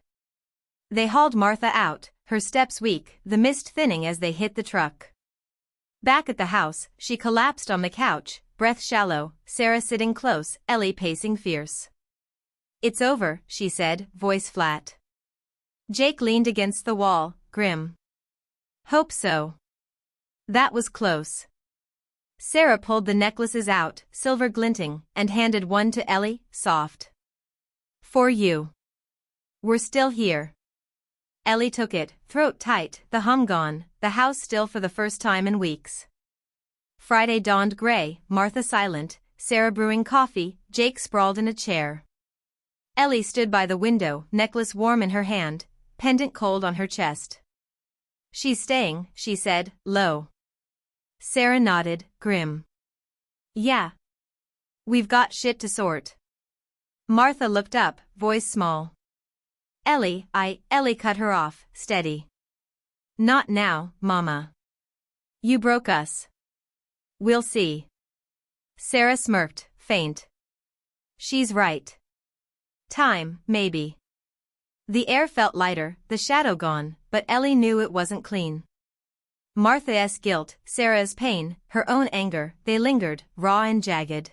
[SPEAKER 1] They hauled Martha out, her steps weak, the mist thinning as they hit the truck. Back at the house, she collapsed on the couch, breath shallow, Sarah sitting close, Ellie pacing fierce. It's over, she said, voice flat. Jake leaned against the wall, grim. Hope so. That was close. Sarah pulled the necklaces out, silver glinting, and handed one to Ellie, soft. For you. We're still here. Ellie took it, throat tight, the hum gone, the house still for the first time in weeks. Friday dawned gray, Martha silent, Sarah brewing coffee, Jake sprawled in a chair. Ellie stood by the window, necklace warm in her hand, pendant cold on her chest. She's staying, she said, low. Sarah nodded, grim. Yeah. We've got shit to sort. Martha looked up, voice small. Ellie cut her off, steady. Not now, Mama. You broke us. We'll see. Sarah smirked, faint. She's right. Time, maybe. The air felt lighter, the shadow gone, but Ellie knew it wasn't clean. Martha's guilt, Sarah's pain, her own anger, they lingered, raw and jagged.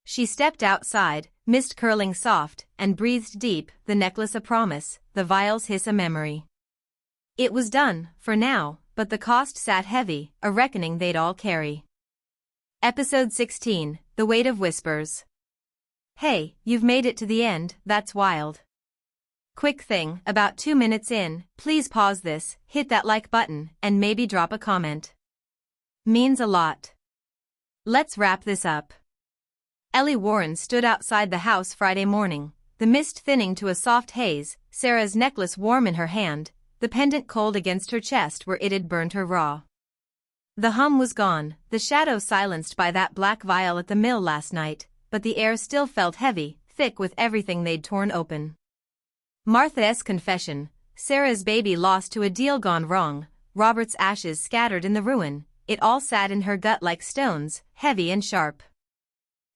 [SPEAKER 1] She stepped outside, mist curling soft, and breathed deep, the necklace a promise, the vials hiss a memory. It was done, for now, but the cost sat heavy, a reckoning they'd all carry. Episode 16, The Weight of Whispers. Hey, you've made it to the end, that's wild. Quick thing, about 2 minutes in, please pause this, hit that like button, and maybe drop a comment. Means a lot. Let's wrap this up. Ellie Warren stood outside the house Friday morning, the mist thinning to a soft haze, Sarah's necklace warm in her hand, the pendant cold against her chest where it had burned her raw. The hum was gone, the shadow silenced by that black vial at the mill last night, but the air still felt heavy, thick with everything they'd torn open. Martha's confession, Sarah's baby lost to a deal gone wrong, Robert's ashes scattered in the ruin, it all sat in her gut like stones, heavy and sharp.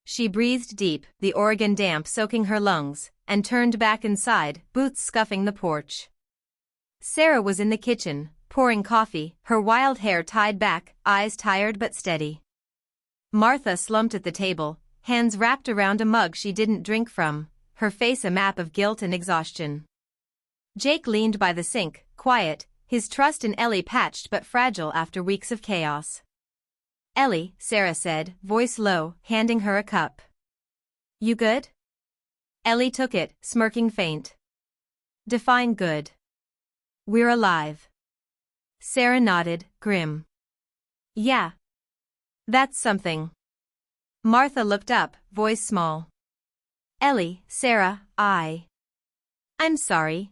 [SPEAKER 1] She breathed deep, the Oregon damp soaking her lungs, and turned back inside, boots scuffing the porch. Sarah was in the kitchen, pouring coffee, her wild hair tied back, eyes tired but steady. Martha slumped at the table, hands wrapped around a mug she didn't drink from, her face a map of guilt and exhaustion. Jake leaned by the sink, quiet, his trust in Ellie patched but fragile after weeks of chaos. Ellie, Sarah said, voice low, handing her a cup. You good? Ellie took it, smirking faint. Define good. We're alive. Sarah nodded, grim. Yeah. That's something. Martha looked up, voice small. Ellie, Sarah, I'm sorry.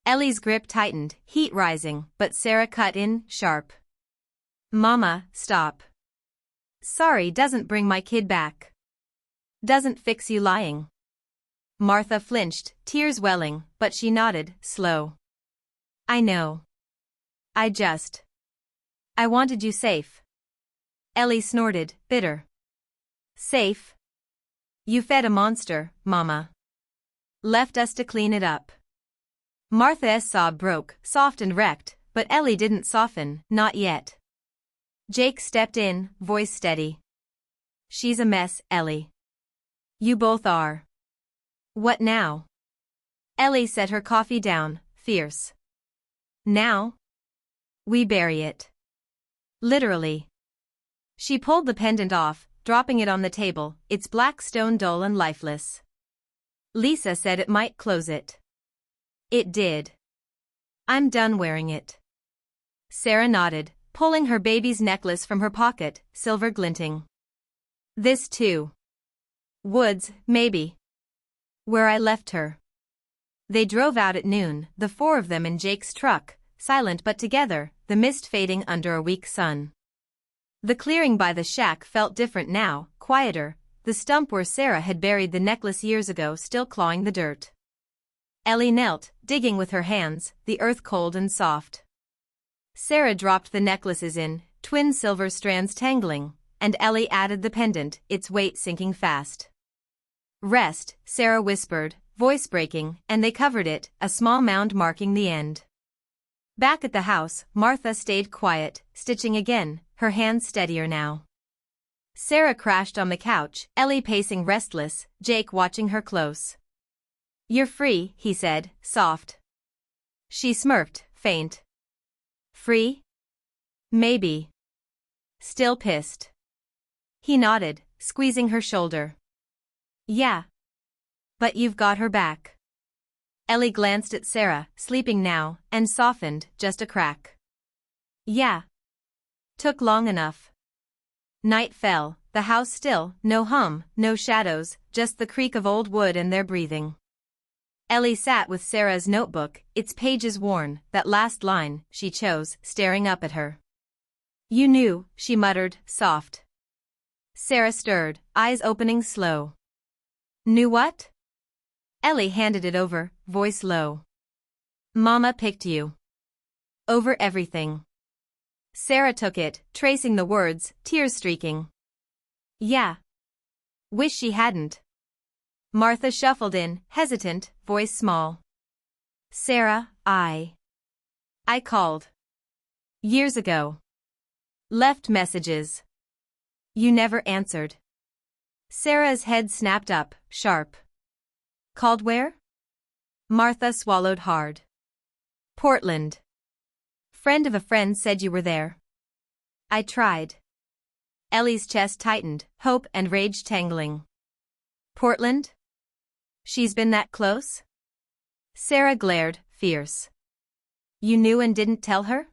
[SPEAKER 1] Ellie's grip tightened, heat rising, but Sarah cut in, sharp. Mama, stop. Sorry doesn't bring my kid back. Doesn't fix you lying. Martha flinched, tears welling, but she nodded, slow. I know. I wanted you safe. Ellie snorted, bitter. Safe? You fed a monster, Mama. Left us to clean it up. Martha's sob broke, soft and wrecked, but Ellie didn't soften, not yet. Jake stepped in, voice steady. She's a mess, Ellie. You both are. What now? Ellie set her coffee down, fierce. Now? We bury it. Literally. She pulled the pendant off, dropping it on the table, its black stone dull and lifeless. Lisa said it might close it. It did. I'm done wearing it. Sarah nodded, pulling her baby's necklace from her pocket, silver glinting. This too. Woods, maybe. Where I left her. They drove out at noon, the four of them in Jake's truck, silent but together, the mist fading under a weak sun. The clearing by the shack felt different now, quieter, the stump where Sarah had buried the necklace years ago still clawing the dirt. Ellie knelt, digging with her hands, the earth cold and soft. Sarah dropped the necklaces in, twin silver strands tangling, and Ellie added the pendant, its weight sinking fast. Rest, Sarah whispered, voice breaking, and they covered it, a small mound marking the end. Back at the house, Martha stayed quiet, stitching again, her hands steadier now. Sarah crashed on the couch, Ellie pacing restless, Jake watching her close. You're free, he said, soft. She smirked, faint. Free? Maybe. Still pissed. He nodded, squeezing her shoulder. Yeah. But you've got her back. Ellie glanced at Sarah, sleeping now, and softened, just a crack. Yeah. Took long enough. Night fell, the house still, no hum, no shadows, just the creak of old wood and their breathing. Ellie sat with Sarah's notebook, its pages worn, that last line, she chose, staring up at her. You knew, she muttered, soft. Sarah stirred, eyes opening slow. Knew what? Ellie handed it over, voice low. Mama picked you. Over everything. Sarah took it, tracing the words, tears streaking. Yeah. Wish she hadn't. Martha shuffled in, hesitant, voice small. Sarah, I called. Years ago. Left messages. You never answered. Sarah's head snapped up, sharp. Called where? Martha swallowed hard. Portland. Friend of a friend said you were there. I tried. Ellie's chest tightened, hope and rage tangling. Portland? She's been that close? Sarah glared, fierce. You knew and didn't tell her?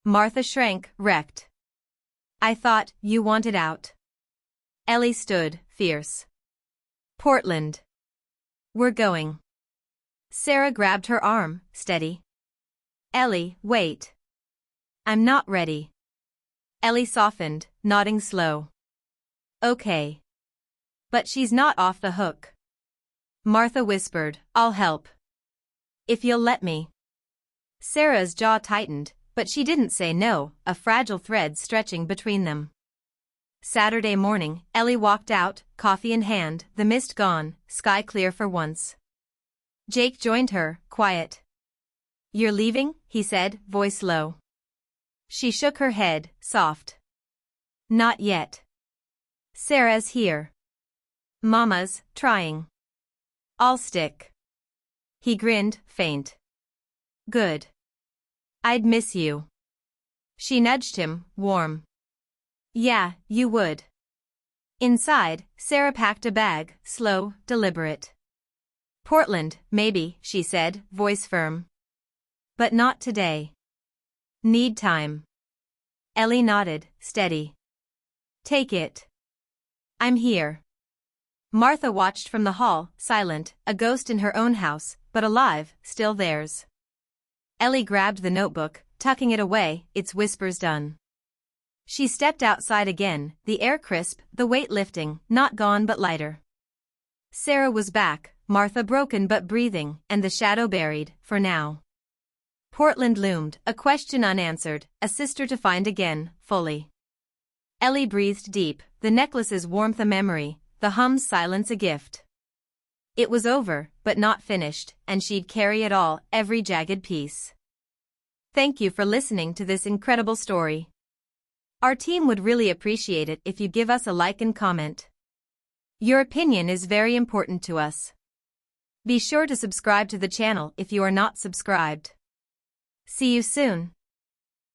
[SPEAKER 1] Martha shrank, wrecked. I thought you wanted out. Ellie stood, fierce. Portland. We're going. Sarah grabbed her arm, steady. Ellie, wait. I'm not ready. Ellie softened, nodding slow. Okay. But she's not off the hook. Martha whispered, I'll help. If you'll let me. Sarah's jaw tightened, but she didn't say no, a fragile thread stretching between them. Saturday morning, Ellie walked out, coffee in hand, the mist gone, sky clear for once. Jake joined her, quiet. You're leaving? He said, voice low. She shook her head, soft. Not yet. Sarah's here. Mama's trying. I'll stick. He grinned, faint. Good. I'd miss you. She nudged him, warm. Yeah, you would. Inside, Sarah packed a bag, slow, deliberate. Portland, maybe, she said, voice firm. But not today. Need time. Ellie nodded, steady. Take it. I'm here. Martha watched from the hall, silent, a ghost in her own house, but alive, still theirs. Ellie grabbed the notebook, tucking it away, its whispers done. She stepped outside again, the air crisp, the weight lifting, not gone but lighter. Sarah was back, Martha broken but breathing, and the shadow buried, for now. Portland loomed, a question unanswered, a sister to find again, fully. Ellie breathed deep, the necklace's warmth a memory, the hum's silence a gift. It was over, but not finished, and she'd carry it all, every jagged piece. Thank you for listening to this incredible story. Our team would really appreciate it if you give us a like and comment. Your opinion is very important to us. Be sure to subscribe to the channel if you are not subscribed. See you soon.